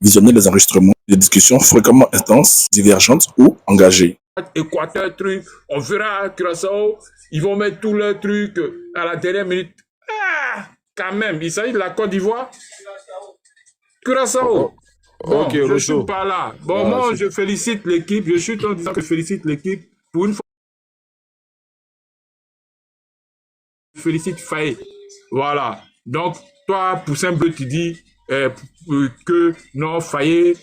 visionner les enregistrements des discussions fréquemment intenses, divergentes ou engagées. Équateur, truc, on verra à Curaçao, ils vont mettre tous leurs trucs à la dernière minute. Ah, quand même, il s'agit de la Côte d'Ivoire. Curaçao. Bon, Ok, je Rosso. suis pas là. Bon, Ah, moi, c'est- je félicite l'équipe. Je suis en disant que je félicite l'équipe. Pour une fois, je félicite Faye. Voilà. Donc, toi, Poussin Bleu, tu dis que non, Faye,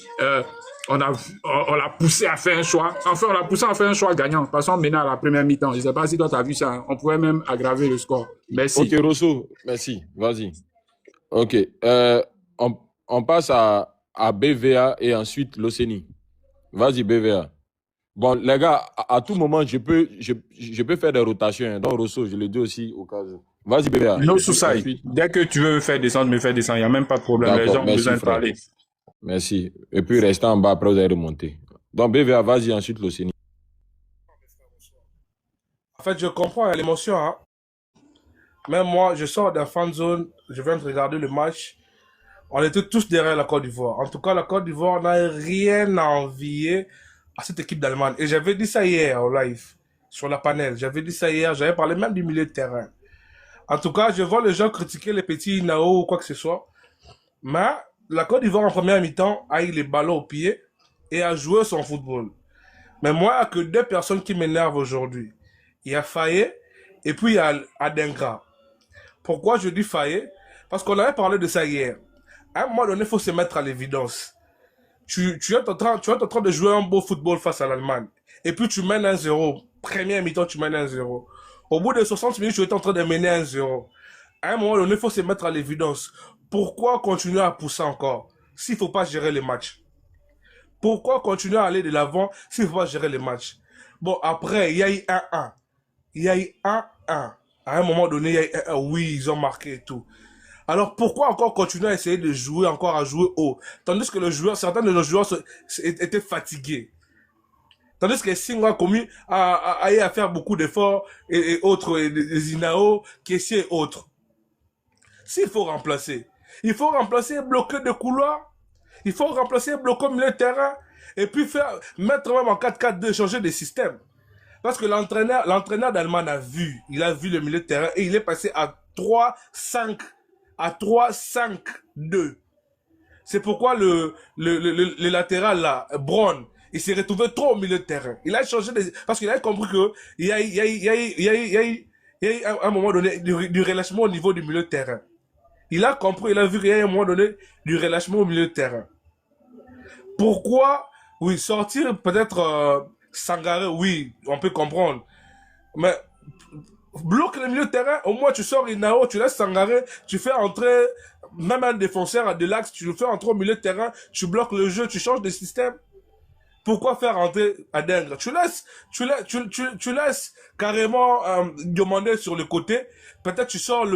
on l'a poussé à faire un choix. Enfin, on l'a poussé à faire un choix gagnant. Parce qu'on menait à la première mi-temps. Je ne sais pas si toi, tu as vu ça. Hein. On pouvait même aggraver le score. Merci. Ok, Rosso, merci. Vas-y. Ok. On passe à BVA et ensuite l'Océanie. Vas-y, BVA. Bon, les gars, à tout moment, je peux faire des rotations. Hein. Donc, Rosso, je le dis aussi au cas où. Vas-y, BVA. No Et puis suicide. ensuite, Dès que tu veux me faire descendre, il n'y a même pas de problème. Les d'accord, gens ont merci, besoin de frère. parler. Merci. Et puis, restez en bas, après, vous allez remonter. Donc, BVA, vas-y, ensuite l'Océanie. En fait, je comprends l'émotion. Hein. Même moi, je sors d'un fan zone, je viens de regarder le match. On était tous derrière la Côte d'Ivoire. En tout cas, la Côte d'Ivoire n'a rien à envier à cette équipe d'Allemagne. Et j'avais dit ça hier au live, sur la panel. J'avais dit ça hier, j'avais parlé même du milieu de terrain. En tout cas, je vois les gens critiquer les petits Nao ou quoi que ce soit. Mais la Côte d'Ivoire en première mi-temps a eu les ballons au pied et a joué son football. Mais moi, il n'y a que deux personnes qui m'énervent aujourd'hui. Il y a Faye et puis il y a Adengra. Pourquoi je dis Faye? Parce qu'on avait parlé de ça hier. À un moment donné, il faut se mettre à l'évidence. Tu es en train de jouer un beau football face à l'Allemagne. Et puis tu mènes 1-0. Première mi-temps, tu mènes 1-0. Au bout de 60 minutes, tu es en train de mener 1-0. À un moment donné, il faut se mettre à l'évidence. Pourquoi continuer à pousser encore s'il ne faut pas gérer les matchs? Pourquoi continuer à aller de l'avant s'il ne faut pas gérer les matchs? Bon, après, il y a eu 1-1. Il y a eu 1-1. À un moment donné, il y a eu 1-1. Oui, ils ont marqué et tout. Alors pourquoi encore continuer à essayer de jouer, encore à jouer haut? Tandis que certains de nos joueurs étaient fatigués. Tandis que Singo a commis à faire beaucoup d'efforts et autres, et des Inao, Kessie et autres. S'il faut remplacer, il faut remplacer bloquer de couloir, il faut remplacer bloquer au milieu de terrain, et puis mettre même en 4-4-2, changer de système. Parce que l'entraîneur d'Allemagne a vu, il a vu le milieu de terrain et il est passé à 3-5 à 3-5-2. C'est pourquoi le latéral là, Braun, il s'est retrouvé trop au milieu de terrain. Il a changé parce qu'il a compris que il y a eu un moment donné du relâchement au niveau du milieu de terrain. Il a compris, il a vu qu'il y a eu un moment donné du relâchement au milieu de terrain. Pourquoi, oui, sortir peut-être Sangaré, oui, on peut comprendre. Mais bloque le milieu de terrain, au moins tu sors Inao, tu laisses Sangaré, tu fais entrer même un défenseur de l'axe, tu le fais entrer au milieu de terrain, tu bloques le jeu, tu changes de système. Pourquoi faire entrer Adengre? Tu laisses carrément demander sur le côté. Peut-être tu sors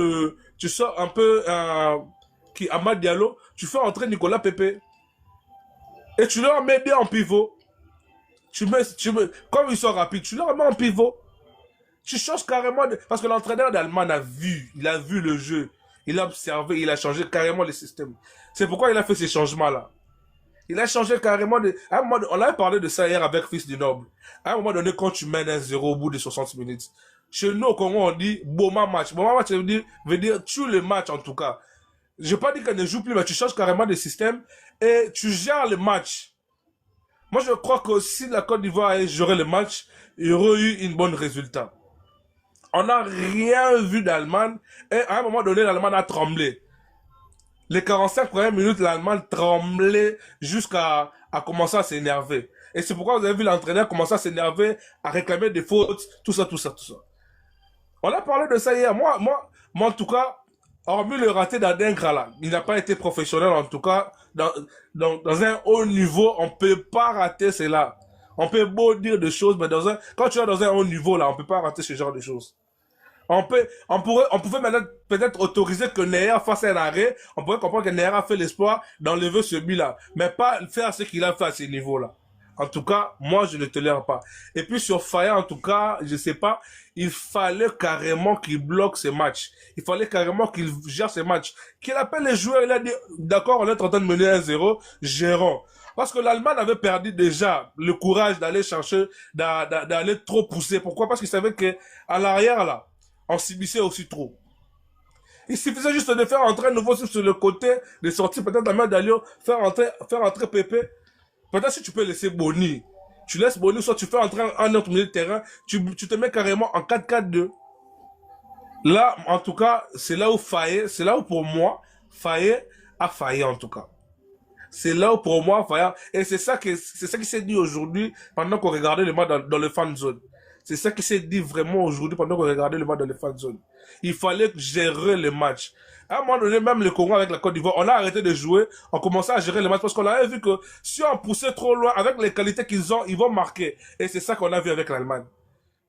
un peu Amad Diallo, tu fais entrer Nicolas Pepe. Et tu leur mets bien en pivot. Comme ils sont rapides, tu leur mets en pivot. Tu changes carrément, parce que l'entraîneur d'Allemagne il a vu le jeu, il a observé, il a changé carrément le système. C'est pourquoi il a fait ces changements-là. Il a changé carrément à un moment donné, on avait parlé de ça hier avec Fils du Noble. À un moment donné, quand tu mènes 1-0 au bout de 60 minutes, chez nous au Congo, on dit Boma match. Boma match veut dire tue le match en tout cas. Je n'ai pas dit qu'elle ne joue plus, mais tu changes carrément de système et tu gères le match. Moi, je crois que si la Côte d'Ivoire avait géré le match, il y aurait eu un bon résultat. On n'a rien vu d'Allemagne et à un moment donné, l'Allemagne a tremblé. Les 45 premières minutes, l'Allemagne tremblait jusqu'à commencer à s'énerver. Et c'est pourquoi vous avez vu l'entraîneur commencer à s'énerver, à réclamer des fautes, tout ça. On a parlé de ça hier. Moi en tout cas, hormis le raté d'Adengra là, il n'a pas été professionnel en tout cas. Dans un haut niveau, on ne peut pas rater cela. On peut beau dire des choses, mais quand tu es dans un haut niveau là, on ne peut pas rater ce genre de choses. On pouvait maintenant peut-être autoriser que Neyer fasse un arrêt. On pourrait comprendre que Neyer a fait l'espoir d'enlever ce but-là. Mais pas faire ce qu'il a fait à ce niveau-là. En tout cas, moi, je ne tolère pas. Et puis sur Faya, en tout cas, je sais pas, il fallait carrément qu'il bloque ses matchs. Il fallait carrément qu'il gère ses matchs. Qu'il appelle les joueurs, il a dit, d'accord, on est en train de mener 1-0, gérons. Parce que l'Allemagne avait perdu déjà le courage d'aller chercher, d'aller trop pousser. Pourquoi? Parce qu'il savait que à l'arrière, là, on subissait aussi trop. Il suffisait juste de faire entrer un nouveau sur le côté, de sortir peut-être la main d'Alio, faire entrer Pépé. Peut-être si tu peux laisser Boni, tu laisses Boni, soit tu fais entrer un autre milieu de terrain, tu te mets carrément en 4-4-2. Là, en tout cas, c'est là où Faye, c'est là où pour moi, Faye a failli en tout cas. C'est là où pour moi, Faye, et c'est ça qui s'est dit aujourd'hui pendant qu'on regardait le match dans le fan zone. C'est ça qui s'est dit vraiment aujourd'hui pendant qu'on regardait le match dans le fan zone. Il fallait gérer le match. À un moment donné, même le Congo avec la Côte d'Ivoire, on a arrêté de jouer, on commençait à gérer le match parce qu'on avait vu que si on poussait trop loin, avec les qualités qu'ils ont, ils vont marquer. Et c'est ça qu'on a vu avec l'Allemagne.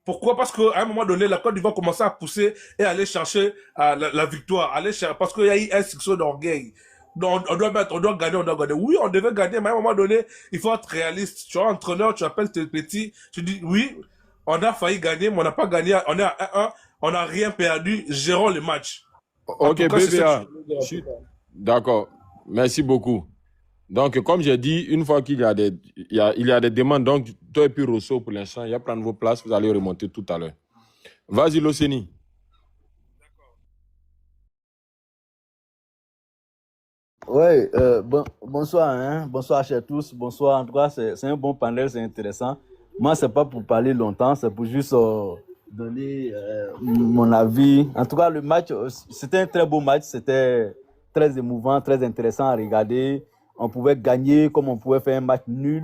Pourquoi? Parce qu'à un moment donné, la Côte d'Ivoire commençait à pousser et aller chercher la victoire. Parce qu'il y a eu un succès d'orgueil. Donc, on doit gagner, on doit gagner. Oui, on devait gagner, mais à un moment donné, il faut être réaliste. Tu es entraîneur, tu appelles tes petits, tu dis, oui, on a failli gagner, mais on n'a pas gagné, on est à 1-1, on n'a rien perdu, gérons le match. En Ok, tout cas, c'est ça que BVA. je veux dire. D'accord. Merci beaucoup. Donc, comme j'ai dit, une fois qu'il y a il y a des demandes, donc toi et puis Rousseau, pour l'instant, il y a prendre vos places, vous allez remonter tout à l'heure. Vas-y, Loseni. Ouais, bonsoir, hein. Bonsoir à tous. Bonsoir. En tout cas, c'est un bon panel, c'est intéressant. Moi, c'est pas pour parler longtemps, c'est pour juste donner mon avis. En tout cas, le match, c'était un très beau match. C'était très émouvant, très intéressant à regarder. On pouvait gagner comme on pouvait faire un match nul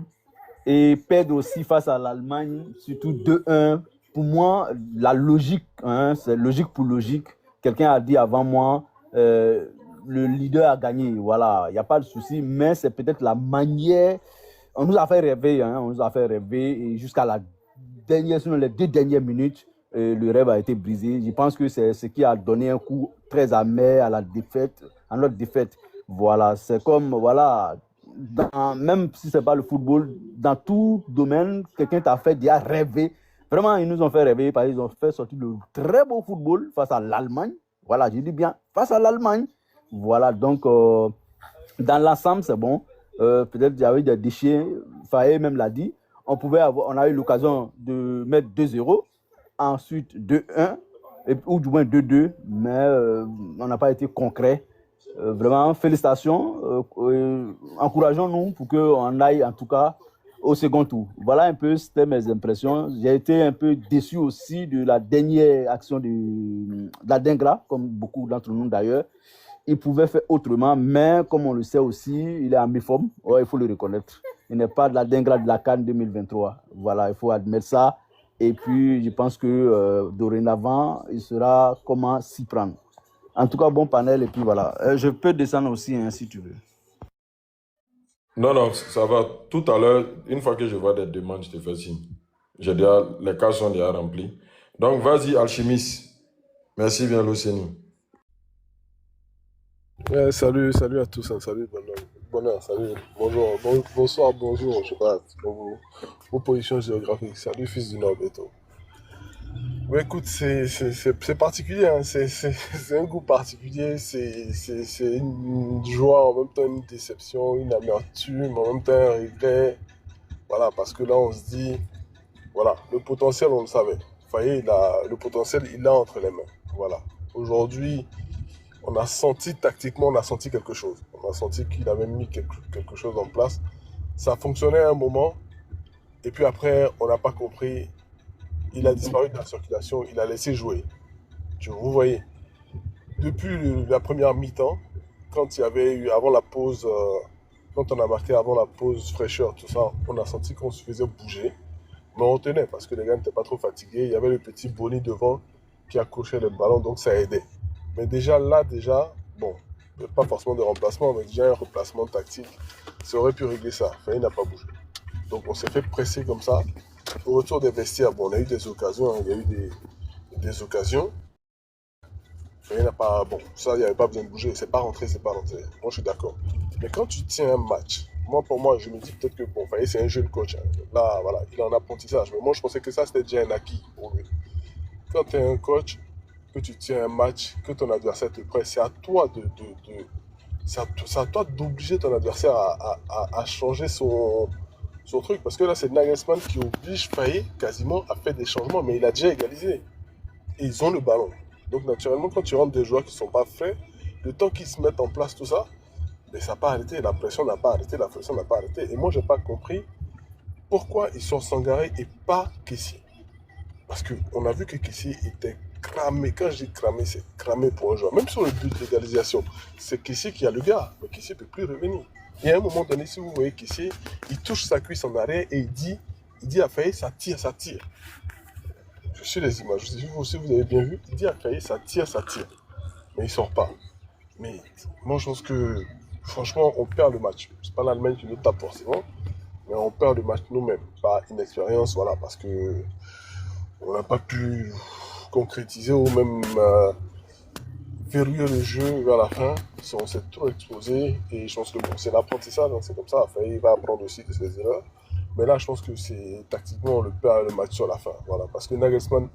et perdre aussi face à l'Allemagne, surtout 2-1. Pour moi, la logique, hein, c'est logique pour logique. Quelqu'un a dit avant moi, le leader a gagné. Voilà, il n'y a pas de souci, mais c'est peut-être la manière. On nous a fait rêver, hein, on nous a fait rêver et jusqu'à la dernière, sinon les 2 dernières minutes, le rêve a été brisé. Je pense que c'est ce qui a donné un coup très amer à la défaite, à notre défaite. Voilà, c'est comme, voilà, même si c'est pas le football, dans tout domaine, quelqu'un t'a fait déjà rêver. Vraiment, ils nous ont fait rêver parce qu'ils ont fait sortir le très beau football face à l'Allemagne. Voilà, je dis bien, face à l'Allemagne. Voilà, donc, dans l'ensemble, c'est bon. Peut-être qu'il y avait des déchets, Faye même l'a dit. On a eu l'occasion de mettre 2-0, ensuite 2-1, ou du moins 2-2, mais on n'a pas été concret. Vraiment, félicitations. Encourageons-nous pour qu'on aille en tout cas au second tour. Voilà un peu, c'était mes impressions. J'ai été un peu déçu aussi de la dernière action de la Dingra, comme beaucoup d'entre nous d'ailleurs. Il pouvait faire autrement, mais comme on le sait aussi, il est en méforme. Ouais, il faut le reconnaître. Il n'est pas de la Dingra de la CAN 2023. Voilà, il faut admettre ça. Et puis, je pense que dorénavant, il saura comment s'y prendre. En tout cas, bon panel. Et puis voilà. Je peux descendre aussi, hein, si tu veux. Non, non, ça va. Tout à l'heure, une fois que je vois des demandes, je te fais signe. Les cases sont déjà remplis. Donc, vas-y, Alchimiste. Merci bien, Loseni. Ouais, salut à tous, hein, salut, bonheur, salut, bonjour, bonsoir, bonjour, je sais pas, vos positions géographiques, salut fils du Nord et tout. Mais écoute, c'est particulier, hein, c'est un goût particulier, c'est une joie, en même temps une déception, une amertume, en même temps un regret, voilà, parce que là on se dit, voilà, le potentiel on le savait, Faye, le potentiel il l'a entre les mains, voilà, aujourd'hui, on a senti tactiquement, on a senti quelque chose. On a senti qu'il avait mis quelque chose en place. Ça fonctionnait à un moment. Et puis après, on n'a pas compris. Il a disparu de la circulation. Il a laissé jouer. Vous voyez. Depuis la première mi-temps, quand il y avait eu, avant la pause, quand on a marqué avant la pause fraîcheur, tout ça, on a senti qu'on se faisait bouger. Mais on tenait parce que les gars n'étaient pas trop fatigués. Il y avait le petit Boni devant qui accrochait le ballon, donc ça aidait. Mais déjà, bon, pas forcément de remplacement, mais déjà un remplacement tactique, ça aurait pu régler ça. Enfin, il n'a pas bougé. Donc, on s'est fait presser comme ça. Au retour des vestiaires, bon, on a eu des occasions, hein, il y a eu des occasions. Mais il n'a pas, bon, ça, il n'y avait pas besoin de bouger. C'est pas rentré. Moi, je suis d'accord. Mais quand tu tiens un match, moi, pour moi, je me dis peut-être que bon, Faye, c'est un jeune coach, hein. Là, voilà, il est en apprentissage. Mais moi, je pensais que ça, c'était déjà un acquis pour lui. Quand tu es un coach, que tu tiens un match, que ton adversaire te presse, c'est à toi c'est à toi d'obliger ton adversaire à changer son truc. Parce que là, c'est Nagelsmann qui oblige Faye quasiment à faire des changements, mais il a déjà égalisé. Et ils ont le ballon. Donc, naturellement, quand tu rentres des joueurs qui ne sont pas frais, le temps qu'ils se mettent en place, tout ça, mais ça n'a pas arrêté. La pression n'a pas arrêté, la pression n'a pas arrêté. Et moi, je n'ai pas compris pourquoi ils sont Sangaré et pas Kessié. Parce qu'on a vu que Kessié était cramé. Quand je dis cramé, c'est cramé pour un joueur. Même sur le but d'égalisation, c'est Kessié qui a le gars. Mais Kessié ne peut plus revenir. Et à un moment donné, si vous voyez Kessié, il touche sa cuisse en arrière et il dit à Faye, ça tire, ça tire. Je suis les images. Si vous avez bien vu, il dit à Faye, ça tire, ça tire. Mais il ne sort pas. Mais moi, je pense que, franchement, on perd le match. C'est pas l'Allemagne qui nous tape forcément, mais on perd le match nous-mêmes. Pas inexpérience, voilà, parce que on n'a pas pu concrétiser ou même verrouiller le jeu vers la fin. On s'est trop exposé et je pense que bon, c'est l'apprentissage, hein, c'est comme ça. Enfin, il va apprendre aussi de ses erreurs. Mais là, je pense que c'est tactiquement, on le perd le match sur la fin. Voilà, parce que Nagelsmann,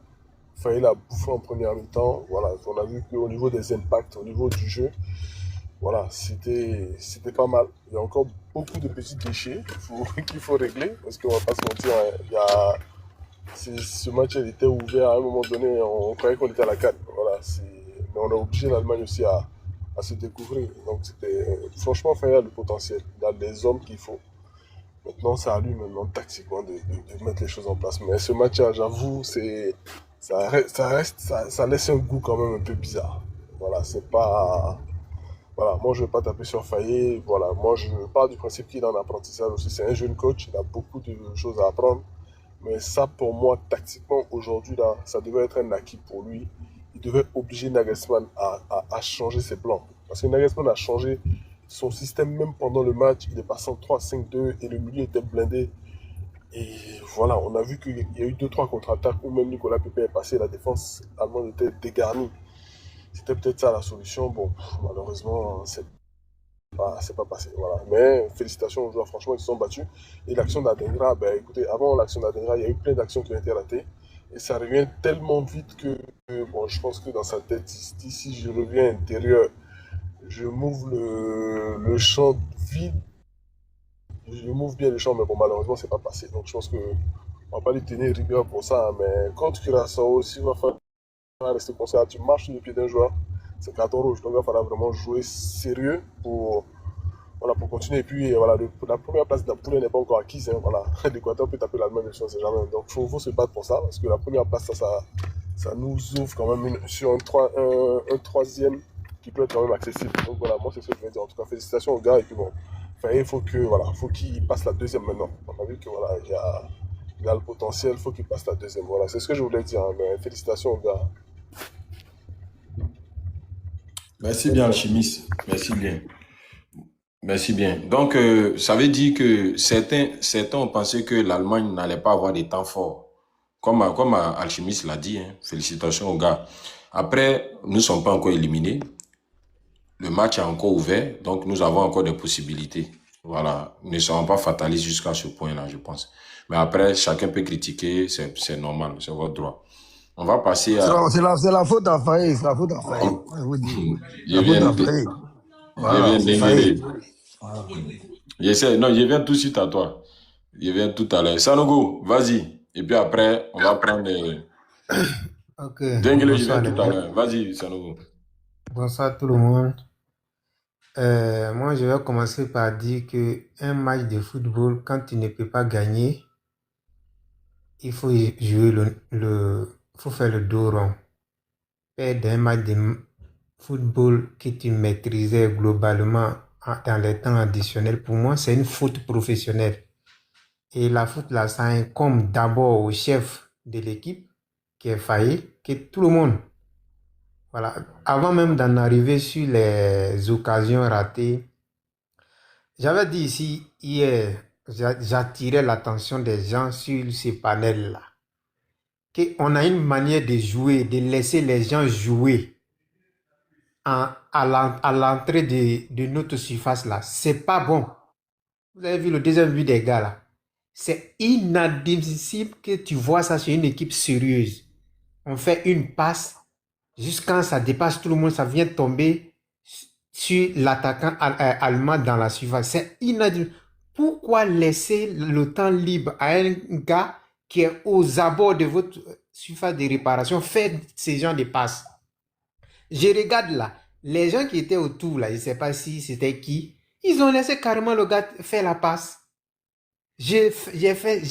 il a bouffé en première mi-temps. Voilà, on a vu qu'au niveau des impacts, au niveau du jeu, voilà, c'était pas mal. Il y a encore beaucoup de petits déchets qu'il faut régler, parce qu'on va pas se mentir, hein, ce match il était ouvert à un moment donné, on croyait qu'on était à la 4. Voilà, mais on a obligé l'Allemagne aussi à se découvrir. Donc franchement, il y a le potentiel, il a les hommes qu'il faut. Maintenant, c'est à lui maintenant tactiquement de mettre les choses en place. Mais ce match-là, j'avoue, ça laisse un goût quand même un peu bizarre. Voilà, c'est pas... Voilà, moi je ne vais pas taper sur Faye. Voilà, moi je pars du principe qu'il est en apprentissage aussi. C'est un jeune coach, il a beaucoup de choses à apprendre. Mais ça, pour moi, tactiquement, aujourd'hui, là, ça devait être un acquis pour lui. Il devait obliger Nagelsmann à changer ses plans. Parce que Nagelsmann a changé son système même pendant le match. Il est passé en 3-5-2 et le milieu était blindé. Et voilà, on a vu qu'il y a eu 2-3 contre-attaques où même Nicolas Pepe est passé. La défense allemande était dégarnie. C'était peut-être ça la solution. Bon, malheureusement, c'est pas passé. Voilà. Mais félicitations aux joueurs, franchement, ils se sont battus. Et l'action d'Adengra, ben écoutez, avant l'action d'Adengra, il y a eu plein d'actions qui ont été ratées. Et ça revient tellement vite que bon, je pense que dans sa tête, si je reviens intérieur, je m'ouvre le champ vide. Je m'ouvre bien le champ, mais bon, malheureusement, c'est pas passé. Donc je pense que on va pas lui tenir rigueur pour ça. Hein, mais contre Curaçao, s'il va falloir rester comme ça, tu marches sur le pied d'un joueur, c'est carton rouge. Donc il va falloir vraiment jouer sérieux pour continuer. Et puis voilà, la première place de la poule n'est pas encore acquise. Hein, voilà. L'Équateur peut taper l'Allemagne, mais on ne sait jamais. Donc il faut se battre pour ça, parce que la première place, ça nous ouvre quand même sur un troisième qui peut être quand même accessible. Donc voilà, moi c'est ce que je vais dire. En tout cas, félicitations aux gars. Et puis bon, il faut qu'il passe la deuxième maintenant. On a vu que voilà, il a le potentiel, il faut qu'il passe la deuxième. Voilà, c'est ce que je voulais dire. Hein, mais félicitations aux gars. Merci bien, Alchimiste. Merci bien. Merci bien. Donc, ça veut dire que certains ont pensé que l'Allemagne n'allait pas avoir des temps forts. Comme Alchimiste l'a dit, hein. Félicitations aux gars. Après, nous ne sommes pas encore éliminés. Le match est encore ouvert, donc nous avons encore des possibilités. Voilà. Nous ne serons pas fatalistes jusqu'à ce point-là, je pense. Mais après, chacun peut critiquer, c'est normal, c'est votre droit. On va passer à... C'est la faute à Faye, c'est la faute à Faye. Je vous dis. Je La faute viens à Faye. je Voilà, viens c'est d'énerver. Faye. Voilà. Je viens tout de suite à toi. Je viens tout à l'heure. Sanogo, vas-y. Et puis après, on va prendre... Ok, Dengue, je bonsoir viens les tout à gars. l'heure. Vas-y, Sanogo. Bonsoir tout le monde. Moi, je vais commencer par dire que un match de football, quand tu ne peux pas gagner, il faut jouer faut faire le dos rond. Perdre un match de football que tu maîtrisais globalement dans les temps additionnels, pour moi, c'est une faute professionnelle. Et la faute là, ça incombe d'abord au chef de l'équipe qui est failli, que tout le monde. Voilà. Avant même d'en arriver sur les occasions ratées, j'avais dit ici hier, j'attirais l'attention des gens sur ces panels-là. Qu'on a une manière de jouer, de laisser les gens jouer à l'entrée de notre surface là. C'est pas bon. Vous avez vu le deuxième but des gars là. C'est inadmissible que tu vois ça sur une équipe sérieuse. On fait une passe, jusqu'à ça dépasse tout le monde, ça vient tomber sur l'attaquant allemand dans la surface. C'est inadmissible. Pourquoi laisser le temps libre à un gars qui est aux abords de votre surface de réparation faire ces genres de passes? Je regarde là, les gens qui étaient autour là, je ne sais pas si c'était qui, ils ont laissé carrément le gars faire la passe. J'ai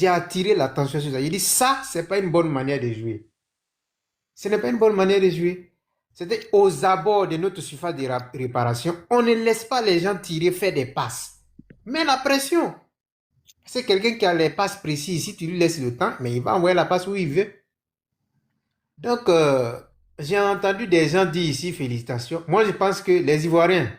attiré l'attention sur ça. J'ai dit, ça, c'est pas une bonne manière de jouer. Ce n'est pas une bonne manière de jouer. C'était aux abords de notre surface de réparation. On ne laisse pas les gens tirer, faire des passes. Mets la pression. C'est quelqu'un qui a les passes précises. Si tu lui laisses le temps, mais il va envoyer la passe où il veut. Donc, j'ai entendu des gens dire ici, félicitations. Moi, je pense que les Ivoiriens,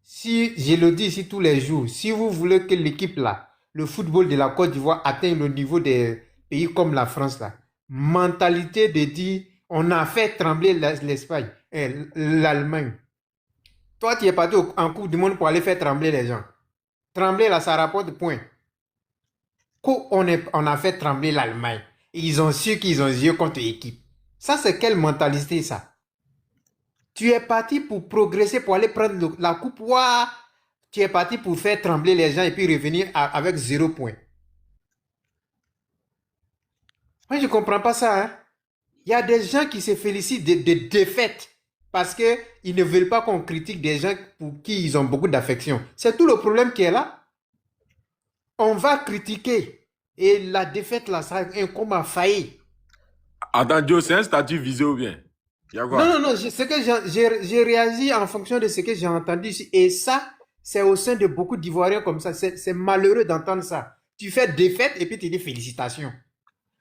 si je le dis ici tous les jours, si vous voulez que l'équipe là, le football de la Côte d'Ivoire atteigne le niveau des pays comme la France là, mentalité de dire, on a fait trembler l'Espagne, l'Allemagne. Toi, tu es parti en Coupe du Monde pour aller faire trembler les gens. Trembler là, ça rapporte point. On a fait trembler l'Allemagne. Ils ont su qu'ils ont joué contre l'équipe. Ça, c'est quelle mentalité, ça? Tu es parti pour progresser, pour aller prendre la coupe. Ouah, tu es parti pour faire trembler les gens et puis revenir avec 0 point. Moi, je ne comprends pas ça. Hein? Il y a des gens qui se félicitent de défaites parce qu'ils ne veulent pas qu'on critique des gens pour qui ils ont beaucoup d'affection. C'est tout le problème qui est là. On va critiquer. Et la défaite, là, ça incombe à faillir. Attends, Joe, c'est un statut visé ou bien? Non, c'est que j'ai réagi en fonction de ce que j'ai entendu ici. Et ça, c'est au sein de beaucoup d'Ivoiriens comme ça. C'est malheureux d'entendre ça. Tu fais défaite et puis tu dis félicitations.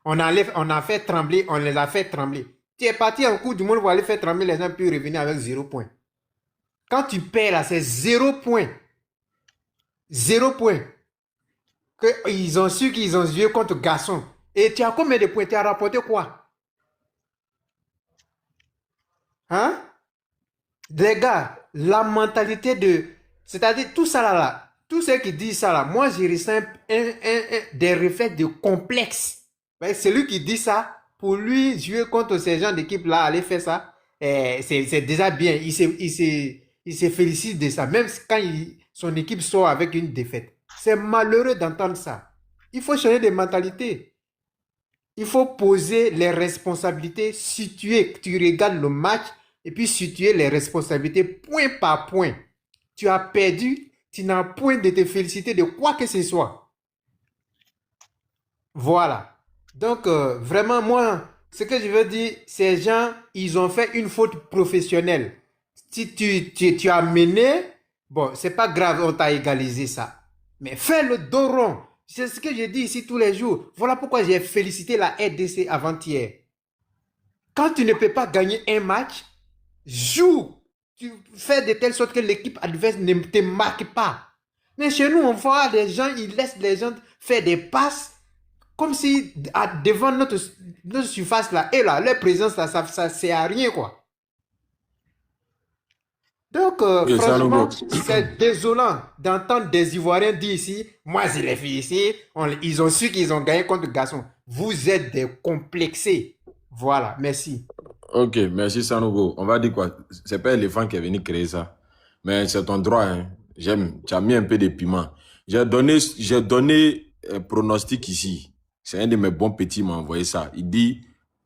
On a fait trembler, on les a fait trembler. Tu es parti en Coupe du Monde pour aller faire trembler les gens puis revenir avec 0 point. Quand tu perds là, c'est 0 point. 0 point. Ils ont su qu'ils ont joué contre Garçon. Et tu as combien de points? Tu as rapporté quoi? Hein? Les gars, la mentalité de... C'est-à-dire tout ça là, tous ceux qui disent ça là, moi j'ai ressens des réflexes de complexe. Celui qui dit ça, pour lui jouer contre ces gens d'équipe là, aller faire ça, c'est déjà bien. Il se félicite de ça, même quand son équipe sort avec une défaite. C'est malheureux d'entendre ça. Il faut changer de mentalité. Il faut poser les responsabilités, situer. Tu regardes le match et puis situer les responsabilités point par point. Tu as perdu, tu n'as point de te féliciter de quoi que ce soit. Voilà. Donc, vraiment, moi, ce que je veux dire, ces gens, ils ont fait une faute professionnelle. Si tu as mené, bon, c'est pas grave, on t'a égalisé ça. Mais fais le dos rond. C'est ce que je dis ici tous les jours. Voilà pourquoi j'ai félicité la RDC avant-hier. Quand tu ne peux pas gagner un match, joue. Tu fais de telle sorte que l'équipe adverse ne te marque pas. Mais chez nous, on voit des gens, ils laissent les gens faire des passes comme si devant notre surface là, et là, leur présence là, ça sert à rien quoi. Donc, franchement, c'est désolant d'entendre des Ivoiriens dire ici, moi je les félicite, ils ont su qu'ils ont gagné contre Garçon. Vous êtes des complexés. Voilà, merci. Ok, merci Sanogo. On va dire quoi? C'est pas l'éléphant qui est venu créer ça. Mais c'est ton droit, hein. J'aime. Tu as mis un peu de piment. J'ai donné pronostic ici. C'est un de mes bons petits m'a envoyé ça. Il dit,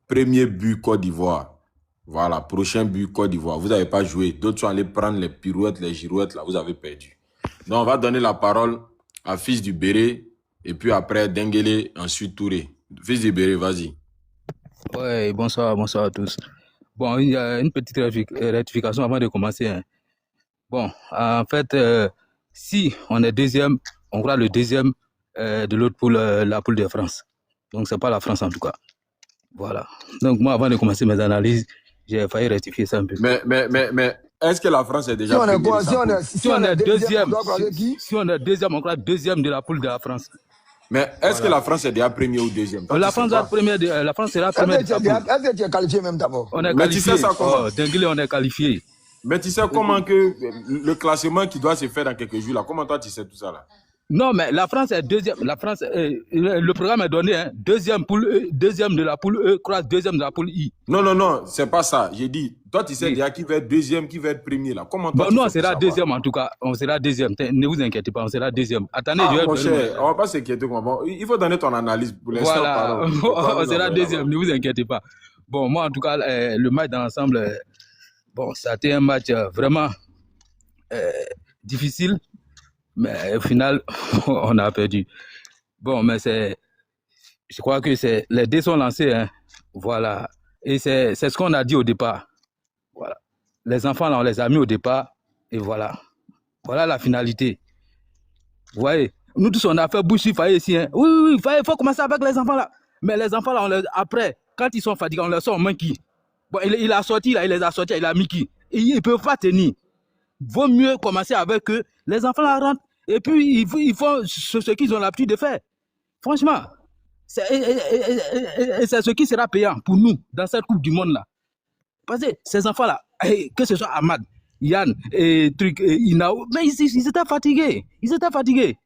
premier but Côte d'Ivoire. Voilà, prochain but Côte d'Ivoire. Vous n'avez pas joué. D'autres sont allés prendre les pirouettes, les girouettes, là. Vous avez perdu. Donc, on va donner la parole à Fils du Béré. Et puis après, Dengele, ensuite Touré. Fils du Béré, vas-y. Ouais, bonsoir à tous. Bon, il y a une petite rectification avant de commencer. Hein. Bon, en fait, si on est deuxième, on croit le deuxième de l'autre poule, la poule de France. Donc, c'est pas la France en tout cas. Voilà. Donc, moi, avant de commencer mes analyses, j'ai failli rectifier ça un peu. Mais est-ce que la France est déjà si on est deuxième, si on est deuxième, on croit deuxième de la poule de la France. Mais est-ce que la France est déjà première ou deuxième? La France sera première de la poule. Est-ce que tu es qualifié même d'abord? On est qualifié. Mais tu sais ça comment? Dengele, on est qualifié. Mais tu sais comment que le classement qui doit se faire dans quelques jours là, comment toi tu sais tout ça là? Non, mais la France est deuxième. La France, le programme est donné, hein, deuxième deuxième de la poule E, croise deuxième de la poule I. Non, c'est pas ça. J'ai dit, toi, tu sais Oui. déjà qui va être deuxième, qui va être premier, là. Comment toi, Bon, tu nous, fais on pour sera savoir? deuxième en tout cas. On sera deuxième. Ne vous inquiétez pas, on sera deuxième. Attendez, je vais Mon donner cher, on va pas s'inquiéter. Bon, il faut donner ton analyse pour l'instant. Voilà, Pardon. on sera deuxième, ne vous inquiétez pas. Bon, moi, en tout cas, le match dans l'ensemble, bon, ça a été un match vraiment difficile, mais au final, on a perdu. Bon, mais je crois que les dés sont lancés, hein. Voilà. Et c'est ce qu'on a dit au départ. Voilà. Les enfants, là, on les a mis au départ, et voilà. Voilà la finalité. Vous voyez, nous tous, on a fait bouche sur Faye ici, hein. Oui, il faut commencer avec les enfants, là. Mais les enfants, là, après, quand ils sont fatigués, on leur sort Monkey. Bon, il a sorti, là, il les a sortis, il a mis qui? Ils ne peuvent pas tenir. Vaut mieux commencer avec eux. Les enfants, là, rentrent. Et puis, ils font ce qu'ils ont l'habitude de faire. Franchement, c'est ce qui sera payant pour nous dans cette Coupe du Monde-là. Parce que ces enfants-là, que ce soit Ahmad, Yann, Inao, mais ils étaient fatigués. Ils étaient fatigués.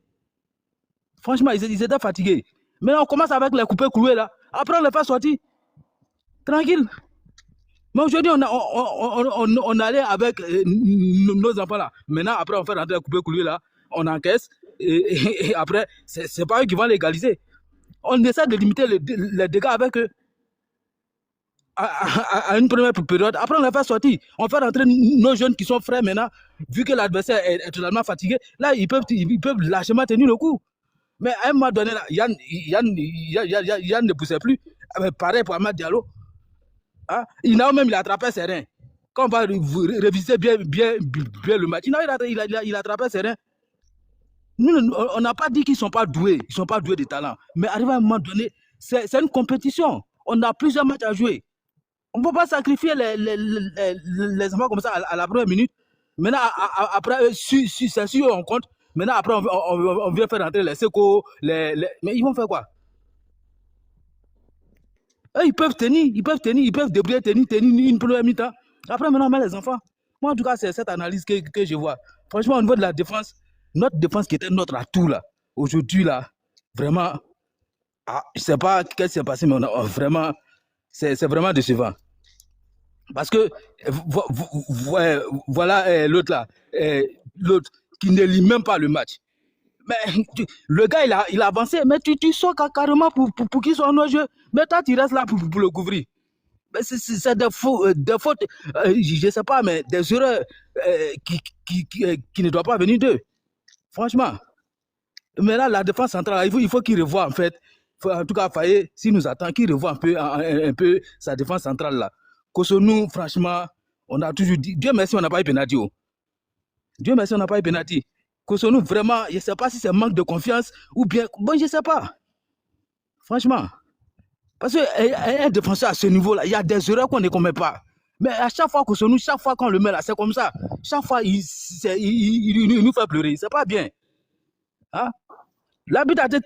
Franchement, ils étaient fatigués. Mais on commence avec les coupés cloués, là. Après, on les fait sortir. Tranquille. Mais aujourd'hui, on allait avec nos enfants là. Maintenant, après, on fait rentrer la coupée coulée là, on encaisse. Et après, c'est pas eux qui vont légaliser. On essaie de limiter les dégâts avec eux à une première période. Après, on les fait sortir. On fait rentrer nos jeunes qui sont frais maintenant. Vu que l'adversaire est totalement fatigué, là, ils peuvent largement tenir le coup. Mais à un moment donné, là, Yann ne poussait plus. Pareil pour Ahmad Diallo. Hein? Il a attrapé ses reins. Quand on va réviser bien le match, il a attrapé ses reins. Nous, on n'a pas dit qu'ils ne sont pas doués. Ils ne sont pas doués de talent. Mais arrivé à un moment donné, c'est une compétition. On a plusieurs matchs à jouer. On ne peut pas sacrifier les enfants comme ça à la première minute. Maintenant, après, si on compte, maintenant, après, on vient faire rentrer les Seco, mais ils vont faire quoi? Ils peuvent tenir, ils peuvent débrouiller, tenir une première mi-temps. Après, maintenant, on met les enfants. Moi, en tout cas, c'est cette analyse que je vois. Franchement, au niveau de la défense, notre défense qui était notre atout, là, aujourd'hui, là, vraiment, je ne sais pas ce qui s'est passé, mais vraiment, c'est vraiment décevant. Parce que, voilà l'autre, là, l'autre qui ne lit même pas le match. Mais le gars, il a avancé, mais tu sors carrément pour qu'il soit en jeu. Mais toi, tu restes là pour le couvrir. C'est des fautes, je ne sais pas, mais des erreurs qui ne doivent pas venir d'eux. Franchement. Mais là, la défense centrale, il faut qu'il revoie, en fait. En tout cas, Faye, s'il nous attend, qu'il revoie un peu sa défense centrale là. Nous, franchement, on a toujours dit, Dieu merci, on n'a pas eu pénalty. Dieu merci, on n'a pas eu pénalty. Nous, vraiment, je ne sais pas si c'est manque de confiance ou bien, bon, je ne sais pas. Franchement. Parce qu'un défenseur à ce niveau-là, il y a des erreurs qu'on ne commet pas. Mais à chaque fois chaque fois qu'on le met là, c'est comme ça. Chaque fois, il nous fait pleurer. C'est pas bien. Hein? L'arbitre a été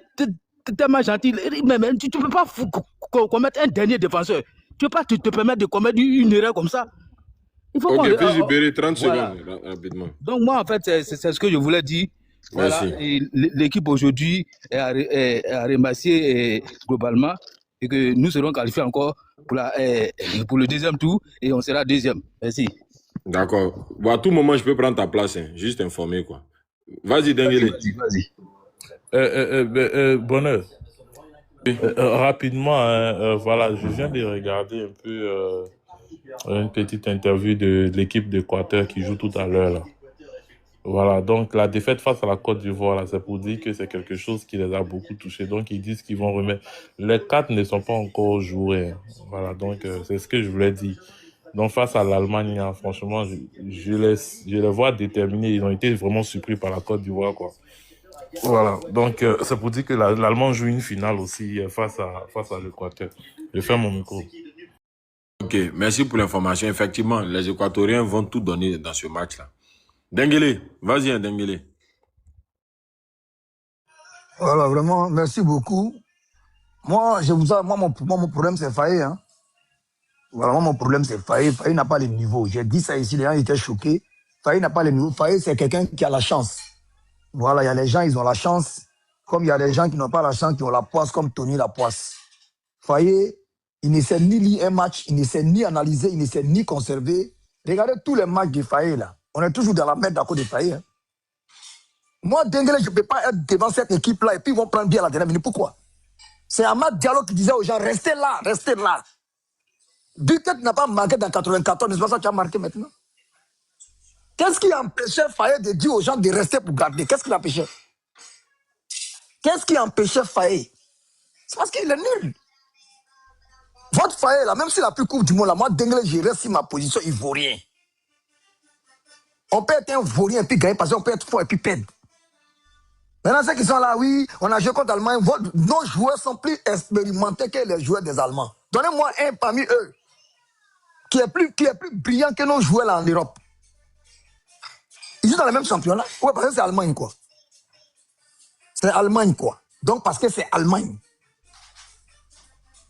tellement gentil. Mais tu ne peux pas commettre un dernier défenseur. Tu ne peux pas te permettre de commettre une erreur comme ça. Il faut ok, fils Iberi, 30 secondes, rapidement. Donc moi, en fait, c'est ce que je voulais dire. Voilà. L'équipe aujourd'hui est à remercier globalement et que nous serons qualifiés encore pour le deuxième tour et on sera deuxième. Merci. D'accord. Bon, à tout moment, je peux prendre ta place, hein. Juste informer, quoi. Vas-y, Denguele. Vas-y. Bonheur. Rapidement, voilà, je viens de regarder un peu une petite interview de l'équipe d'Équateur qui joue tout à l'heure là. Voilà, donc la défaite face à la Côte d'Ivoire, là, c'est pour dire que c'est quelque chose qui les a beaucoup touchés. Donc ils disent qu'ils vont remettre. Les 4 ne sont pas encore joués. Voilà, donc c'est ce que je voulais dire. Donc face à l'Allemagne, hein, franchement, je les vois déterminés. Ils ont été vraiment surpris par la Côte d'Ivoire, quoi. Voilà, donc c'est pour dire que l'Allemagne joue une finale aussi face à l'Équateur. Je ferme mon micro. Ok, merci pour l'information. Effectivement, les Équatoriens vont tout donner dans ce match-là. Denguele, vas-y, hein, Denguele. Voilà, vraiment, merci beaucoup. Moi, mon problème, c'est Faye. Hein. Voilà, mon problème, c'est Faye. Faye n'a pas le niveau. J'ai dit ça ici, les gens étaient choqués. Faye n'a pas le niveau. Faye, c'est quelqu'un qui a la chance. Voilà, il y a les gens, ils ont la chance. Comme il y a des gens qui n'ont pas la chance, qui ont la poisse, comme Tony la poisse. Voyez, il ne sait ni lire un match, il ne sait ni analyser, il ne sait ni conserver. Regardez tous les matchs de Faye, là. On est toujours dans la merde à cause de Faye. Hein. Moi, Dengele, je ne peux pas être devant cette équipe-là et puis ils vont prendre bien à la dernière minute. Pourquoi? C'est Amad Diallo qui disait aux gens, restez là, restez là. Bucket n'a pas marqué dans 94, n'est-ce pas ça que tu as marqué maintenant? Qu'est-ce qui empêchait Faye de dire aux gens de rester pour garder? Qu'est-ce qui l'empêchait? Qu'est-ce qui empêchait Faye? C'est parce qu'il est nul. Votre Faye, là, même s'il a plus Coupe du Monde, là, moi, Dengele, je reste sur ma position ivoirien. On peut être un vaurien et puis gagner parce qu'on peut être fort et puis perdre. Maintenant, ceux qui sont là, oui, on a joué contre l'Allemagne. Nos joueurs sont plus expérimentés que les joueurs des Allemands. Donnez-moi un parmi eux qui est plus brillant que nos joueurs là en Europe. Ils sont dans le même championnat. Ouais, parce que c'est Allemagne, quoi. C'est Allemagne, quoi. Donc, parce que c'est Allemagne.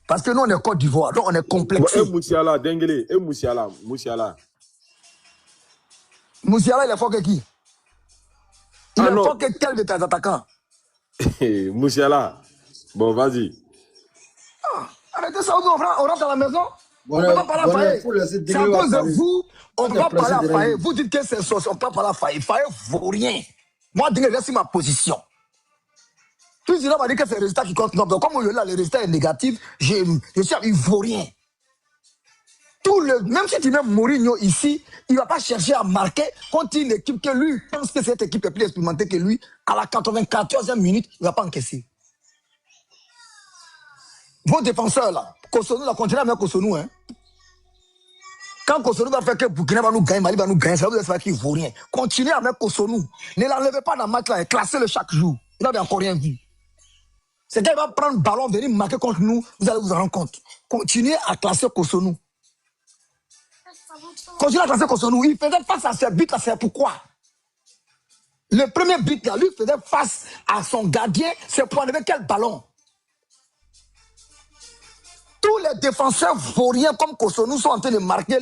Parce que nous, on est Côte d'Ivoire. Donc, on est complexé. Moussiala, Dengele. Moussiala. Moussiala, il est fort que qui? Il est fort que quel de tes attaquants? Moussiala. Bon, vas-y. Ah, arrêtez ça, on rentre à la maison. On ne peut pas parler à Faye. C'est à cause de vous, on ne peut pas parler à Faye. Vous dites que c'est sauce, on ne peut pas parler à Faye. Faye vaut rien. Moi, je reste sur ma position. Tout le monde m'a dit que c'est le résultat qui compte. Non, donc, comme là, le résultat est négatif, je sais, il ne vaut rien. Même si tu mets Mourinho ici, il ne va pas chercher à marquer contre une équipe que lui pense que cette équipe est plus expérimentée que lui. À la 94e minute, il ne va pas encaisser. Vos défenseurs là, Kosonou là, continuez à mettre Kosonou. Hein. Quand Kosonou va faire que Burkina va nous gagner, Mali va nous gagner, ça veut dire qu'il ne vaut rien. Continuez à mettre Kosonou. Ne l'enlevez pas dans le match là et classez-le chaque jour. Il n'avait encore rien vu. C'est qu'il va prendre le ballon, venir marquer contre nous, vous allez vous en rendre compte. Continuez à classer Kosonou. Continuez à classer Kosonou. Il faisait face à ses buts, c'est pourquoi. Le premier but là, lui faisait face à son gardien, c'est pour enlever quel ballon? Tous les défenseurs vauriens comme Kosonou sont en train de marquer,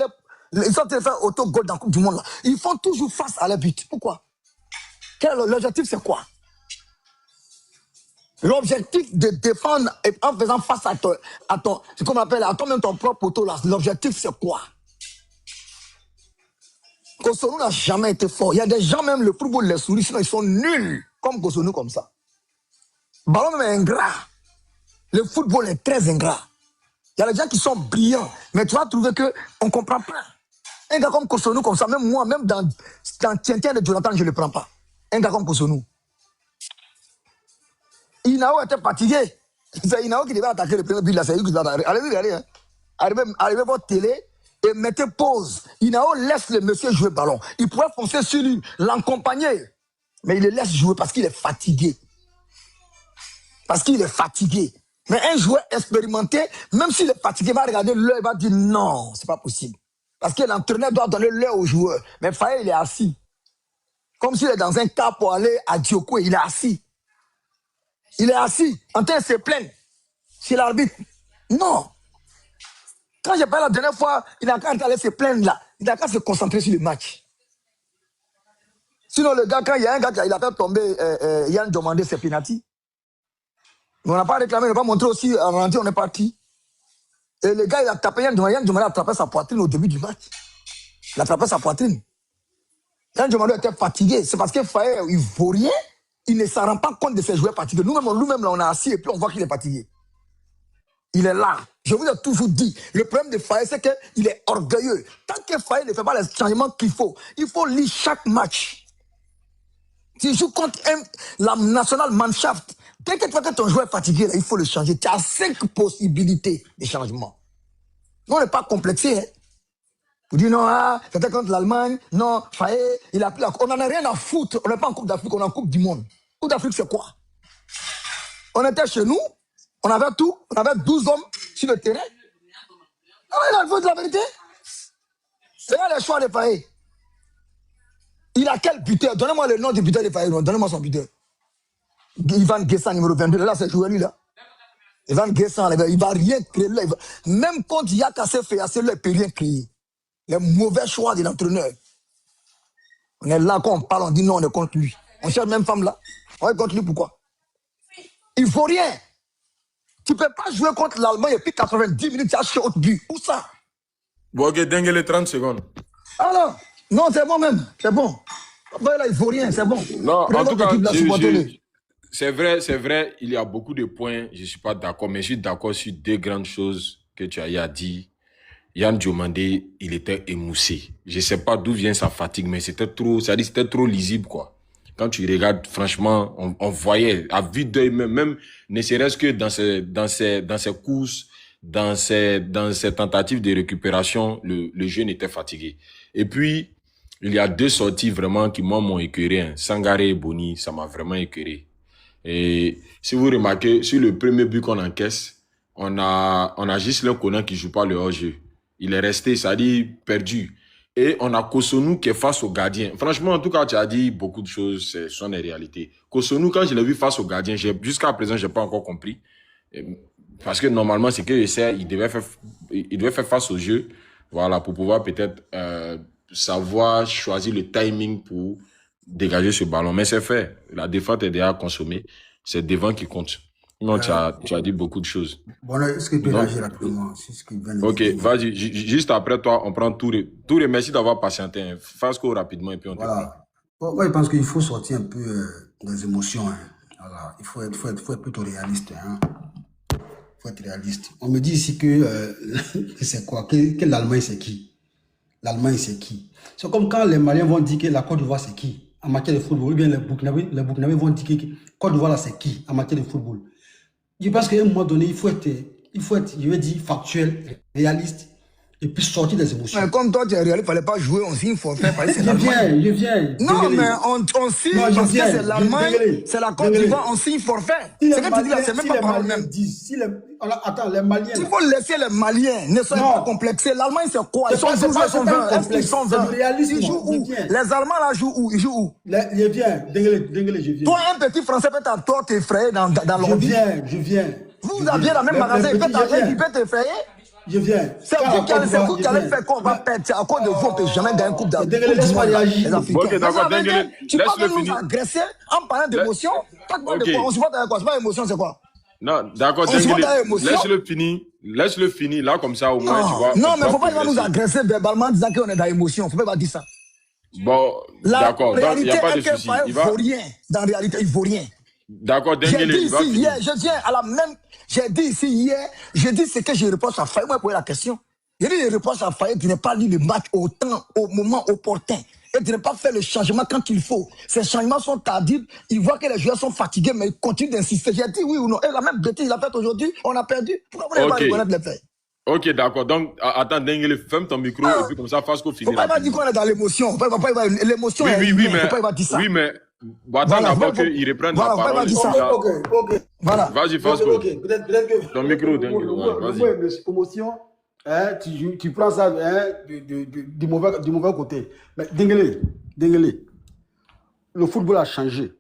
ils sont en train de faire auto-goal dans la Coupe du Monde. Là. Ils font toujours face à la but. Pourquoi? L'objectif, c'est quoi? L'objectif de défendre en faisant face à ton ce qu'on appelle, à toi-même ton propre poteau, là. L'objectif, c'est quoi? Kosonou n'a jamais été fort. Il y a des gens, même le football les souris, sinon ils sont nuls, comme Kosonou, comme ça. Ballon même est ingrat. Le football est très ingrat. Il y a des gens qui sont brillants, mais tu vas trouver qu'on ne comprend pas. Un gars comme Kosonou, comme ça, même moi, même dans Tien de Jonathan, je ne le prends pas. Un gars comme Kosonou. Inao était fatigué. C'est Inao qui devait attaquer le premier but là. C'est lui qui doit arriver. Allez, hein. Arrivez votre télé et mettez pause. Inao laisse le monsieur jouer ballon. Il pourrait foncer sur lui, l'accompagner. Mais il le laisse jouer parce qu'il est fatigué. Parce qu'il est fatigué. Mais un joueur expérimenté, même s'il est fatigué, il va regarder l'heure, il va dire non, c'est pas possible. Parce que l'entraîneur doit donner l'heure au joueur. Mais Faye, il est assis. Comme s'il est dans un cas pour aller à Dioko, il est assis. Il est assis, en train de se plaindre. C'est l'arbitre. Non. Quand j'ai parlé la dernière fois, il a qu'à aller se plaindre là. Il a qu'à se concentrer sur le match. Sinon, le gars, quand il y a un gars qui a fait tomber Yann Diomandé, c'est penalty. Mais on n'a pas réclamé, on n'a pas montré aussi, en ralenti, on est parti. Et le gars, il a tapé Yann Diomandé. Yann Diomandé a attrapé sa poitrine au début du match. Il a attrapé sa poitrine. Yann Diomandé était fatigué. C'est parce que Faye, il ne vaut rien. Il ne s'en rend pas compte de ses joueurs fatigués. Nous-mêmes, là, on est assis et puis on voit qu'il est fatigué. Il est là. Je vous ai toujours dit, le problème de Faye, c'est qu'il est orgueilleux. Tant que Faye ne fait pas les changements qu'il faut, il faut lire chaque match. Tu joues contre la National Mannschaft. Dès que tu vois que ton joueur est fatigué, là, il faut le changer. Tu as 5 possibilités de changement. Nous, on n'est pas complexé. Hein. Vous dites non, c'était contre l'Allemagne. Non, Faye, il a plus. On n'en a rien à foutre. On n'est pas en Coupe d'Afrique, on est en Coupe du Monde. Coupe d'Afrique, c'est quoi? On était chez nous, on avait tout, on avait 12 hommes sur le terrain. Ah ouais, il faut de la vérité. C'est là le choix de Faye. Il a quel buteur? Donnez-moi le nom du buteur de Faye. Donnez-moi son buteur. Ivan Guessan, numéro 22. Là, c'est le joueur, lui, là. Ivan Guessan, il ne va rien créer. Là, même quand Yaka s'est fait assez, là, il ne peut rien créer. Les mauvais choix de l'entraîneur. On est là, quand on parle, on dit non, on est contre lui. On cherche même femme là. On va contre lui, pourquoi? Il faut rien. Tu ne peux pas jouer contre l'Allemagne et puis 90 minutes, tu as chaud au but. Où ça? Bon, ok, Dengele, 30 secondes. Alors, non, c'est bon même. C'est bon. Là, il faut rien, c'est bon. Non, en tout cas, supportez-le. c'est vrai, il y a beaucoup de points, je ne suis pas d'accord, mais je suis d'accord sur deux grandes choses que tu as dit. Yann Diomandé, il était émoussé. Je ne sais pas d'où vient sa fatigue, mais c'était trop lisible, quoi. Quand tu regardes, franchement, on voyait, à vue d'œil même, ne serait-ce que dans ses courses, dans ses tentatives de récupération, le jeune était fatigué. Et puis, il y a deux sorties vraiment qui m'ont écœuré. Hein. Sangaré et Boni, ça m'a vraiment écœuré. Et si vous remarquez, sur le premier but qu'on encaisse, on a Ghislain Conan qui joue pas le hors-jeu. Il est resté, c'est-à-dire perdu. Et on a Kosonou qui est face au gardien. Franchement, en tout cas, tu as dit beaucoup de choses, ce sont les réalités. Kosonou, quand je l'ai vu face au gardien, jusqu'à présent, je n'ai pas encore compris. Parce que normalement, c'est que il devait faire face au jeu, voilà, pour pouvoir peut-être savoir choisir le timing pour dégager ce ballon. Mais c'est fait. La défense est déjà consommée. C'est devant qui compte. Non, tu as dit beaucoup de choses. Bon, est-ce que tu peux réagir rapidement sur ce qu'il vient de dire? Ok, vas-y. Juste après toi, on prend tous les merci d'avoir patienté. Hein. Fasco rapidement et puis on te prend. Moi, je pense qu'il faut sortir un peu des émotions. Hein. Voilà. Il faut être plutôt réaliste. Hein. Faut être réaliste. On me dit ici que c'est quoi? Que l'Allemagne, c'est qui? L'Allemagne, c'est qui? C'est comme quand les Maliens vont dire que la Côte d'Ivoire, c'est qui? En matière de football. Ou bien les Burkinabés vont dire que Côte d'Ivoire, c'est qui? En matière de football. Je pense qu'à un moment donné, il faut être, je vais dire, factuel, réaliste, et puis sortir des émotions. Mais comme toi, tu es réaliste, il ne fallait pas jouer, on signe forfait. Je viens. Non, mais on signe parce que c'est l'Allemagne, c'est la Côte d'Ivoire, on signe forfait. C'est que tu dis là, c'est même pas par même. Attends, les Maliens. Il faut laisser les Maliens, ne soyez pas complexés. L'Allemagne, c'est quoi? Ils sont 12, ils sont 20. Est-ce qu'ils sont 20? Ils jouent où? Les Allemands, là, jouent où? Ils jouent où? Je viens, Dengele, je viens. Toi, un petit Français peut t'effrayer dans l'ordi. Je viens. Vous aviez la même magasin, il peut t'effrayer. Je viens. C'est vous qui allez faire qu'on va perdre. C'est à cause de vous, on ne peut jamais gagner un coupe d'Afrique. Laisse-moi réagir. Ok, d'accord, Dengele. Tu parles de nous agresser en parlant d'émotion. On se voit avec quoi? C'est pas émotion, c'est quoi? Non, d'accord, Dengele. Laisse-le finir. Là, comme ça, au moins, tu vois. Non, mais il ne faut pas nous agresser verbalement en disant qu'on est dans l'émotion. Il ne faut pas dire ça. Bon, d'accord. Donc, il n'y a pas de souci. Il ne vaut rien. Dans la réalité, il ne vaut rien. D'accord, Dengele. J'ai dit ici hier, je dis ce que je reproche à Faye. Moi, pour la question. Je dis, je reproche à Faye de ne pas lire le match au moment opportun. Et de ne pas faire le changement quand il faut. Ces changements sont tardifs. Il voit que les joueurs sont fatigués, mais il continue d'insister. J'ai dit oui ou non. Et la même bêtise, il a fait aujourd'hui. On a perdu. Pourquoi vous n'avez pas reconnaître les faits? Ok, d'accord. Donc, attends, Dengele, ferme ton micro et puis comme ça, Fasco finit. Faut pas dire qu'on est dans l'émotion. L'émotion est. Oui, mais. Faut pas dire ça. Oui, mais. Bon, attends d'abord qu'il reprenne la parole. Ok. Voilà. Vas-y, Fasco. Peut-être que. Ton micro, Dengele. Vas-y. Émotion. Hein, tu prends ça du mauvais côté. Mais Dengele, le football a changé.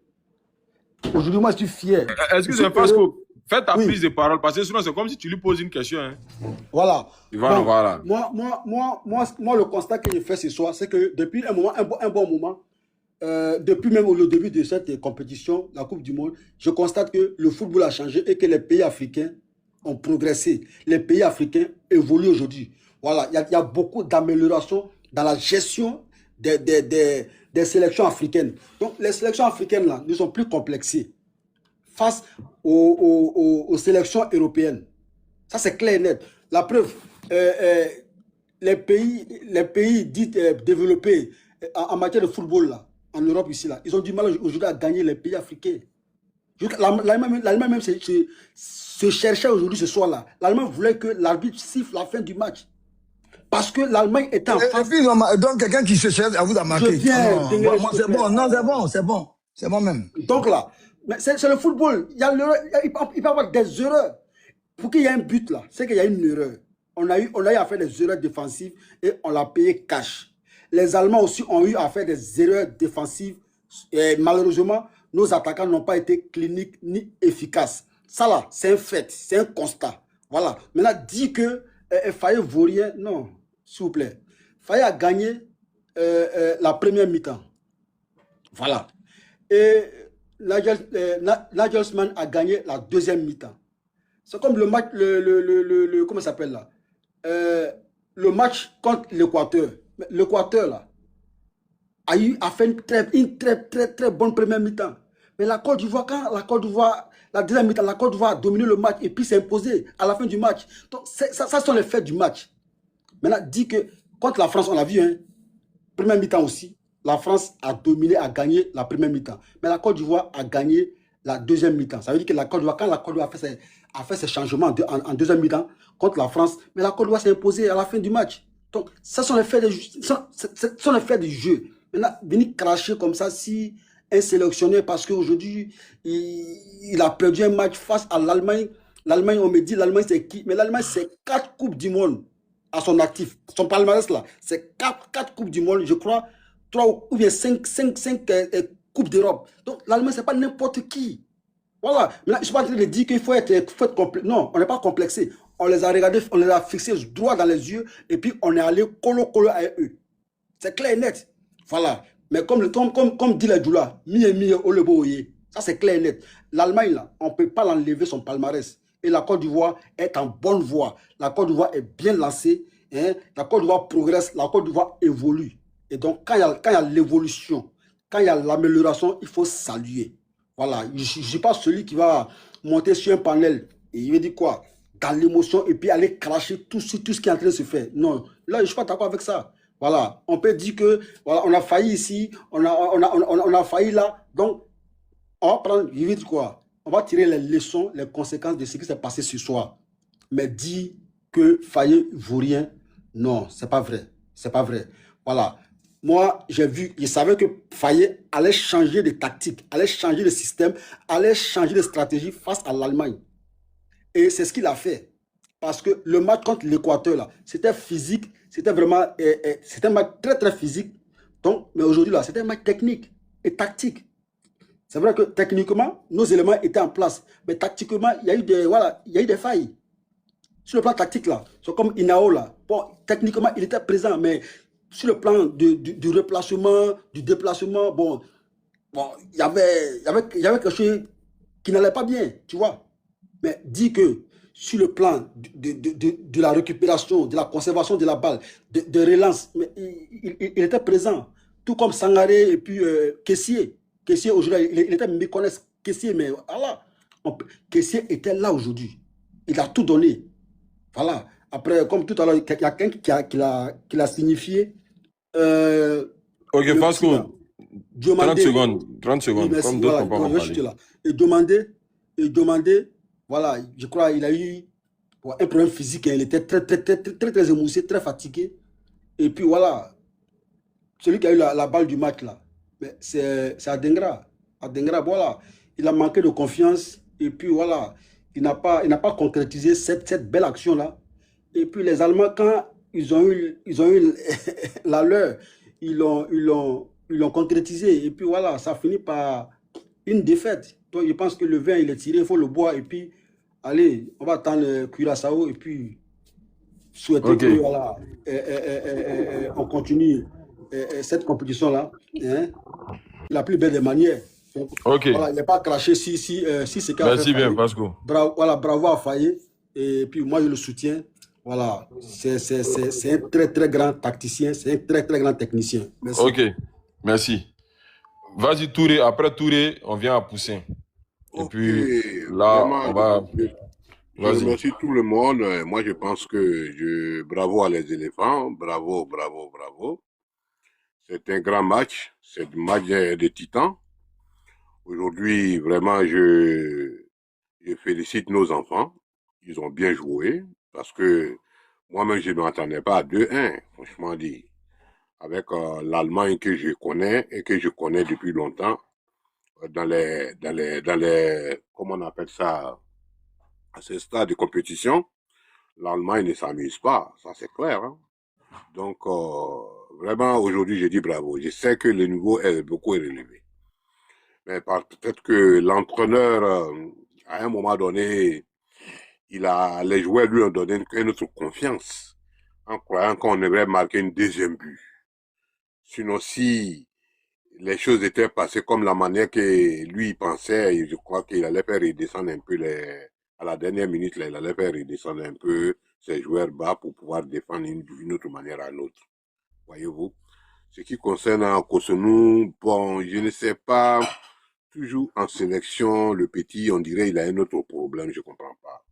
Aujourd'hui, moi, je suis fier. Excusez-moi, Fasco, fais ta prise de parole, parce que sinon, c'est comme si tu lui poses une question. Hein. Voilà. Voilà. Moi, le constat que j'ai fait ce soir, c'est que depuis un bon moment, depuis même le début de cette compétition, la Coupe du Monde, je constate que le football a changé et que les pays africains ont progressé. Les pays africains évoluent aujourd'hui. Voilà, il y a beaucoup d'améliorations dans la gestion des sélections africaines. Donc, les sélections africaines, là, ne sont plus complexées face aux sélections européennes. Ça, c'est clair et net. La preuve, les pays dits développés en matière de football, là, en Europe, ici, là, ils ont du mal aujourd'hui à gagner les pays africains. L'Allemagne même se cherchait aujourd'hui ce soir-là. L'Allemagne voulait que l'arbitre siffle la fin du match. Parce que l'Allemagne était en face. Et puis, donc, quelqu'un qui se cherche à vous a marqué. Je viens. C'est bon, non, c'est bon. C'est bon même. Donc là, c'est le football. Il peut y avoir des erreurs. Pour qu'il y ait un but là, c'est qu'il y a une erreur. On a eu à faire des erreurs défensives et on l'a payé cash. Les Allemands aussi ont eu à faire des erreurs défensives. Et malheureusement, nos attaquants n'ont pas été cliniques ni efficaces. Ça là, c'est un fait, c'est un constat. Voilà. Maintenant, dit que Faye vaut rien, non, s'il vous plaît. Faye a gagné la première mi-temps. Voilà. et Nagelsmann a gagné la deuxième mi-temps. C'est comme le match, comment ça s'appelle là? Le match contre l'Équateur. L'Équateur là a fait une très bonne première mi-temps. Mais la Côte d'Ivoire, la deuxième mi-temps, la Côte d'Ivoire a dominé le match et puis s'est imposée à la fin du match. Donc ça sont les faits du match. Maintenant, dit que contre la France, on l'a vu, hein, première mi-temps aussi, la France a dominé, a gagné la première mi-temps. Mais la Côte d'Ivoire a gagné la deuxième mi-temps. Ça veut dire que la Côte d'Ivoire, quand la Côte d'Ivoire a fait ses changements en deuxième mi-temps contre la France, mais la Côte d'Ivoire s'est imposée à la fin du match. Donc, ça sont les faits du jeu. Maintenant, venir cracher comme ça si un sélectionneur, parce qu'aujourd'hui, il a perdu un match face à l'Allemagne. L'Allemagne, on me dit, l'Allemagne c'est qui? Mais l'Allemagne, c'est 4 Coupes du Monde à son actif. Son palmarès là, c'est 4 Coupes du Monde, je crois, 3 ou bien 5 Coupes d'Europe. Donc, l'Allemagne, c'est pas n'importe qui. Voilà. Maintenant, je ne suis pas en train de dire qu'il faut être complexe. Non, on n'est pas complexé. On les a regardés, on les a fixés droit dans les yeux et puis on est allé colo avec eux. C'est clair et net. Voilà. Mais comme dit les Djoula, ça c'est clair et net. L'Allemagne, là, on ne peut pas l'enlever son palmarès. Et la Côte d'Ivoire est en bonne voie. La Côte d'Ivoire est bien lancée. Hein? La Côte d'Ivoire progresse. La Côte d'Ivoire évolue. Et donc, quand il y a l'évolution, quand il y a l'amélioration, il faut saluer. Voilà. Je ne suis pas celui qui va monter sur un panel et il veut dire quoi? Dans l'émotion et puis aller cracher tout ce qui est en train de se faire. Non, là, je ne suis pas d'accord avec ça. Voilà. On peut dire que voilà, on a failli ici, on a failli là. Donc, on va prendre, je veux dire quoi? On va tirer les leçons, les conséquences de ce qui s'est passé ce soir. Mais dire que faillir ne vaut rien, non, c'est pas vrai. C'est pas vrai. Voilà. Moi, j'ai vu, je savais que Faye allait changer de tactique, allait changer de système, allait changer de stratégie face à l'Allemagne. Et c'est ce qu'il a fait. Parce que le match contre l'Équateur, là, c'était physique, c'était vraiment, c'était un match très physique. Donc, mais aujourd'hui, là, c'était un match technique et tactique. C'est vrai que techniquement, nos éléments étaient en place. Mais tactiquement, il y a eu des failles. Sur le plan tactique, là, c'est comme Inao, là. Bon, techniquement, il était présent, mais sur le plan du replacement, du déplacement, bon, il y avait quelque chose qui n'allait pas bien, tu vois. Mais dit que sur le plan de la récupération, de la conservation de la balle, de relance, mais il était présent. Tout comme Sangaré et puis Kessié. Kessié, aujourd'hui, il était méconnaît Kessié, mais voilà. Kessié était là aujourd'hui. Il a tout donné. Voilà. Après, comme tout à l'heure, il y a quelqu'un qui l'a signifié. Ok, Fasco, 30 secondes, oui, merci, comme d'autres voilà, n'ont pas parlé. Et demander, voilà, je crois qu'il a eu un problème physique, hein, il était très émoussé, très fatigué. Et puis voilà, celui qui a eu la balle du match là, c'est Adengra. Adengra, voilà, il a manqué de confiance et puis voilà, il n'a pas concrétisé cette belle action là. Et puis les Allemands, quand ils ont eu la leur, ils l'ont concrétisé. Et puis voilà, ça finit par une défaite. Donc je pense que le vin, il est tiré, il faut le boire. Et puis, allez, on va attendre Curaçao et puis souhaiter que voilà, on continue cette compétition-là. Hein, la plus belle des manières. Ok. Voilà, il n'est pas craché si c'est qu'à Merci bien, Pasco. Bravo à Faye. Et puis moi, je le soutiens. Voilà, c'est un très grand tacticien, c'est un très grand technicien. Merci. Ok, merci. Vas-y Touré, après Touré, on vient à Poussin. Et puis là, on va... Je remercie tout le monde. Moi, je pense que bravo à les éléphants. Bravo. C'est un grand match. C'est un match de titans. Aujourd'hui, vraiment, je félicite nos enfants. Ils ont bien joué. Parce que moi-même, je ne m'attendais pas à 2-1, franchement dit. Avec l'Allemagne que je connais et que je connais depuis longtemps, dans les, comment on appelle ça, à ce stade de compétition, l'Allemagne ne s'amuse pas, ça c'est clair. Hein? Donc, vraiment, aujourd'hui, je dis bravo. Je sais que le niveau est beaucoup élevé. Mais peut-être que l'entraîneur, à un moment donné, les joueurs lui ont donné une autre confiance en croyant qu'on devrait marquer une deuxième but. Sinon, si les choses étaient passées comme la manière que lui il pensait, et je crois qu'il allait faire redescendre un peu à la dernière minute, là, il allait faire redescendre un peu ses joueurs bas pour pouvoir défendre d'une autre manière à l'autre. Voyez-vous? Ce qui concerne Cotonou, bon, je ne sais pas, toujours en sélection, le petit, on dirait il a un autre problème, je comprends pas.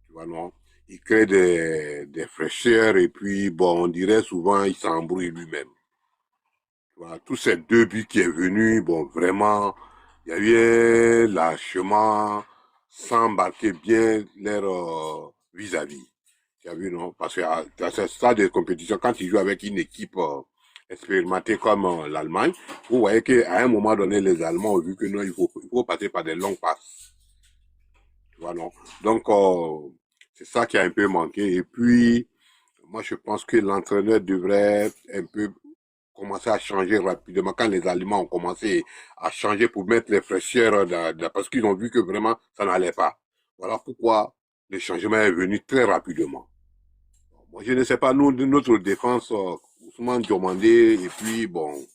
Tu vois, non? Il crée des fraîcheurs et puis, bon, on dirait souvent il s'embrouille lui-même. Voilà, tous ces 2 buts qui est venu, bon, vraiment, il y a eu un lâchement sans marquer bien leur vis-à-vis. Tu as vu, non? Parce qu'à ce stade de compétition, quand ils jouent avec une équipe expérimentée comme l'Allemagne, vous voyez qu'à un moment donné, les Allemands ont vu que non, il faut passer par des longues passes. Tu vois, non? Donc, c'est ça qui a un peu manqué. Et puis, moi, je pense que l'entraîneur devrait un peu commencer à changer rapidement quand les Allemands ont commencé à changer pour mettre les fraîcheurs parce qu'ils ont vu que vraiment ça n'allait pas. Voilà pourquoi le changement est venu très rapidement. Moi, je ne sais pas, nous, de notre défense, Ousmane Diomandé, et puis bon,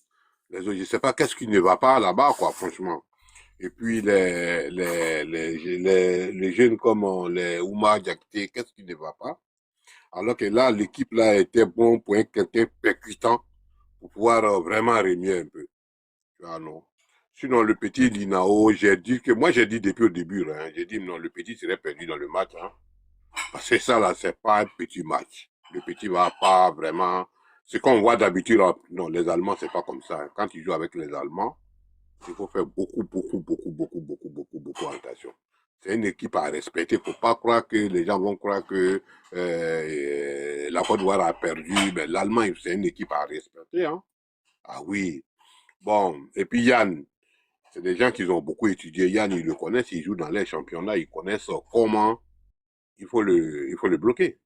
les autres, je ne sais pas qu'est-ce qui ne va pas là-bas, quoi, franchement. Et puis les jeunes comme les Oumar Diakité, qu'est-ce qui ne va pas? Alors que là, l'équipe là était bon pour quelqu'un percutant pour pouvoir vraiment régner un peu. Tu vois, non. Sinon, le petit Linao, j'ai dit depuis le début, hein, j'ai dit non, le petit serait perdu dans le match, hein. Parce que ça, là, c'est pas un petit match. Le petit va pas vraiment, ce qu'on voit d'habitude, non, les Allemands, c'est pas comme ça, hein. Quand ils jouent avec les Allemands, il faut faire beaucoup attention. C'est une équipe à respecter. Faut pas croire que les gens vont croire que la Côte d'Ivoire a perdu. Mais l'Allemagne, c'est une équipe à respecter, hein. Ah oui. Bon. Et puis Yann, c'est des gens qui ont beaucoup étudié. Yann, ils le connaissent, ils jouent dans les championnats, ils connaissent comment il faut le bloquer.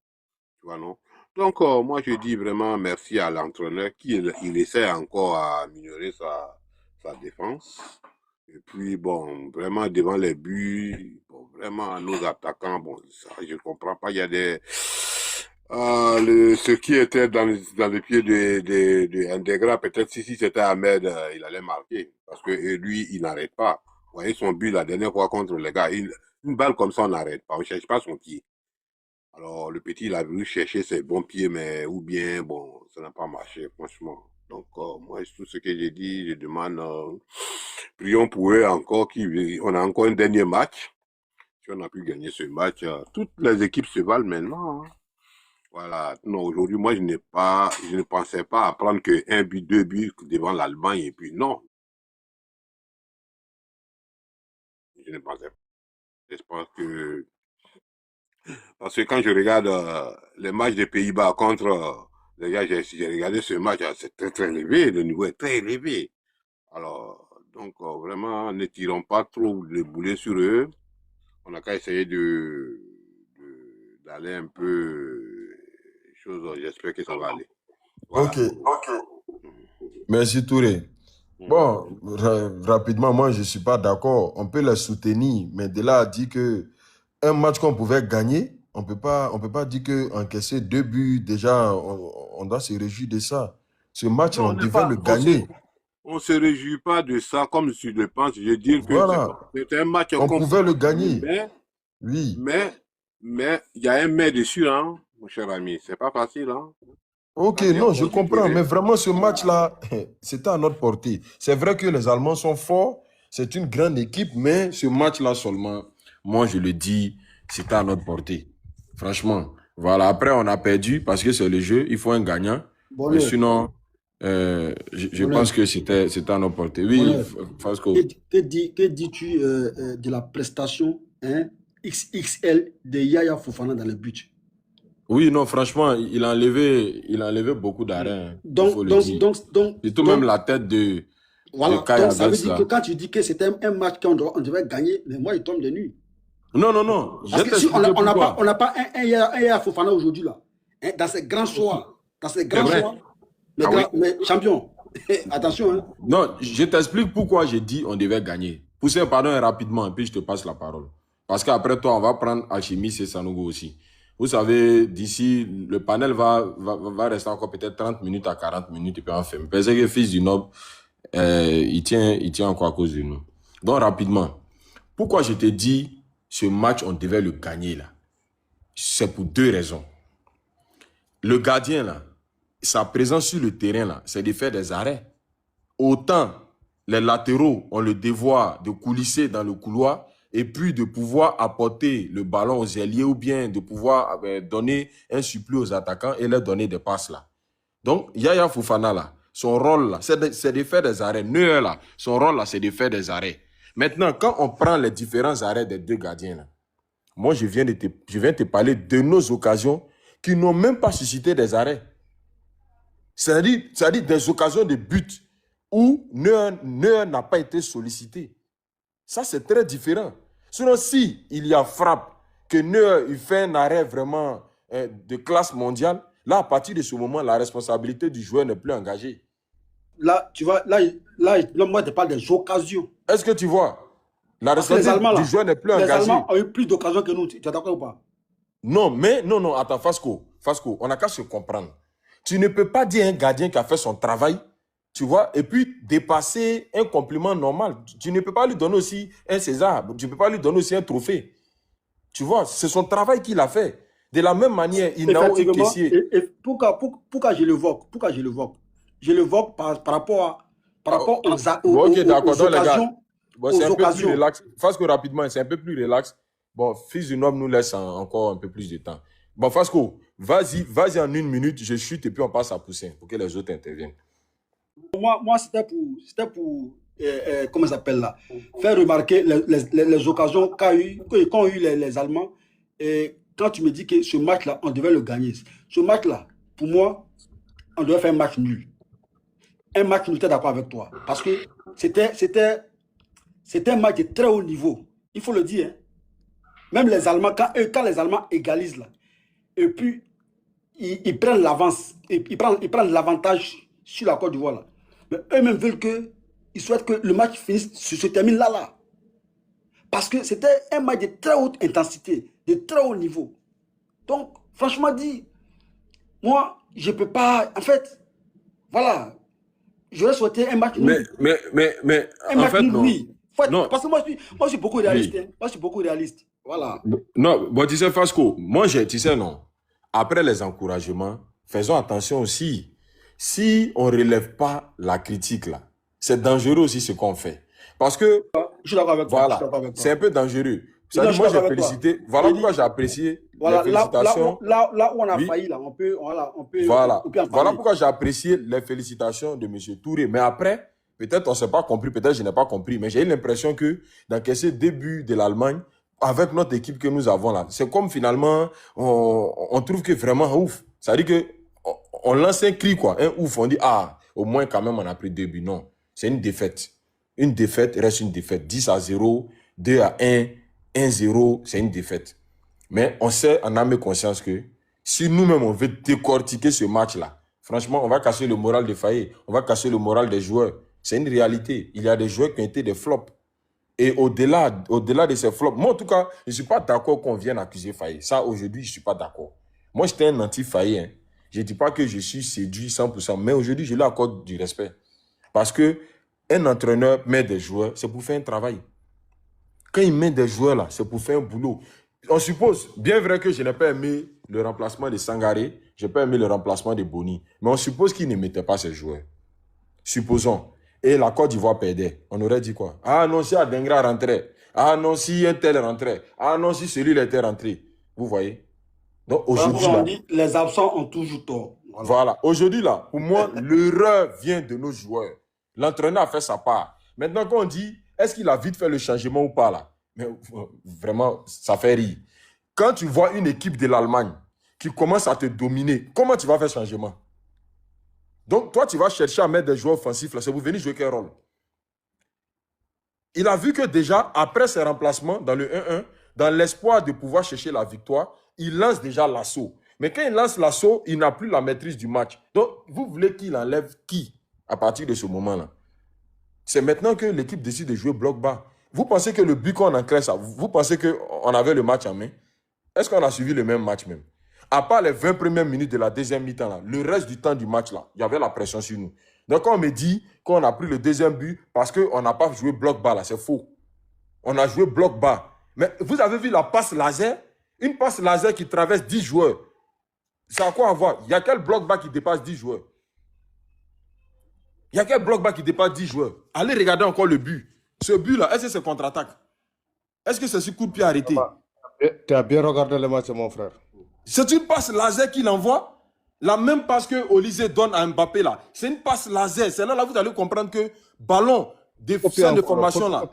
Tu vois, non? Donc, moi, je dis vraiment merci à l'entraîneur qui il essaie encore à améliorer sa défense. Et puis, bon, vraiment, devant les buts, bon, vraiment, nos attaquants, bon, ça, je comprends pas, il y a ce qui était dans les pieds de Indegra, peut-être si c'était Ahmed, il allait marquer. Parce que lui, il n'arrête pas. Vous voyez son but la dernière fois contre les gars, une balle comme ça, on n'arrête pas, on ne cherche pas son pied. Alors, le petit, il a voulu chercher ses bons pieds, mais ou bien, bon, ça n'a pas marché, franchement. Donc, moi, tout ce que j'ai dit, je demande, prions pour eux encore, on a encore un dernier match. Si on a pu gagner ce match, toutes les équipes se valent maintenant, hein. Voilà. Non, aujourd'hui, moi, je ne pensais pas à prendre que 1 but, 2 buts devant l'Allemagne, et puis non. Je ne pensais pas. Je pense que, parce que quand je regarde les matchs des Pays-Bas contre les gars, j'ai regardé ce match, c'est très, très élevé, le niveau est très élevé. Alors, donc, vraiment, ne tirons pas trop le boulet sur eux. On n'a qu'à essayer d'aller un peu, j'espère que ça va aller. Voilà. Ok. Merci Touré. Bon, rapidement, moi, je ne suis pas d'accord. On peut les soutenir, mais de là à dire que un match qu'on pouvait gagner, on peut pas dire qu'encaisser 2 buts, déjà, on doit se réjouir de ça. Ce match, Non, on devait le gagner. On ne se réjouit pas de ça, comme je le pense. Je veux dire que Voilà. c'était un match On pouvait le gagner. Oui. Mais il y a un mais dessus, hein, mon cher ami. C'est pas facile, hein. Ok, non, je comprends, mais vraiment ce match-là, c'était à notre portée. C'est vrai que les Allemands sont forts, c'est une grande équipe, mais ce match-là seulement, moi je le dis, c'était à notre portée. Franchement, voilà. Après, on a perdu parce que c'est le jeu, il faut un gagnant. Mais sinon, je pense que c'était à notre portée. Oui, Fasco. Que dis-tu de la prestation XXL de Yaya Fofana dans le but? Oui, non, franchement, il a enlevé beaucoup d'arrêts. Donc, et tout même la tête de voilà, Kai donc ça veut Havertz, dire là. que quand tu dis que c'était un match qu'on devait gagner, mais moi, il tombe de nuit. Non. Parce que si on n'a pas un Yaya Fofana aujourd'hui, là, hein, dans ces grands soirs, mais champion, attention. Hein. Non, je t'explique pourquoi j'ai dit on devait gagner. Poussez, pardon, rapidement, et puis je te passe la parole. Parce qu'apret toi, on va prendre Alchimis et Sanogo aussi. Vous savez, d'ici, le panel va rester encore peut-être 30 minutes à 40 minutes et puis on fait. Parce que Fils du Noble, il tient encore à cause de nous. Donc, rapidement, pourquoi je te dis ce match, on devait le gagner là? C'est pour deux raisons. Le gardien là, sa présence sur le terrain là, c'est de faire des arrêts. Autant les latéraux ont le devoir de coulisser dans le couloir et puis de pouvoir apporter le ballon aux ailiers ou bien de pouvoir donner un surplus aux attaquants et leur donner des passes là. Donc, Yaya Fofana là, son rôle là, c'est de faire des arrêts. Neuer là, son rôle là, c'est de faire des arrêts. Maintenant, quand on prend les différents arrêts des deux gardiens là, moi, je viens de te parler de nos occasions qui n'ont même pas suscité des arrêts. C'est-à-dire des occasions de but où Neuer n'a pas été sollicité. Ça, c'est très différent. Sinon, si il y a frappe, que Neuer il fait un arrêt vraiment de classe mondiale, là, à partir de ce moment, la responsabilité du joueur n'est plus engagée. Là, tu vois, là moi, je te parle des occasions. Est-ce que tu vois? La responsabilité du joueur n'est plus engagée. Les Allemands ont eu plus d'occasions que nous. Tu es d'accord ou pas? Non, attends, Fasco, on n'a qu'à se comprendre. Tu ne peux pas dire à un gardien qui a fait son travail, tu vois, et puis dépasser un compliment normal. Tu ne peux pas lui donner aussi un César, tu ne peux pas lui donner aussi un trophée. Tu vois, c'est son travail qu'il a fait. De la même manière, il n'a pas caissier. Et pourquoi je l'évoque? Je l'évoque par rapport aux occasions. Bon, c'est un peu plus relax. Fasco, rapidement, c'est un peu plus relax. Bon, fils du homme nous laisse encore un peu plus de temps. Bon, Fasco, vas-y en 1 minute, je chute et puis on passe à Poussin pour que les autres interviennent. Moi c'était pour comment ça s'appelle là, faire remarquer les occasions qu'ont eu les Allemands. Et quand tu me dis que ce match-là, on devait le gagner. Ce match-là, pour moi, on devait faire un match nul. Un match nul, tu es d'accord avec toi? Parce que c'était un match de très haut niveau. Il faut le dire. Hein. Même les Allemands, quand les Allemands égalisent là, et puis ils prennent l'avance, ils prennent l'avantage sur la Côte d'Ivoire là. Mais eux-mêmes veulent ils souhaitent que le match se termine là. Parce que c'était un match de très haute intensité, de très haut niveau. Donc, franchement dit, moi, je ne peux pas, en fait, voilà, j'aurais souhaité un match nul. Mais un match nul, oui. Non. Parce que moi, je suis beaucoup réaliste. Oui. Hein. Moi, je suis beaucoup réaliste. Voilà. Non, bon, tu sais, Fasco, tu sais, non. Après les encouragements, faisons attention aussi. Si on ne relève pas la critique, là, c'est dangereux aussi ce qu'on fait. Parce que, je suis d'accord avec toi. Voilà, c'est un peu dangereux. Moi, j'ai félicité. Voilà pourquoi j'ai apprécié les félicitations. Là où on a failli, là, on peut voilà pourquoi j'ai apprécié les félicitations de M. Touré. Mais après, peut-être on ne s'est pas compris, peut-être je n'ai pas compris, mais j'ai eu l'impression que dans ce début de l'Allemagne, avec notre équipe que nous avons là, c'est comme finalement, on trouve que vraiment ouf. Ça veut dire qu'on lance un cri, quoi, un ouf. On dit, au moins quand même on a pris 2 buts. Non, c'est une défaite. Une défaite reste une défaite. 10-0, 2-1, 1-0, c'est une défaite. Mais on sait en âme et conscience que si nous-mêmes on veut décortiquer ce match-là, franchement, on va casser le moral de Faye, on va casser le moral des joueurs. C'est une réalité. Il y a des joueurs qui ont été des flops. Et au-delà de ces flops, moi en tout cas, je ne suis pas d'accord qu'on vienne accuser Faye. Ça, aujourd'hui, je ne suis pas d'accord. Moi, j'étais un anti-Faye. Hein. Je ne dis pas que je suis séduit 100%, mais aujourd'hui, je lui accorde du respect. Parce que un entraîneur met des joueurs, c'est pour faire un travail. Quand il met des joueurs là, c'est pour faire un boulot. On suppose, bien vrai que je n'ai pas aimé le remplacement de Sangaré, je n'ai pas aimé le remplacement de Boni, mais on suppose qu'il ne mettait pas ses joueurs. Supposons. Et la Côte d'Ivoire perdait. On aurait dit quoi? Ah non, si Adengra rentrait. Ah non, si un tel rentrait. Ah non, si celui-là était rentré. Vous voyez? Donc aujourd'hui, on dit, les absents ont toujours tort. Voilà. Aujourd'hui, là, pour moi, l'erreur vient de nos joueurs. L'entraîneur a fait sa part. Maintenant, quand on dit, est-ce qu'il a vite fait le changement ou pas, là? Mais vraiment, ça fait rire. Quand tu vois une équipe de l'Allemagne qui commence à te dominer, comment tu vas faire changement? Donc, toi, tu vas chercher à mettre des joueurs offensifs, là. C'est pour venir jouer quel rôle? Il a vu que déjà, après ses remplacements dans le 1-1, dans l'espoir de pouvoir chercher la victoire, il lance déjà l'assaut. Mais quand il lance l'assaut, il n'a plus la maîtrise du match. Donc, vous voulez qu'il enlève qui à partir de ce moment-là? C'est maintenant que l'équipe décide de jouer bloc bas. Vous pensez que le but qu'on encaisse, vous pensez qu'on avait le match en main? Est-ce qu'on a suivi le même match même? À part les 20 premières minutes de la deuxième mi-temps, là, le reste du temps du match, là, il y avait la pression sur nous. Donc, quand on me dit qu'on a pris le deuxième but parce qu'on n'a pas joué bloc bas là. C'est faux. On a joué bloc bas. Mais vous avez vu la passe laser? Une passe laser qui traverse 10 joueurs. C'est à quoi avoir? Il y a quel bloc bas qui dépasse 10 joueurs? Il y a quel bloc bas qui dépasse 10 joueurs? Allez regarder encore le but. Ce but-là, est-ce que c'est contre-attaque? Est-ce que c'est sur coup de pied arrêté? Tu as bien regardé le match, mon frère. C'est une passe laser qu'il envoie. La même passe que Olysée donne à Mbappé là. C'est une passe laser. C'est là, vous allez comprendre que ballon des centres de formation là.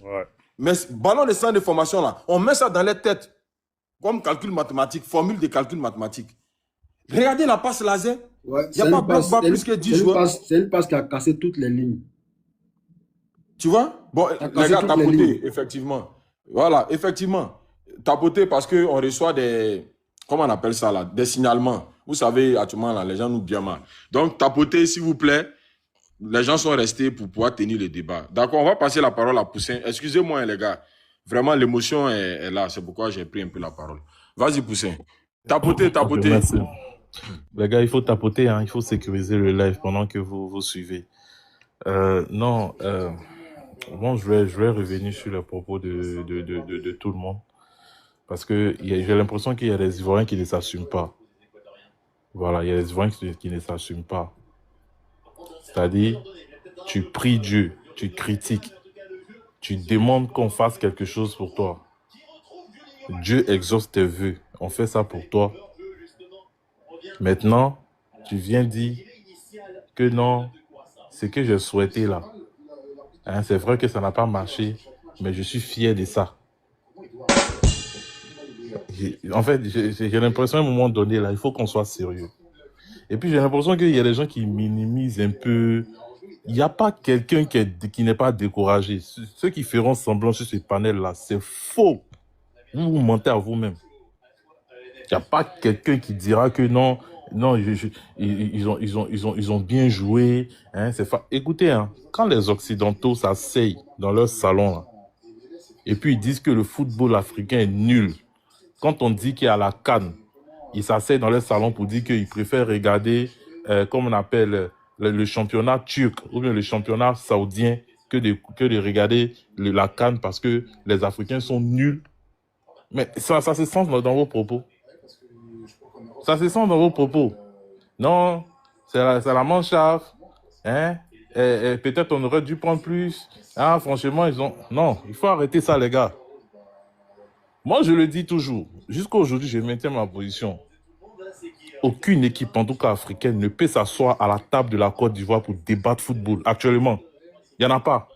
Ouais. Mais ballon des centres de formation là, on met ça dans les têtes. Comme calcul mathématique, formule de calcul mathématique. Regardez la passe laser. Ouais, Il n'y a pas bloc bas plus que 10 joueurs. C'est une passe qui a cassé toutes les lignes. Tu vois? Bon, les gars, tapoté, effectivement. Voilà, effectivement. Tapoté parce qu'on reçoit des... Comment on appelle ça là? Des signalements. Vous savez, actuellement, là, les gens nous bien mal. Donc, tapoté, s'il vous plaît. Les gens sont restés pour pouvoir tenir le débat. D'accord, on va passer la parole à Poussin. Excusez-moi, hein, les gars. Vraiment, l'émotion est là. C'est pourquoi j'ai pris un peu la parole. Vas-y, Poussin. Tapoter, tapoter. Merci. Les gars, il faut tapoter, hein, il faut sécuriser le live pendant que vous suivez. Bon, je vais revenir sur les propos de tout le monde. Parce que j'ai l'impression qu'il y a des Ivoiriens qui ne s'assument pas. Voilà, il y a des Ivoiriens qui ne s'assument pas. C'est-à-dire, tu pries Dieu, tu critiques, tu demandes qu'on fasse quelque chose pour toi. Dieu exauce tes vœux. On fait ça pour toi. Maintenant, tu viens dire que non, ce que je souhaitais là, hein, c'est vrai que ça n'a pas marché, mais je suis fier de ça. En fait, j'ai l'impression à un moment donné, là, il faut qu'on soit sérieux. Et puis, j'ai l'impression qu'il y a des gens qui minimisent un peu. Il n'y a pas quelqu'un qui n'est pas découragé. Ceux qui feront semblant sur ce panel-là, c'est faux. Vous mentez à vous-même. Il n'y a pas quelqu'un qui dira que non, ils ont bien joué. Hein, écoutez, hein, quand les Occidentaux s'asseyent dans leur salon, là, et puis ils disent que le football africain est nul, quand on dit qu'il y a la CAN, ils s'asseyent dans leur salon pour dire qu'ils préfèrent regarder, comme on appelle, le championnat turc ou bien le championnat saoudien que de regarder la CAN parce que les Africains sont nuls. Mais ça se sent dans vos propos. Ça se sent dans vos propos. Non, c'est la manchave. Hein? Peut-être on aurait dû prendre plus. Ah, franchement, Non, il faut arrêter ça, les gars. Moi, je le dis toujours. Jusqu'à aujourd'hui, je maintiens ma position. Aucune équipe, en tout cas africaine, ne peut s'asseoir à la table de la Côte d'Ivoire pour débattre football. Actuellement, il n'y en a pas.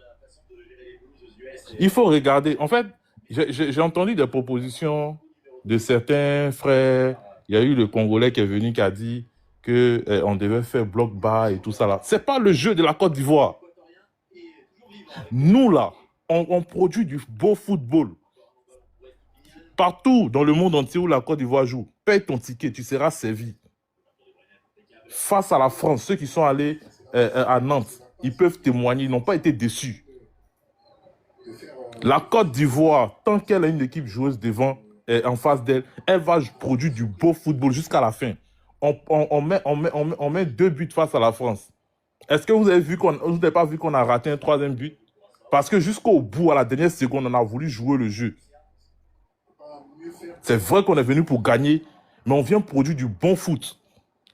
Il faut regarder. En fait, j'ai entendu des propositions de certains frères. Il y a eu le Congolais qui est venu qui a dit qu'on devait faire bloc bas et tout ça là. C'est pas le jeu de la Côte d'Ivoire. Nous là, on produit du beau football. Partout dans le monde entier où la Côte d'Ivoire joue, paye ton ticket, tu seras servi. Face à la France, ceux qui sont allés à Nantes, ils peuvent témoigner, ils n'ont pas été déçus. La Côte d'Ivoire, tant qu'elle a une équipe joueuse devant, en face d'elle, elle va produire du beau football jusqu'à la fin. On met 2 buts face à la France. Est-ce que vous n'avez pas vu qu'on a raté un 3e but? Parce que jusqu'au bout, à la dernière seconde, on a voulu jouer le jeu. C'est vrai qu'on est venu pour gagner, mais on vient produire du bon foot.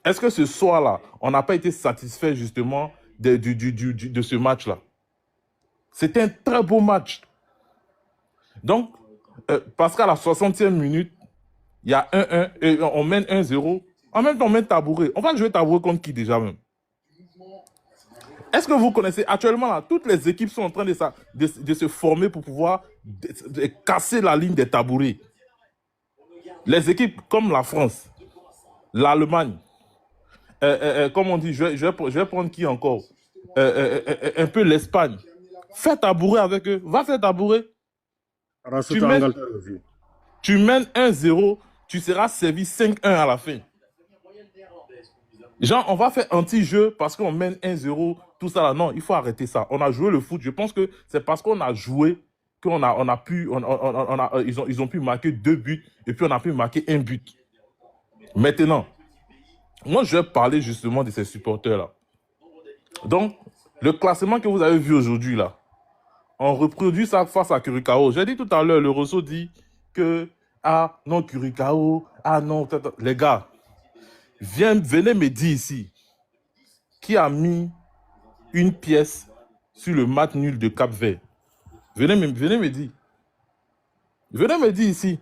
Est-ce que ce soir-là, on n'a pas été satisfait justement de ce match-là? C'était un très beau match. Donc, parce qu'à la 60e minute, il y a 1-1 et on mène 1-0. En même temps, on mène Tabouret. On va jouer Tabouret contre qui déjà même? Est-ce que vous connaissez actuellement là, toutes les équipes sont en train de se former pour pouvoir casser la ligne des Tabourets. Les équipes comme la France, l'Allemagne, comme on dit, je vais prendre qui encore? Un peu l'Espagne. Fais Tabouret avec eux. Va faire Tabouret. Tu mènes 1-0, tu seras servi 5-1 à la fin. Genre, on va faire anti-jeu parce qu'on mène 1-0, tout ça là. Non, il faut arrêter ça. On a joué le foot. Je pense que c'est parce qu'on a joué qu'ils ont pu marquer 2 buts et puis on a pu marquer 1 but. Maintenant, moi, je vais parler justement de ces supporters-là. Donc, Le classement que vous avez vu aujourd'hui, là, on reproduit ça face à Curicao. J'ai dit tout à l'heure, le Rosso dit que, ah non, Curicao, ah non, les gars, venez me dire ici, qui a mis une pièce sur le match nul de Cap-Vert? Venez me dire. Venez me dire ici.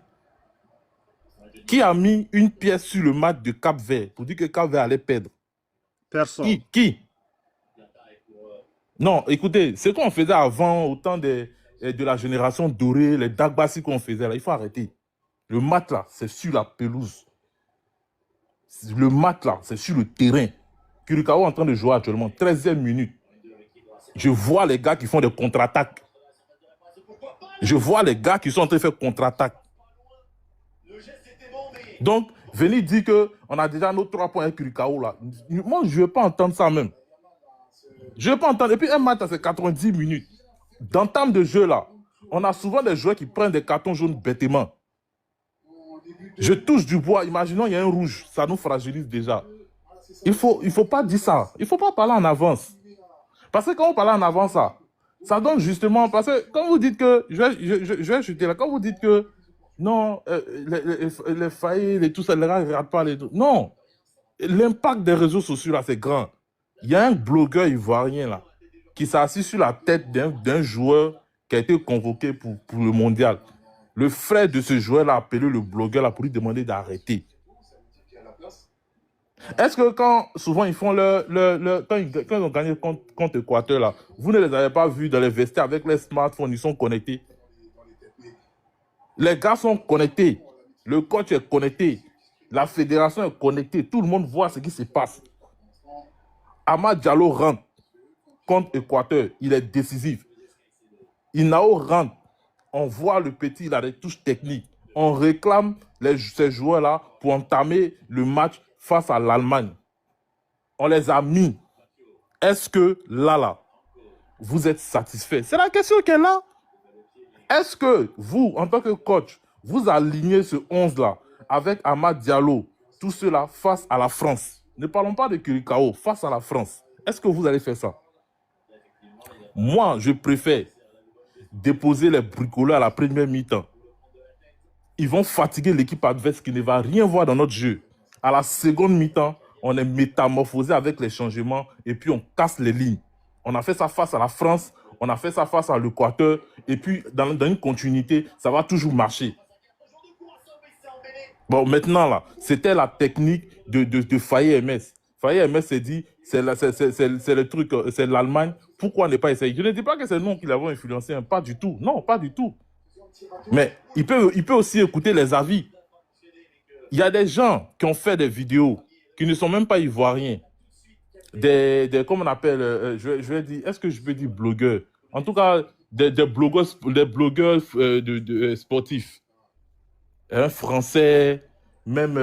Qui a mis une pièce sur le match de Cap-Vert pour dire que Cap-Vert allait perdre? Personne. Qui? Non, écoutez, ce qu'on faisait avant, au temps de la génération dorée, les Dagbassi qu'on faisait, là, il faut arrêter. Le match, là, c'est sur la pelouse. Le match, là, c'est sur le terrain. Curicao est en train de jouer actuellement, 13e minute. Je vois les gars qui font des contre-attaques. Je vois les gars qui sont en train de faire contre-attaque. Donc, venez dire qu'on a déjà nos 3 points avec Curicao là. Moi, je ne veux pas entendre ça même. Je ne veux pas entendre. Et puis, un match, c'est 90 minutes. D'entame de jeu là, on a souvent des joueurs qui prennent des cartons jaunes bêtement. Je touche du bois. Imaginons il y a un rouge. Ça nous fragilise déjà. Il faut pas dire ça. Il ne faut pas parler en avance. Parce que quand on parle en avance, ça donne justement... Parce que quand vous dites que... Je vais chuter là. Quand vous dites que... Non, les failles et tout ça, les gars ne regardent pas les trucs. Non. L'impact des réseaux sociaux, là, c'est grand. Il y a un blogueur ivoirien, là, qui s'est assis sur la tête d'un joueur qui a été convoqué pour le mondial. Le frère de ce joueur-là a appelé le blogueur là, pour lui demander d'arrêter. Est-ce que quand souvent ils font quand ils ont gagné contre Équateur, là, vous ne les avez pas vus dans les vestiaires avec les smartphones, ils sont connectés? Les gars sont connectés. Le coach est connecté. La fédération est connectée. Tout le monde voit ce qui se passe. Amad Diallo rentre contre Équateur. Il est décisif. Inao rentre. On voit le petit, il a des touches techniques. On réclame ces joueurs-là pour entamer le match face à l'Allemagne. On les a mis. Est-ce que là, vous êtes satisfait? C'est la question qui est là. Est-ce que vous, en tant que coach, vous alignez ce 11-là avec Amad Diallo, tout cela face à la France? Ne parlons pas de Curicao, face à la France. Est-ce que vous allez faire ça? Moi, je préfère déposer les bricoleurs à la première mi-temps. Ils vont fatiguer l'équipe adverse qui ne va rien voir dans notre jeu. À la seconde mi-temps, on est métamorphosé avec les changements et puis on casse les lignes. On a fait ça face à la France, on a fait ça face à l'Équateur et puis dans une continuité, ça va toujours marcher. Bon, maintenant, là, c'était la technique de Faye MS. Faye MS s'est dit, c'est le truc, c'est l'Allemagne. Pourquoi ne pas essayer? Je ne dis pas que c'est nous qui l'avons influencé, hein, pas du tout. Non, pas du tout. Mais il peut aussi écouter les avis. Il y a des gens qui ont fait des vidéos qui ne sont même pas ivoiriens. Comment on appelle, je vais dire, est-ce que je peux dire blogueurs? En tout cas, des blogueurs sportifs. Un français, même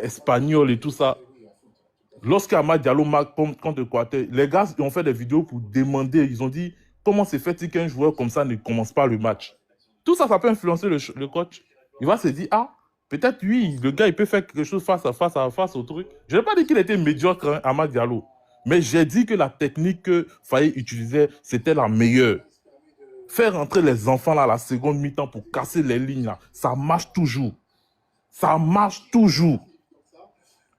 espagnol et tout ça. Lorsqu'Amad Diallo marque contre Équateur, les gars ont fait des vidéos pour demander, ils ont dit, comment c'est fait qu'un joueur comme ça ne commence pas le match? Tout ça, ça peut influencer le coach. Il va se dire, ah, peut-être oui, le gars, il peut faire quelque chose face au truc. Je n'ai pas dit qu'il était médiocre, hein, Amad Diallo. Mais j'ai dit que la technique que Faye utilisait, c'était la meilleure. Faire rentrer les enfants là à la seconde mi-temps pour casser les lignes, là, ça marche toujours. Ça marche toujours.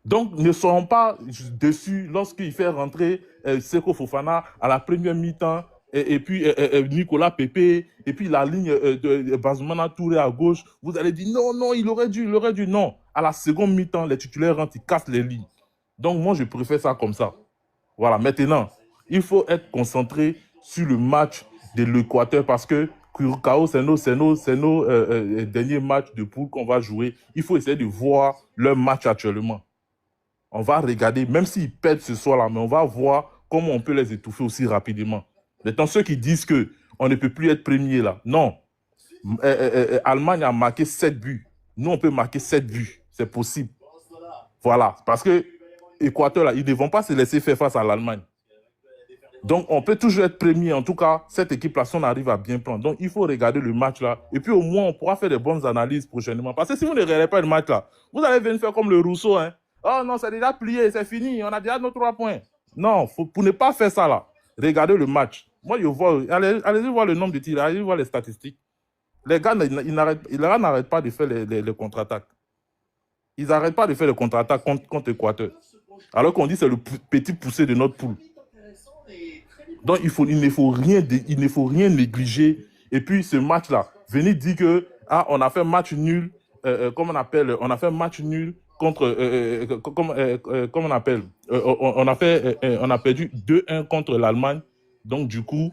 Donc, ne soyons pas déçus lorsqu'il fait rentrer Seko Fofana à la première mi-temps et puis Nicolas Pepe et puis la ligne de Bazoumana Touré à gauche. Vous allez dire non, il aurait dû. Non. À la seconde mi-temps, les titulaires rentrent, ils cassent les lignes. Donc, moi, je préfère ça comme ça. Voilà, maintenant, il faut être concentré sur le match de l'Équateur parce que Curicao, c'est nos derniers matchs de poule qu'on va jouer. Il faut essayer de voir leur match actuellement. On va regarder, même s'ils perdent ce soir-là, mais on va voir comment on peut les étouffer aussi rapidement. Maintenant, ceux qui disent qu'on ne peut plus être premier là, non. Allemagne a marqué 7 buts. Nous, on peut marquer 7 buts. C'est possible. Voilà. Parce que Équateur, là, ils ne vont pas se laisser faire face à l'Allemagne. Donc, on peut toujours être premier. En tout cas, cette équipe-là, si on arrive à bien prendre. Donc, il faut regarder le match là. Et puis, au moins, on pourra faire de bonnes analyses prochainement. Parce que si vous ne regardez pas le match là, vous allez venir faire comme le Rousseau, hein. Oh non, c'est déjà plié, c'est fini, on a déjà nos 3 points. Non, pour ne pas faire ça là, regardez le match. Moi, je vois, allez-y voir le nombre de tirs, allez-y voir les statistiques. Les gars, ils n'arrêtent pas de faire les contre-attaques. Ils n'arrêtent pas de faire les contre-attaques contre l'Équateur. Alors qu'on dit que c'est le petit poussé de notre poule. Donc, il ne faut rien négliger. Et puis, ce match-là, venez dire que on a fait match nul, comme on appelle, on a fait match nul contre, comme on appelle, on a perdu 2-1 contre l'Allemagne. Donc, du coup,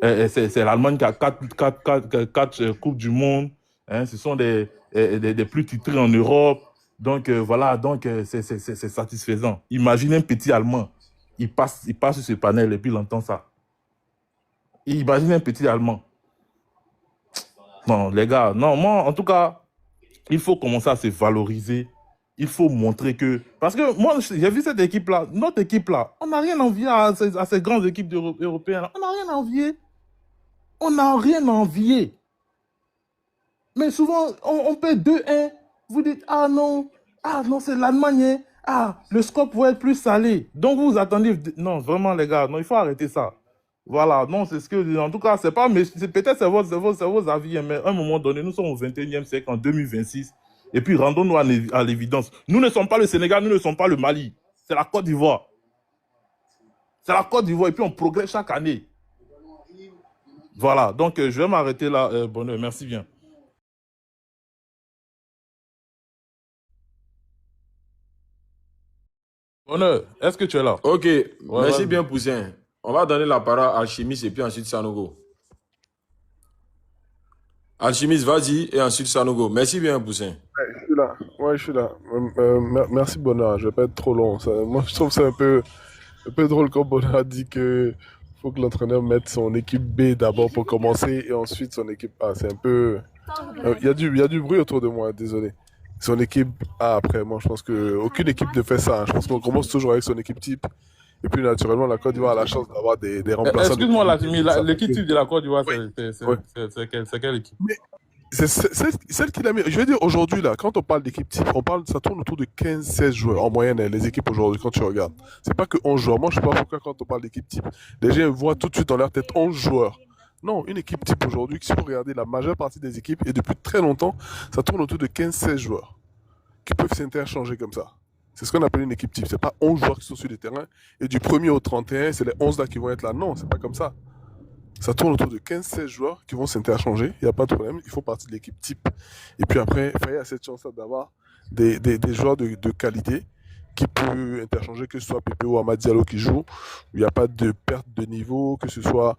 c'est l'Allemagne qui a 4 Coupes du Monde. Hein, ce sont des plus titrés en Europe. Donc, voilà, donc c'est satisfaisant. Imaginez un petit Allemand. Il passe sur ce panel et puis il entend ça. Imaginez un petit Allemand. Non, les gars, non, moi, en tout cas, il faut commencer à se valoriser. Il faut montrer que... Parce que moi, j'ai vu cette équipe-là, notre équipe-là, on n'a rien à envier à ces grandes équipes européennes. On n'a rien à envier. On n'a rien à envier. Mais souvent, on perd 2-1. Vous dites, ah non, c'est l'Allemagne. Hein. Ah, le score pourrait être plus salé. Donc, vous attendez... Non, vraiment, les gars, non, il faut arrêter ça. Voilà, non, c'est ce que... En tout cas, c'est pas... Mais peut-être c'est vos avis, hein, mais à un moment donné, nous sommes au 21e siècle, en 2026. Et puis, rendons-nous à l'évidence. Nous ne sommes pas le Sénégal, nous ne sommes pas le Mali. C'est la Côte d'Ivoire. C'est la Côte d'Ivoire. Et puis, on progresse chaque année. Voilà, donc je vais m'arrêter là. Bonheur, merci bien. Bonheur, est-ce que tu es là? Ok, merci vas-y. bien, Poussin. On va donner la parole à Alchimiste et puis ensuite Sanogo. Alchimiste, vas-y, et ensuite Sanogo. Merci bien, Poussin. Ouais, je suis là. Ouais, je suis là. Merci, Bonheur. Je vais pas être trop long. Moi, je trouve ça un peu drôle quand Bonheur a dit que faut que l'entraîneur mette son équipe B d'abord pour commencer et ensuite son équipe A. C'est un peu... Il y a du bruit autour de moi, désolé. Son équipe A après. Moi, je pense qu'aucune équipe ne fait ça. Je pense qu'on commence toujours avec son équipe type. Et puis, naturellement, la Côte d'Ivoire a la chance d'avoir des remplaçants. Excuse-moi, l'équipe type de la Côte d'Ivoire, c'est quelle équipe? Mais c'est celle qu'il a mis. Je veux dire, aujourd'hui, là, quand on parle d'équipe type, ça tourne autour de 15-16 joueurs en moyenne, les équipes aujourd'hui, quand tu regardes. C'est pas que 11 joueurs. Moi, je sais pas pourquoi, quand on parle d'équipe type, les gens voient tout de suite dans leur tête 11 joueurs. Non, une équipe type aujourd'hui, si vous regardez la majeure partie des équipes, et depuis très longtemps, ça tourne autour de 15-16 joueurs qui peuvent s'interchanger comme ça. C'est ce qu'on appelle une équipe type. C'est pas 11 joueurs qui sont sur le terrain et du 1er au 31, c'est les 11 là qui vont être là. Non, c'est pas comme ça. Ça tourne autour de 15-16 joueurs qui vont s'interchanger. Il n'y a pas de problème. Ils font partie de l'équipe type. Et puis après, Faye a cette chance-là d'avoir des joueurs de qualité qui peuvent interchanger, que ce soit Pepe ou Amad Diallo qui joue. Il n'y a pas de perte de niveau, que ce soit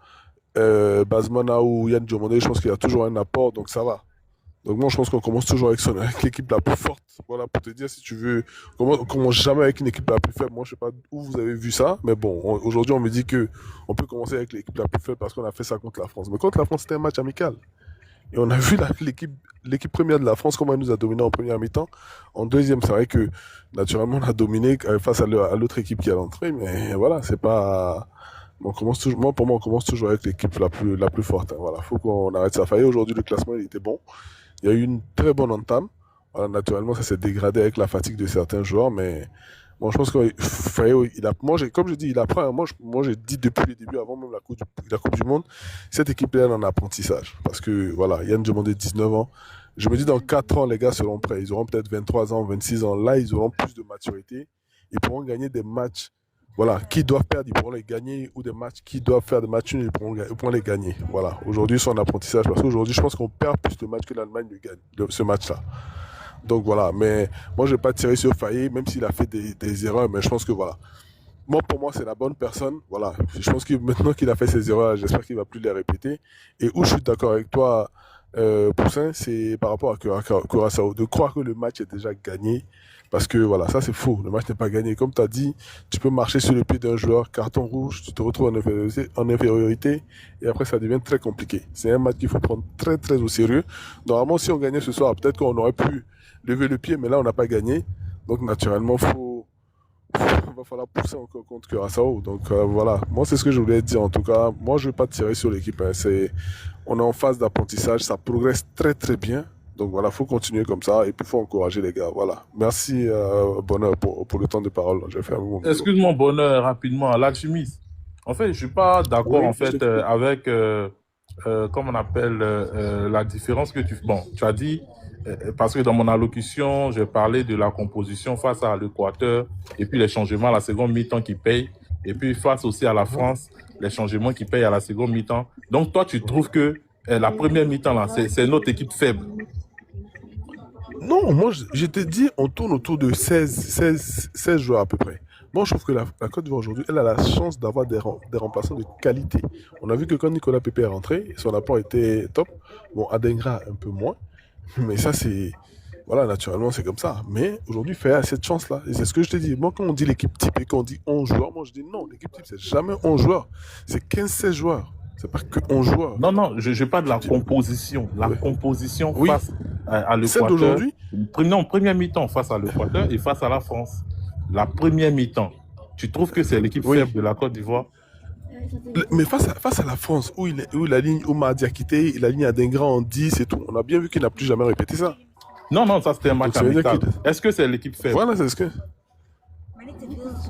Bazmana ou Yann Diomandé. Je pense qu'il y a toujours un apport, donc ça va. Donc moi, je pense qu'on commence toujours avec l'équipe la plus forte. Voilà, pour te dire, si tu veux, on commence jamais avec une équipe la plus faible. Moi, je sais pas où vous avez vu ça, mais bon, aujourd'hui, on me dit que on peut commencer avec l'équipe la plus faible parce qu'on a fait ça contre la France. Mais contre la France, c'était un match amical. Et on a vu l'équipe première de la France, comment elle nous a dominé en première mi-temps. En deuxième, c'est vrai que, naturellement, on a dominé face à l'autre équipe qui est à l'entrée, mais voilà, c'est pas... Pour moi, on commence toujours avec l'équipe la plus forte. Hein. Voilà, faut qu'on arrête ça. Faye, aujourd'hui, le classement, il était bon. Il y a eu une très bonne entame. Voilà, naturellement, ça s'est dégradé avec la fatigue de certains joueurs, mais bon, je pense que Faye, comme je dis, il apprend. Moi, j'ai dit depuis le début, avant même la Coupe du Monde, cette équipe-là est en apprentissage. Parce que, voilà, Yann demandait 19 ans. Je me dis, dans 4 ans, les gars seront prêts. Ils auront peut-être 23 ans, 26 ans. Là, ils auront plus de maturité. Ils pourront gagner des matchs. Voilà, qui doivent perdre, ils pourront les gagner, ou des matchs qui doivent faire des matchs nuls, ils pourront les gagner. Voilà, aujourd'hui, c'est en apprentissage, parce qu'aujourd'hui, je pense qu'on perd plus de matchs que l'Allemagne ne gagne, ce match-là. Donc voilà, mais moi, je ne vais pas tirer sur Faye, même s'il a fait des erreurs, mais je pense que voilà. Pour moi, c'est la bonne personne. Voilà, je pense que maintenant qu'il a fait ses erreurs, j'espère qu'il ne va plus les répéter. Et où je suis d'accord avec toi, Poussin, c'est par rapport à Curaçao, de croire que le match est déjà gagné. Parce que voilà, ça c'est faux, le match n'est pas gagné. Comme tu as dit, tu peux marcher sur le pied d'un joueur, carton rouge, tu te retrouves en infériorité et après ça devient très compliqué. C'est un match qu'il faut prendre très très au sérieux. Normalement, si on gagnait ce soir, peut-être qu'on aurait pu lever le pied, mais là on n'a pas gagné. Donc naturellement, il va falloir pousser encore contre Curaçao. Donc voilà, moi c'est ce que je voulais dire en tout cas. Moi je ne vais pas tirer sur l'équipe. Hein. On est en phase d'apprentissage, ça progresse très très bien. Donc voilà, il faut continuer comme ça et puis il faut encourager les gars. Voilà. Merci Bonheur pour le temps de parole. Je vais faire un moment. Excuse-moi, Bonheur, rapidement, l'alchimiste. En fait, je suis pas d'accord Oui, en fait avec comment on appelle la différence que tu. Bon, tu as dit parce que dans mon allocution, j'ai parlé de la composition face à l'Équateur et puis les changements à la seconde mi-temps qui payent et puis face aussi à la France, les changements qui payent à la seconde mi-temps. Donc toi, tu trouves que la première mi-temps là, c'est notre équipe faible. Non, moi, je t'ai dit, on tourne autour de 16 joueurs à peu près. Moi, je trouve que la Côte d'Ivoire aujourd'hui, elle a la chance d'avoir des remplaçants de qualité. On a vu que quand Nicolas Pepe est rentré, son apport était top. Bon, Adengra, un peu moins. Mais ça, c'est... Voilà, naturellement, c'est comme ça. Mais aujourd'hui, Faye a cette chance-là. Et c'est ce que je t'ai dit. Moi, quand on dit l'équipe type et quand on dit 11 joueurs, moi, je dis non, l'équipe type, c'est jamais 11 joueurs. C'est 15-16 joueurs. C'est pas que 11 joueurs. Non, je parle de la composition. La composition face à Celle l'Équateur. d'aujourd'hui. Non, première mi-temps face à l'Équateur et face à la France. La première mi-temps. Tu trouves que c'est l'équipe faible de la Côte d'Ivoire? Mais face à la France, où il aligne Oumar Diakité, il aligne Adengra en 10 et tout, on a bien vu qu'il n'a plus jamais répété ça. Non, ça c'était un match Donc, ça veut dire amical. Est-ce que c'est l'équipe faible? Voilà, c'est ce que...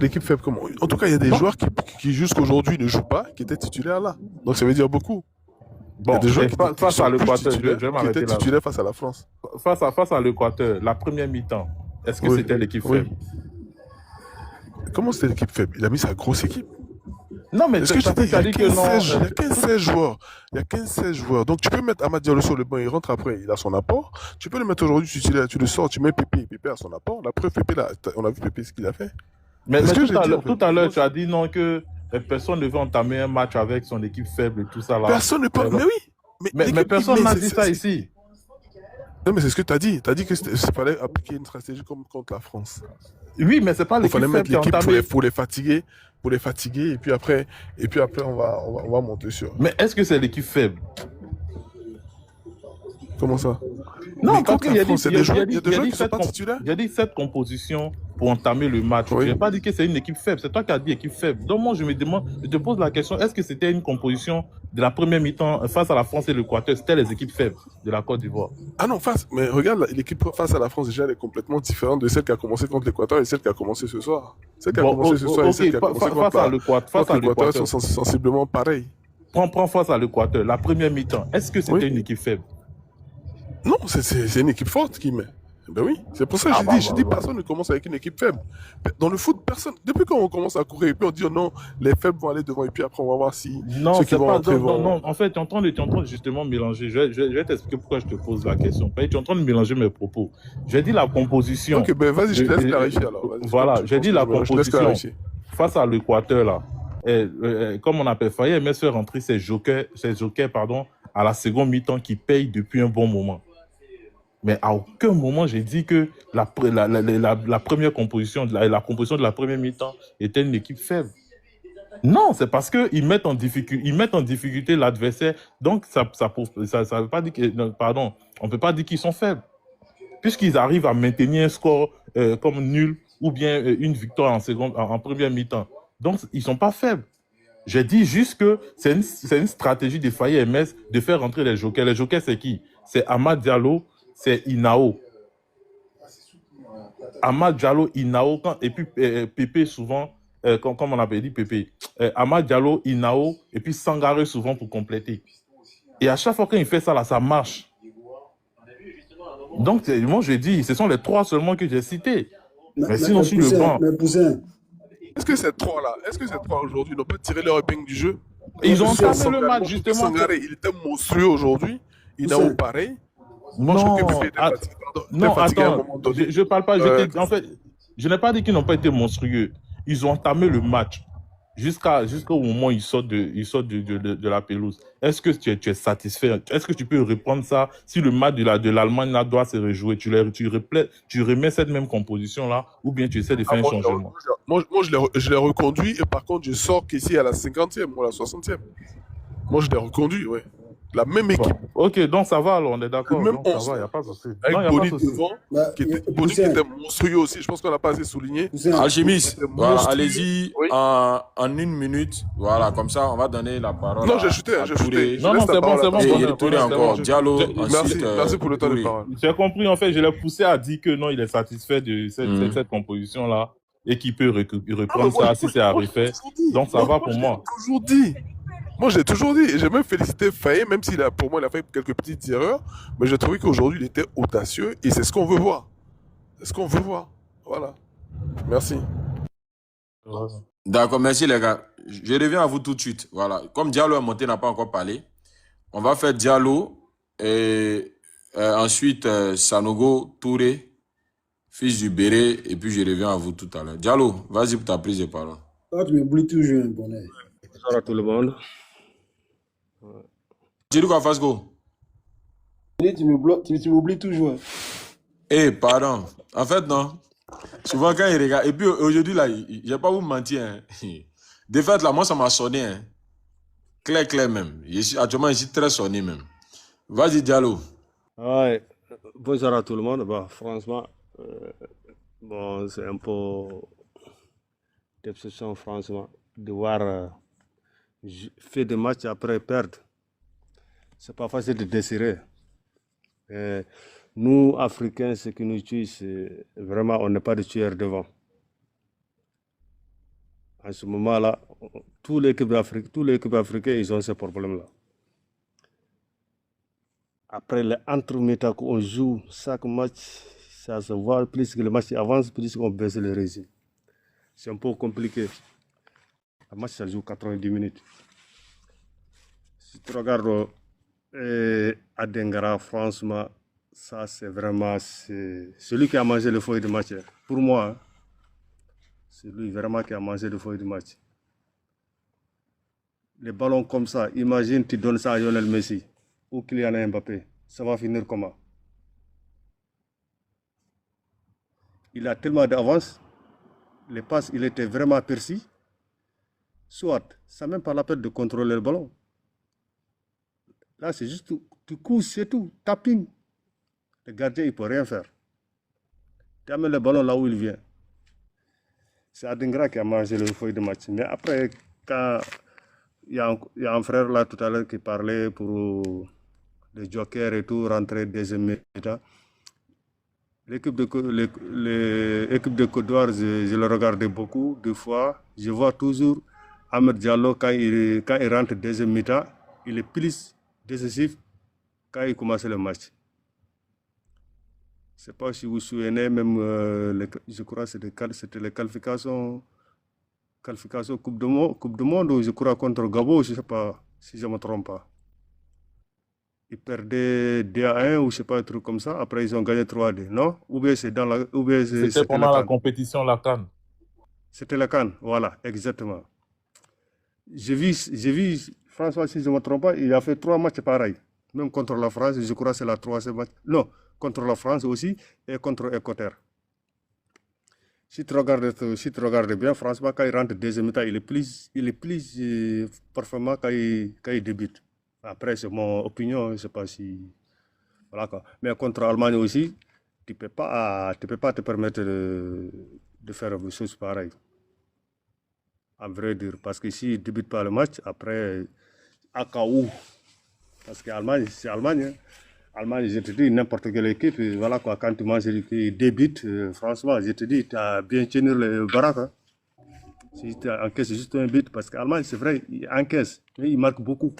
L'équipe faible comment? En tout cas, il y a des joueurs qui jusqu'aujourd'hui ne jouent pas, qui étaient titulaires là. Donc ça veut dire beaucoup. Il y a Bon, des joueurs face à l'Équateur, qui étaient titulaires face à la France. Face à l'Équateur, la première mi-temps, est-ce que c'était l'équipe faible? Comment c'était l'équipe faible? Il a mis sa grosse équipe. Non, mais est-ce que tu as dit que non? Il y a 15-16 joueurs. Il y a 15-16 joueurs. Donc tu peux mettre Amad Diallo sur le banc, il rentre après, il a son apport. Tu peux le mettre aujourd'hui, tu le sors, tu mets Pépé, Pépé a son apport. La preuve, Pépé, on a vu Pépé ce qu'il a fait. Mais tout à l'heure, tu as dit non que personne ne veut entamer un match avec son équipe faible et tout ça là. Personne ne peut. Mais oui. Mais personne n'a dit ça ici. Non, mais c'est ce que tu as dit. Tu as dit qu'il fallait appliquer une stratégie comme contre la France. Oui, mais c'est pas l'équipe faible qui a entamé. Il fallait mettre l'équipe pour les fatiguer, et puis après on va monter sur. Mais est-ce que c'est l'équipe faible? Comment ça? Non, parce qu'il y a dit cette composition pour entamer le match. Je n'ai pas dit que c'est une équipe faible. C'est toi qui as dit équipe faible. Donc moi, je te pose la question, est-ce que c'était une composition de la première mi-temps face à la France et l'Équateur? C'était les équipes faibles de la Côte d'Ivoire. Ah non, mais regarde, l'équipe face à la France, déjà, elle est complètement différente de celle qui a commencé contre l'Équateur et celle qui a commencé ce soir. Celle qui a commencé ce soir et celle qui a commencé contre l'Équateur sont sensiblement pareilles. Prends face à l'Équateur, la première mi-temps. Est-ce que c'était une équipe faible? Non, c'est une équipe forte qui met. Ben oui, c'est pour ça que j'ai dit personne ne commence avec une équipe faible. Dans le foot, personne. Depuis quand on commence à courir et puis on dit non, les faibles vont aller devant et puis après on va voir si ceux qui vont rentrer vont. Non, en fait, tu es en train de justement mélanger. Je vais t'expliquer pourquoi je te pose la question. Tu es en train de mélanger mes propos. J'ai dit la composition. Ok, ben vas-y, je te laisse clarifier alors. Voilà, j'ai dit la composition face à l'Équateur là. Comme on appelle Faye, mais se rentrer ses jokers, à la seconde mi-temps qui payent depuis un bon moment. Mais à aucun moment, j'ai dit que la première composition, la composition de la première mi-temps était une équipe faible. Non, c'est parce qu'ils mettent en difficulté l'adversaire. Donc, ça veut pas dire que, pardon, on ne peut pas dire qu'ils sont faibles. Puisqu'ils arrivent à maintenir un score comme nul ou bien une victoire en première mi-temps. Donc, ils ne sont pas faibles. J'ai dit juste que c'est une stratégie de Faye MS de faire rentrer les jokers. Les jokers, c'est qui? C'est Amad Diallo, c'est Inao. Amad Diallo, Inao, et puis Pépé souvent, comme on avait dit Pépé. Amad Diallo, Inao, et puis Sangaré souvent pour compléter. Et à chaque fois qu'il fait ça, là, ça marche. Donc, moi, je dis, ce sont les trois seulement que j'ai cités. Mais sinon, sur le banc. Est-ce que ces trois-là, aujourd'hui, n'ont pas tiré leur épingle du jeu? Ils ont entamé le match, justement. Sangaré, il était monstrueux aujourd'hui. Inao, pareil. Non, attends, je parle pas. En fait, je n'ai pas dit qu'ils n'ont pas été monstrueux. Ils ont entamé le match jusqu'au moment où ils sortent de la pelouse. Est-ce que tu es satisfait? Est-ce que tu peux reprendre ça si le match de l'Allemagne là doit se rejouer? Tu remets cette même composition là ou bien tu essaies de faire un changement? Moi, je l'ai reconduit et par contre, je sors qu'ici à la 50e ou à la 60e. Moi, je l'ai reconduit, ouais. La même équipe. Bon, ok, donc ça va alors, on est d'accord. Même donc ça va, il n'y a pas de souci. Avec Boni devant, Boni qui était monstrueux aussi, je pense qu'on n'a pas assez souligné. Alchimiste, voilà, allez-y en 1 minute. Voilà, comme ça, on va donner la parole. Non, j'ai chuté. Non, c'est bon. Et retourner encore. Diallo, merci pour le temps de parole. J'ai compris, en fait, je l'ai poussé à dire que non, il est satisfait de cette composition-là. et qui peut Ah, mais reprendre moi, ça si c'est à moi, je l'ai refaire. toujours dit. Donc ça Moi, va moi, pour je l'ai moi. toujours dit. Moi, je l'ai toujours dit. Et j'ai même félicité Faye, même s'il a, pour moi, il a fait quelques petites erreurs. Mais j'ai trouvé qu'aujourd'hui, il était audacieux. Et c'est ce qu'on veut voir. C'est ce qu'on veut voir. Voilà. Merci. Ouais. D'accord, merci les gars. Je reviens à vous tout de suite. Voilà. Comme Diallo est monté, n'a pas encore parlé, on va faire Diallo et ensuite Sanogo, Touré, fils du Béré, et puis je reviens à vous tout à l'heure. Diallo, vas-y pour ta prise de parole. Toi, tu m'oublies toujours, un bonheur. Bonsoir à tout le monde. Tu dis quoi, Fasco? Tu m'oublies toujours. Eh, pardon. En fait, non. Souvent, quand il regarde. Et puis aujourd'hui, là, je ne vais pas vous mentir. Hein. De fait, là, moi, ça m'a sonné. Hein. Clair, clair même. Actuellement, je suis très sonné même. Vas-y, Diallo. Ouais. Bonsoir à tout le monde. Bah, franchement, bon, c'est un peu d'obsession, franchement, de voir faire des matchs après perdre. C'est pas facile de désirer. Nous, Africains, ce qui nous tue, c'est vraiment, on n'est pas de tueurs devant. En ce moment-là, tous les équipes africaines, ils ont ce problème-là. Après les entre-méta qu'on joue, chaque match, ça se voit, plus que le match avance, plus qu'on baisse le régime. C'est un peu compliqué. Le match, ça joue 90 minutes. Si tu regardes Adengara, franchement, ça c'est vraiment celui qui a mangé le feuille de match. Pour moi, hein, c'est lui vraiment qui a mangé le feuille de match. Les ballons comme ça, imagine tu donnes ça à Lionel Messi ou Kylian Mbappé, ça va finir comment? Il a tellement d'avance, les passes, il était vraiment précis. Soit, ça même pas la peine de contrôler le ballon. Là, c'est juste, tu cours, c'est tout, tapping. Le gardien, il ne peut rien faire. Tu amènes le ballon là où il vient. C'est Adingra qui a mangé le feuille de match. Mais après, quand il y a un frère là tout à l'heure qui parlait pour les jokers et tout, rentrer deuxième mi-temps. L'équipe de Côte d'Ivoire, je le regardais beaucoup, deux fois. Je vois toujours Ahmed Diallo, quand il rentre deuxième mi-temps, il est plus décisif quand il commence le match. Je ne sais pas si vous vous souvenez, même, je crois que c'était les qualifications Coupe du Monde, ou je crois contre Gabon, je ne sais pas si je ne me trompe pas. Ils perdaient 2-1 ou je ne sais pas, un truc comme ça. Après, ils ont gagné 3-2, non? Ou bien c'est dans la... Ou bien C'était pendant la compétition, la CAN. C'était la CAN, voilà, exactement. J'ai vu, François, si je ne me trompe pas, il a fait 3 matchs pareils. Même contre la France, je crois que c'est la 3e match. Non, contre la France aussi et contre Équateur. Si tu regardes bien, franchement, quand il rentre deuxième mi-temps, il est plus performant quand il débute. Après, c'est mon opinion, je ne sais pas si... Voilà quoi. Mais contre l'Allemagne aussi, tu ne peux pas te permettre de faire des choses pareilles. À vrai dire, parce que s'il ne débute pas le match, après, à KO, parce que l'Allemagne, c'est l'Allemagne. Hein. Allemagne, je te dis, n'importe quelle équipe, voilà quoi, quand tu manges et débute, franchement, je te dis, tu as bien tenu le baraque. Hein. Si tu encaisses juste un but, parce qu'Allemagne, c'est vrai, il encaisse, mais il marque beaucoup.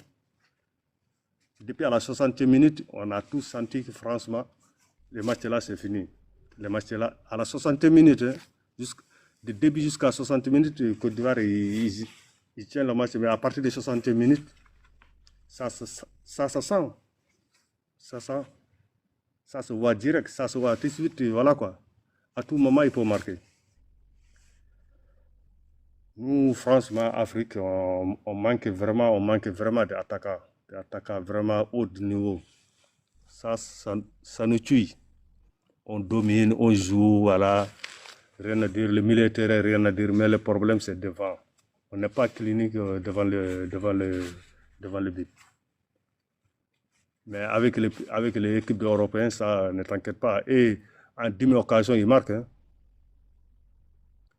Depuis à la 60e minute, on a tous senti que franchement, le match là, c'est fini. Le match là, à la 60e minute, hein, de début jusqu'à 60 minutes, Côte d'Ivoire, il tient le match, mais à partir de 60 minutes, ça se sent. Ça se voit direct, ça se voit tout de suite, voilà quoi. À tout moment, il peut marquer. Nous, franchement, Afrique, on manque vraiment d'attaquants vraiment haut de niveau. Ça nous tue. On domine, on joue, voilà. Rien à dire, le militaire, rien à dire, mais le problème, c'est devant. On n'est pas clinique devant le but. Mais avec les équipes européennes, ça ne t'inquiète pas. Et en 10 000 occasions, ils marquent. Hein.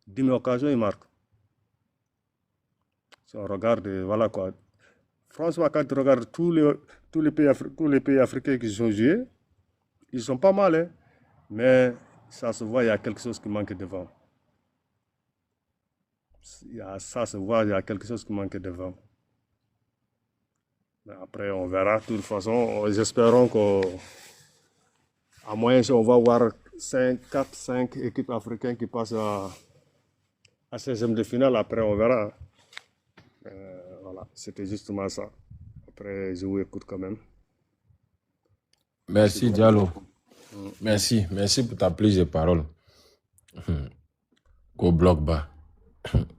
10 000 occasions, ils marquent. Si on regarde, voilà quoi. Franchement, quand tu regardes tous les pays africains qui sont joués, ils sont pas mal. Hein. Mais ça se voit, il y a quelque chose qui manque devant. Ça se voit, il y a quelque chose qui manque devant. Mais après, on verra. De toute façon, j'espère qu'à moyen, on va voir 4, 5 équipes africaines qui passent à 16e de finale. Après, on verra. Voilà, c'était justement ça. Après, je vous écoute quand même. Merci Diallo. Merci pour ta prise de parole. Au bloc bas.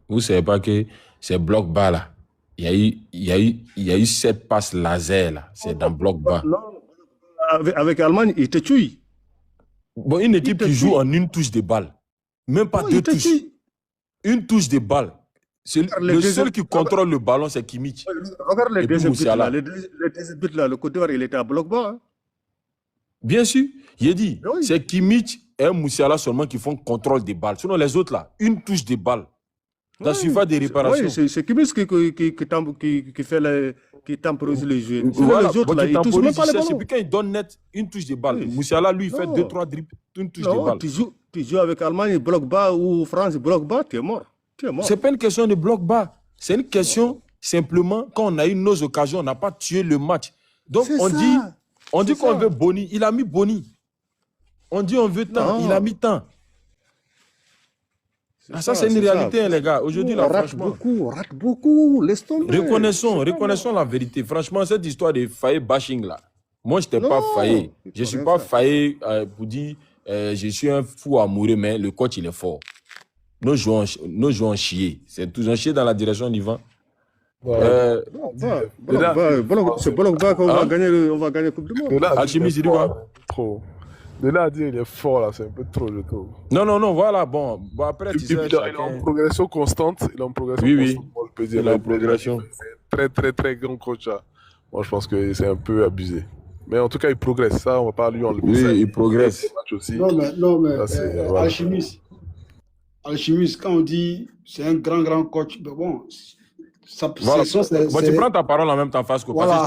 Vous savez pas que ces blocs bas là, il y a eu 7 passes laser là. C'est dans bloc bas. Non, avec Allemagne, il te tue. Bon, une équipe qui joue en une touche de balle. Même pas 2 touches. Une touche de balle. Le seul qui contrôle le ballon, c'est Kimmich. Regarde les deuxièmes buts là. Moussiala. Les deuxièmes buts là, le Côte d'Ivoire, il était à bloc bas. Hein. Bien sûr, j'ai dit, Oui. c'est Kimmich et Moussiala seulement qui font contrôle des balles. Sinon, les autres là, une touche de balle. Dans surface de réparation. Oui, c'est Kimmich qui temporise les jeux. Sinon, Voilà, les autres là, qui ils touchent même temporise, pas les c'est ballons. puis quand il donne net une touche de balle. Oui. Moussiala, lui, il fait Non. 2-3 dribbles, une touche de Non, balle. tu joues avec Allemagne, bloc bas, ou France, bloc bas, tu es mort. Tu es mort. C'est pas une question de bloc bas. C'est une question simplement, quand on a eu nos occasions, on n'a pas tué le match. Donc C'est on ça. dit C'est qu'on ça. veut Boni. Il a mis Boni. On dit on veut temps. Non. Il a mis temps. Ah, ça, c'est une réalité, hein, les gars. Aujourd'hui, là, franchement. On rate beaucoup. Laisse tomber. Reconnaissons la vérité. Franchement, cette histoire de faillé bashing là, moi, je n'étais pas faillé. Je ne suis pas faillé pour dire je suis un fou amoureux, mais le coach, il est fort. Nos joueurs ont chié. C'est tous ont chié dans la direction du vent. C'est bloc bas qu'on va gagner la Coupe du Monde. Alchimiste, il dit quoi? Trop. De là à dire il est fort, là, c'est un peu trop, je trouve. Non, voilà, bon après, tu sais, Il est en progression constante. Il est en progression Oui. constante. Moi, je peux dire, Il est en progression. C'est un très, très grand coach, là. Moi, je pense que c'est un peu abusé. Mais en tout cas, il progresse. Ça, on va pas lui enlever. Oui, ça. il progresse. Aussi. Non, mais Ça, voilà. Alchimiste, quand on dit c'est un grand coach, ben bon, Voilà. Bon, tu prends ta parole en même temps face que voilà,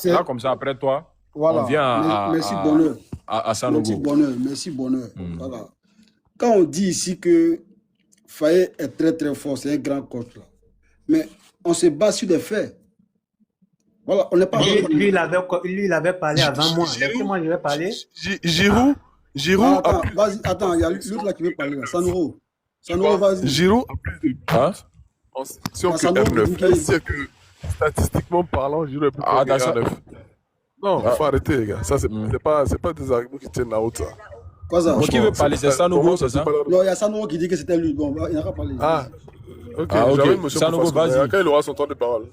là, comme ça, après toi, voilà. on vient Merci bonheur. à Sanogo. Merci bonheur. Voilà. Quand on dit ici que Faye est très très fort, c'est un grand coach là. Mais on se base sur des faits. Voilà, on n'est pas. Lui, il avait parlé avant moi. Laissez-moi, je vais parler. Giroud. Attends, il y a l'autre là qui veut parler là. Sanoro, vas-y. Giroud a plus de buts. Si on c'est que statistiquement parlant, Giroud est plus fort que R9. Non, il faut arrêter, les gars. Ça, c'est pas des arguments qui tiennent la route, ça. Quoi ça? Qui veut parler? C'est Sanogo, c'est ça? Non, il y a Sanoro qui dit que c'était lui. Bon, il n'a pas parlé. Ok. Ok. Sanogo, vas-y. Quand il aura son temps de parole.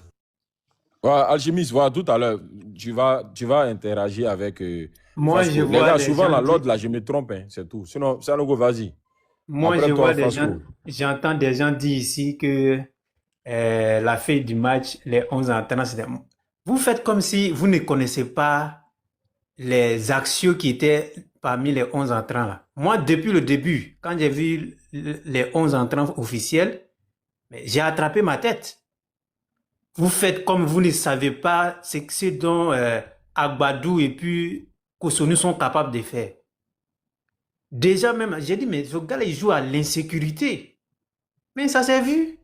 Alchimiste, voilà, tout à l'heure, tu vas interagir avec. Moi, je vois. Les gars, souvent, l'ordre, là, je me trompe, hein, c'est tout. Sinon, Sanogo, vas-y. Moi, après, je toi, vois des gens. J'entends des gens dire ici que la feuille du match, les 11 entrants, c'était. Vous faites comme si vous ne connaissez pas les axios qui étaient parmi les 11 entrants là. Moi, depuis le début, quand j'ai vu les 11 entrants officiels, j'ai attrapé ma tête. Vous faites comme vous ne savez pas ce dont Agbadou et puis Kosunu sont capables de faire. Déjà même, j'ai dit, mais ce gars-là, il joue à l'insécurité. Mais ça s'est vu.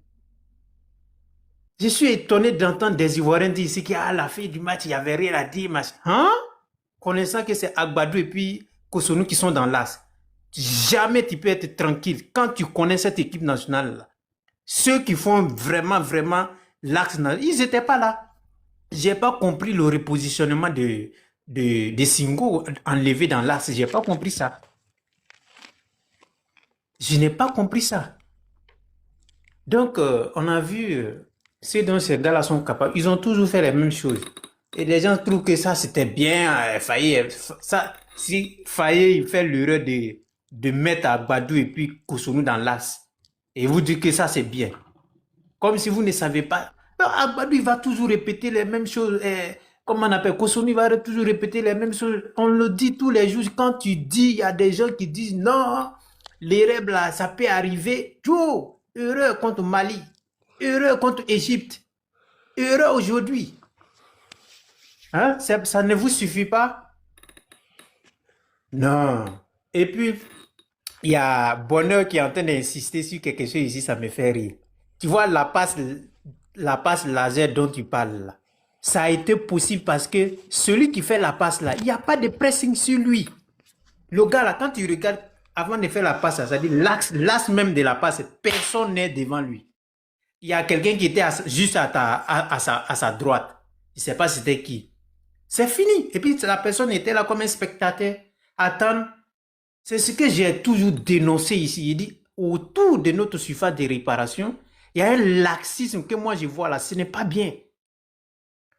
Je suis étonné d'entendre des Ivoiriens dire ici qu'à la fin du match, il n'y avait rien à dire. Hein? Connaissant que c'est Agbadou et puis Kosunu qui sont dans l'as. Jamais tu peux être tranquille. Quand tu connais cette équipe nationale, là, ceux qui font vraiment l'axe, ils n'étaient pas là. Je n'ai pas compris le repositionnement de Singo enlevé dans l'axe. Je n'ai pas compris ça. Je n'ai pas compris ça. Donc, on a vu ce dont ces gars-là sont capables. Ils ont toujours fait les mêmes choses. Et les gens trouvent que ça, c'était bien. Si Faye, il fait l'erreur de mettre Agbadou et puis Kosunu dans l'axe, et vous dites que ça, c'est bien. Comme si vous ne savez pas. Agbadou, il va toujours répéter les mêmes choses. Comment on appelle? Kosunu, il va toujours répéter les mêmes choses. On le dit tous les jours. Quand tu dis, il y a des gens qui disent non, l'erreur là, ça peut arriver. Joe, erreur contre Mali, erreur contre Égypte, erreur aujourd'hui. Hein? Ça ne vous suffit pas? Non. Et puis, il y a Bonheur qui est en train d'insister sur quelque chose ici, ça me fait rire. Tu vois, la passe laser dont tu parles là, ça a été possible parce que celui qui fait la passe là, il n'y a pas de pressing sur lui. Le gars là, quand tu regardes, avant de faire la passe, ça dit l'axe même de la passe, personne n'est devant lui. Il y a quelqu'un qui était juste à sa droite. Je ne sais pas c'était qui. C'est fini. Et puis la personne était là comme un spectateur. Attendre. C'est ce que j'ai toujours dénoncé ici. Il dit, autour de notre surface de réparation, il y a un laxisme que moi je vois là. Ce n'est pas bien.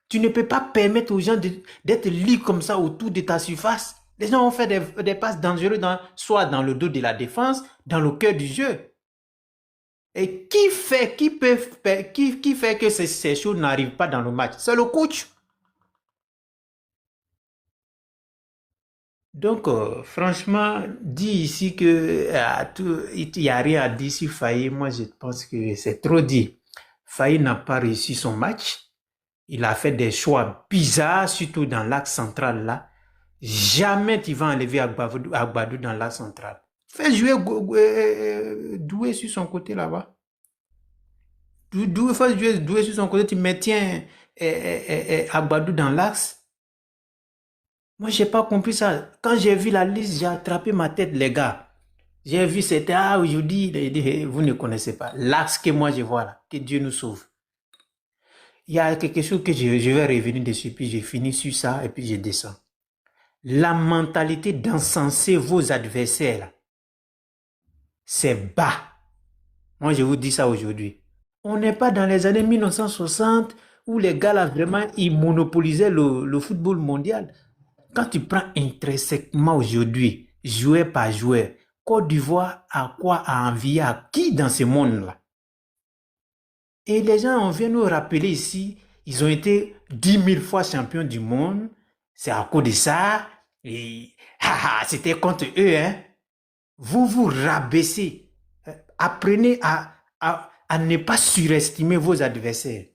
Tu ne peux pas permettre aux gens d'être libres comme ça autour de ta surface. Les gens ont fait des passes dangereuses, soit dans le dos de la défense, dans le cœur du jeu. Et qui fait que ces choses n'arrivent pas dans le match? C'est le coach. Donc, franchement, dit ici que il n'y a rien à dire sur Faye. Moi, je pense que c'est trop dit. Faye n'a pas réussi son match. Il a fait des choix bizarres, surtout dans l'axe central là. Jamais tu vas enlever Agbadou dans l'axe central. Fais jouer Doué sur son côté là-bas. Fais jouer Doué sur son côté, tu maintiens Agbadou dans l'axe. Moi, j'ai pas compris ça. Quand j'ai vu la liste, j'ai attrapé ma tête, les gars. J'ai vu, c'était, aujourd'hui, vous ne connaissez pas. L'axe que moi je vois là, que Dieu nous sauve. Il y a quelque chose que je vais revenir dessus, puis je finis sur ça, et puis je descends. La mentalité d'encenser vos adversaires, c'est bas. Moi, je vous dis ça aujourd'hui. On n'est pas dans les années 1960 où les gars là, vraiment, ils monopolisaient le football mondial. Quand tu prends intrinsèquement aujourd'hui, joueur par joueur, Côte d'Ivoire a quoi à envier à qui dans ce monde-là? Et les gens, on vient nous rappeler ici, ils ont été 10 000 fois champions du monde. C'est à cause de ça. Et c'était contre eux. Hein? Vous vous rabaissez. Apprenez à ne pas surestimer vos adversaires.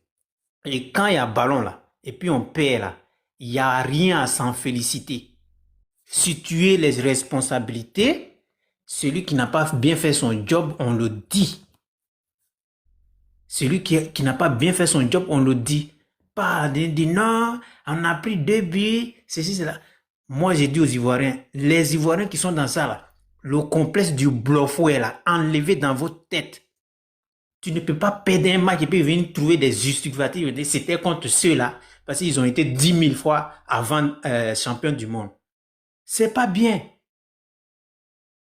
Et quand il y a ballon là, et puis on perd là, il n'y a rien à s'en féliciter. Situer les responsabilités, celui qui n'a pas bien fait son job, on le dit. Celui qui n'a pas bien fait son job, on le dit. Pas de dire non, on a pris 2 buts, ceci, cela. Moi, j'ai dit aux Ivoiriens, les Ivoiriens qui sont dans ça, là, le complexe du bluffouet, là, enlevé dans votre tête. Tu ne peux pas perdre un match et puis venir trouver des justificatifs. C'était contre ceux-là, parce qu'ils ont été 10 000 fois avant champion du monde. C'est pas bien.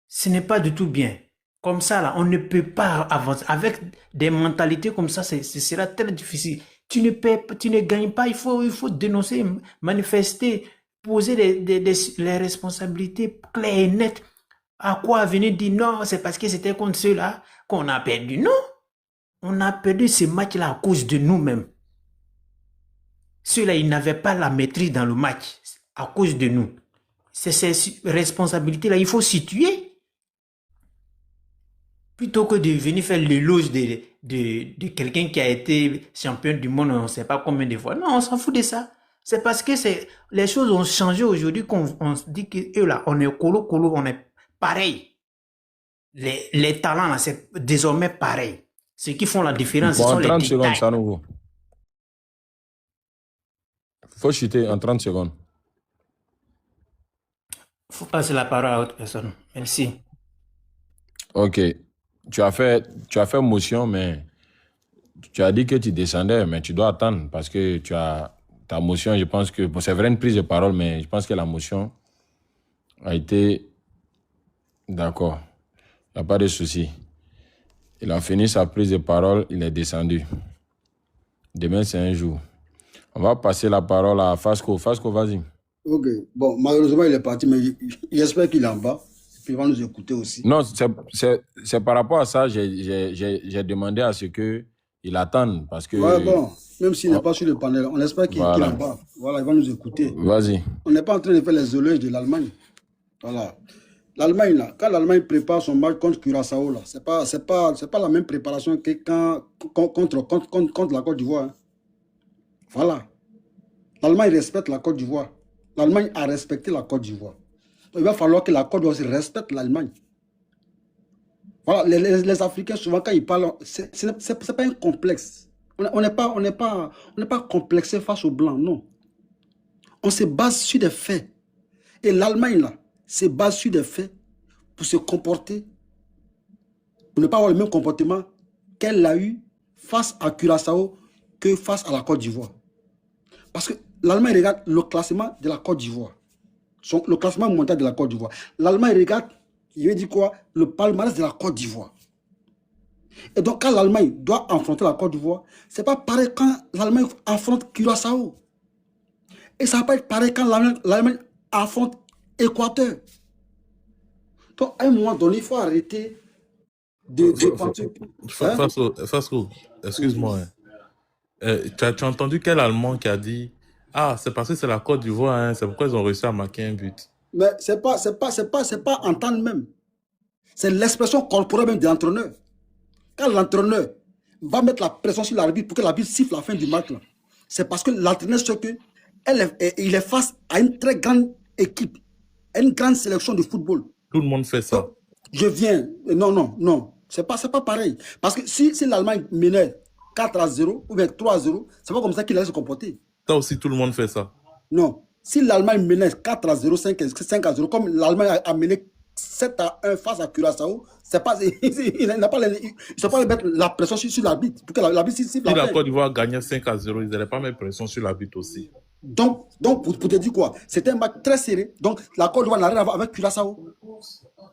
Ce n'est pas du tout bien. Comme ça, là, on ne peut pas avancer. Avec des mentalités comme ça, ce sera très difficile. Tu ne gagnes pas, il faut dénoncer, manifester, poser les responsabilités claires et nettes. À quoi venir dire non, c'est parce que c'était contre ceux-là qu'on a perdu. Non, on a perdu ce match-là à cause de nous-mêmes. Ceux-là, ils n'avaient pas la maîtrise dans le match à cause de nous. C'est ces responsabilités-là, il faut situer. Plutôt que de venir faire l'éloge de quelqu'un qui a été champion du monde, on ne sait pas combien de fois. Non, on s'en fout de ça. C'est parce que les choses ont changé aujourd'hui qu'on se dit que là, on est colo, on est pareil. Les talents, là, c'est désormais pareil. Ceux qui font la différence, ce sont les détails. En 30 secondes, ça nous vaut. Faut chuter en 30 secondes. Il faut passer la parole à autre personne. Merci. Ok. Tu as fait motion, mais tu as dit que tu descendais, mais tu dois attendre parce que tu as ta motion. Je pense que c'est vrai une prise de parole, mais je pense que la motion a été d'accord. Il n'y a pas de souci. Il a fini sa prise de parole, il est descendu. Demain, c'est un jour. On va passer la parole à Fasco. Fasco, vas-y. Ok. Bon, malheureusement, il est parti, mais j'espère qu'il est en bas. Puis il va nous écouter aussi. Non, c'est par rapport à ça, j'ai demandé à ce qu'il attende. Parce que. Ouais, bon, même s'il n'est pas sur le panel, on espère qu'il est en bas. Voilà, il va nous écouter. Vas-y. On n'est pas en train de faire les éloges de l'Allemagne. Voilà. L'Allemagne, là, quand l'Allemagne prépare son match contre Curaçao, là, c'est pas la même préparation que contre la Côte d'Ivoire. Hein. Voilà. L'Allemagne respecte la Côte d'Ivoire. L'Allemagne a respecté la Côte d'Ivoire. Il va falloir que la Côte d'Ivoire respecte l'Allemagne. Voilà, les Africains, souvent, quand ils parlent, c'est pas un complexe. On n'est pas complexé face aux Blancs, non. On se base sur des faits. Et l'Allemagne, là, se base sur des faits pour se comporter, pour ne pas avoir le même comportement qu'elle a eu face à Curaçao que face à la Côte d'Ivoire. Parce que l'Allemagne regarde le classement de la Côte d'Ivoire. Le classement mondial de la Côte d'Ivoire. L'Allemagne regarde, il veut dire quoi? Le palmarès de la Côte d'Ivoire. Et donc, quand l'Allemagne doit affronter la Côte d'Ivoire, c'est pas pareil quand l'Allemagne affronte Curaçao. Et ça va pas être pareil quand l'Allemagne affronte Équateur. Donc, à un moment donné, il faut arrêter de penser. Fasco, excuse-moi. Tu as entendu quel Allemand qui a dit ah, c'est parce que c'est la Côte d'Ivoire, hein, c'est pourquoi ils ont réussi à marquer un but. Mais c'est pas entendre même. C'est l'expression corporelle même de l'entraîneur. Quand l'entraîneur va mettre la pression sur l'arbitre pour que l'arbitre siffle la fin du match, c'est parce que l'entraîneur sait qu'il est face à une très grande équipe, à une grande sélection de football. Tout le monde fait ça. Donc, je viens. Non. C'est pas pareil. Parce que si l'Allemagne menait 4-0 ou bien 3-0, c'est pas comme ça qu'il allait se comporter. Ça aussi, tout le monde fait ça. Non. Si l'Allemagne menait 4-0, 5-0, comme l'Allemagne a mené 7-1 face à Curaçao, c'est pas, il ne faut pas mettre la pression sur l'arbitre. Pour que l'arbitre siffle si la Côte d'Ivoire gagnait 5-0, ils n'allaient pas mettre pression sur l'arbitre aussi. Donc pour te dire quoi, c'était un match très serré. Donc la Côte d'Ivoire n'a rien à voir avec Curaçao.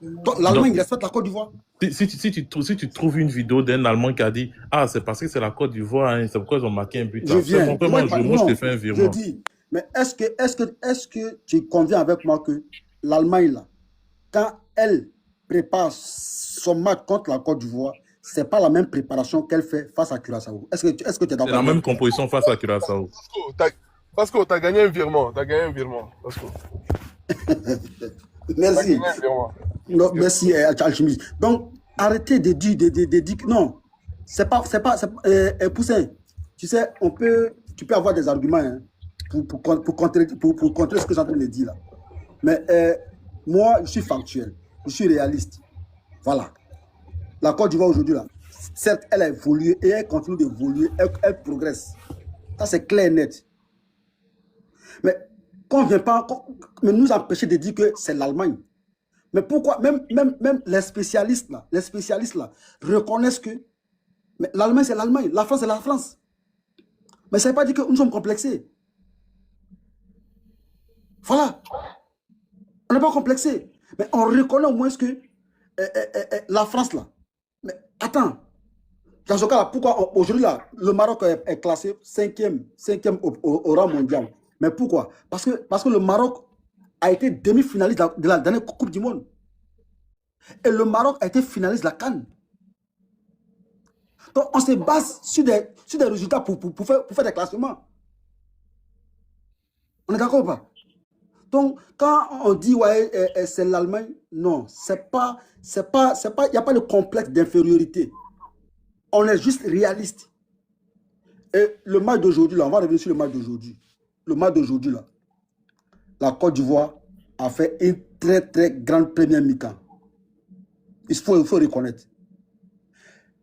Donc l'Allemagne respecte la Côte d'Ivoire. Si tu trouves une vidéo d'un Allemand qui a dit ah, c'est parce que c'est la Côte d'Ivoire, hein, c'est pourquoi ils ont marqué un but. Je viens. Moi, je te fais un virement. Je dis, mais est-ce que tu conviens avec moi que l'Allemagne, là, quand elle prépare son match contre la Côte d'Ivoire, c'est pas la même préparation qu'elle fait face à Curaçao? Est-ce que tu es d'accord? C'est la même composition face à Curaçao. Parce que tu as gagné un virement. Merci. Non, merci, Alchimiste. Donc, arrêtez de dire que non. C'est pas Poussin. Tu sais, tu peux avoir des arguments hein, pour contrer ce que je suis en train de dire là. Mais moi, je suis factuel. Je suis réaliste. Voilà. La Côte d'Ivoire aujourd'hui là, certes, elle a évolué et elle continue d'évoluer. Elle progresse. Ça, c'est clair et net. Mais qu'on ne vient pas nous empêcher de dire que c'est l'Allemagne. Mais pourquoi même les spécialistes là reconnaissent que l'Allemagne c'est l'Allemagne, la France c'est la France. Mais ça ne veut pas dire que nous sommes complexés. Voilà. On n'est pas complexés. Mais on reconnaît au moins que la France là. Mais attends. Dans ce cas-là, pourquoi aujourd'hui là, le Maroc est classé 5e au rang mondial? Mais pourquoi? Parce que le Maroc a été demi-finaliste de la dernière Coupe du Monde. Et le Maroc a été finaliste de la CAN. Donc, on se base sur des résultats pour faire des classements. On est d'accord ou pas? Donc, quand on dit ouais, c'est l'Allemagne, non, il n'y a pas de complexe d'infériorité. On est juste réaliste. Et le match d'aujourd'hui, là, on va revenir sur le match d'aujourd'hui. Le match d'aujourd'hui, là, la Côte d'Ivoire a fait une très, très grande première mi-temps. Il faut reconnaître.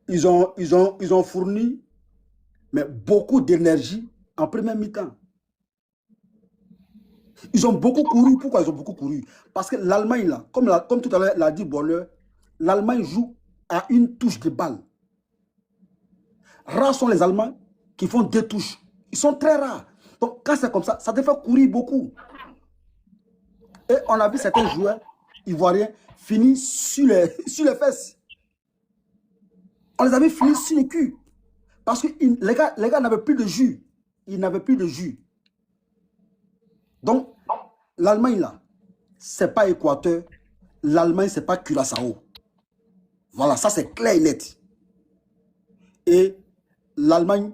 Ils ont fourni mais beaucoup d'énergie en première mi-temps. Ils ont beaucoup couru. Pourquoi ils ont beaucoup couru? Parce que l'Allemagne, là, comme tout à l'heure l'a dit Bonheur, l'Allemagne joue à une touche de balle. Rares sont les Allemands qui font 2 touches. Ils sont très rares. Donc, quand c'est comme ça, ça te fait courir beaucoup. Et on a vu certains joueurs ivoiriens finir sur les fesses. On les avait finis sur les culs. Parce que les gars n'avaient plus de jus. Ils n'avaient plus de jus. Donc, l'Allemagne, là, c'est pas Équateur. L'Allemagne, c'est pas Curaçao. Voilà, ça c'est clair et net. Et l'Allemagne,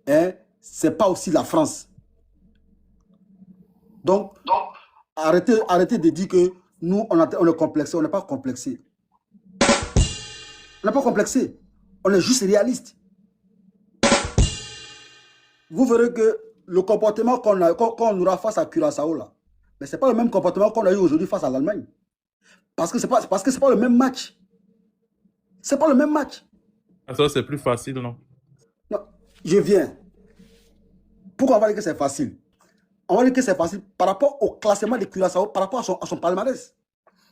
hein, c'est pas aussi la France. Donc, arrêtez de dire que nous, on est complexé. On n'est pas complexé. On n'est pas complexé. On est juste réaliste. Vous verrez que le comportement qu'on aura face à Curaçao, là, mais ce n'est pas le même comportement qu'on a eu aujourd'hui face à l'Allemagne. Parce que ce n'est pas le même match. C'est pas le même match. Ça, c'est plus facile, non? Non, je viens. Pourquoi on va dire que c'est facile? On va dire que c'est facile par rapport au classement de Curaçao, par rapport à son palmarès.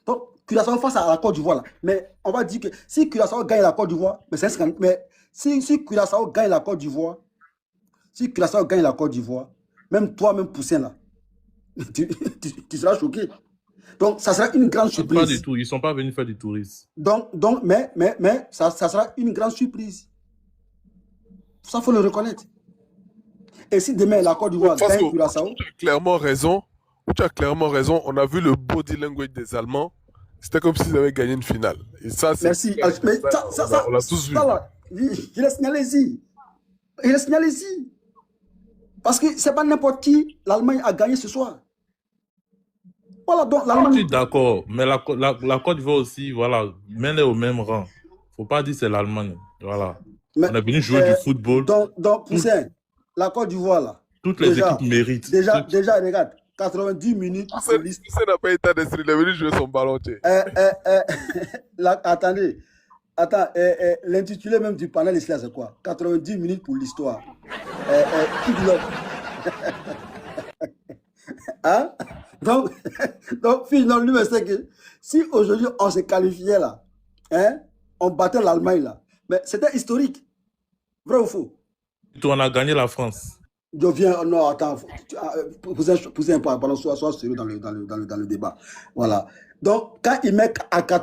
Donc, Curaçao face à la Côte d'Ivoire. Mais on va dire que si Curaçao gagne la Côte d'Ivoire, mais c'est un scandale. Mais si Curaçao gagne la Côte d'Ivoire, même toi, même Poussin là, tu seras choqué. Donc, ça sera une grande surprise. Pas du tout, ils ne sont pas venus faire du tourisme. Donc mais ça sera une grande surprise. Ça, il faut le reconnaître. Et si demain la Côte d'Ivoire gagne Curaçao, tu as clairement raison. On a vu le body language des Allemands. C'était comme s'ils avaient gagné une finale. Et ça, c'est. Merci. Mais ça, on l'a tous vu. Là, je l'ai signalé ici. Parce que c'est pas n'importe qui l'Allemagne a gagné ce soir. Voilà, donc l'Allemagne. Je suis d'accord, mais la Côte d'Ivoire aussi, voilà, mène au même rang. Faut pas dire c'est l'Allemagne. Voilà. Mais, on est venu jouer du football. Donc Poussin, la Côte d'Ivoire, là. Toutes les équipes méritent. Déjà, regarde, 90 minutes. Poussin n'a pas état d'esprit, il est venu jouer son ballon. Attendez, l'intitulé même du panel ici, c'est quoi? 90 minutes pour l'histoire. Qui dit l'autre? Hein? Donc, finalement, lui, c'est que si aujourd'hui on se qualifiait là, hein, on battait l'Allemagne là, mais c'était historique. Vrai ou faux? On a gagné la France. Je viens, non, attends, Poussin, pardon, sois sérieux dans le débat. Voilà. Donc, quand il met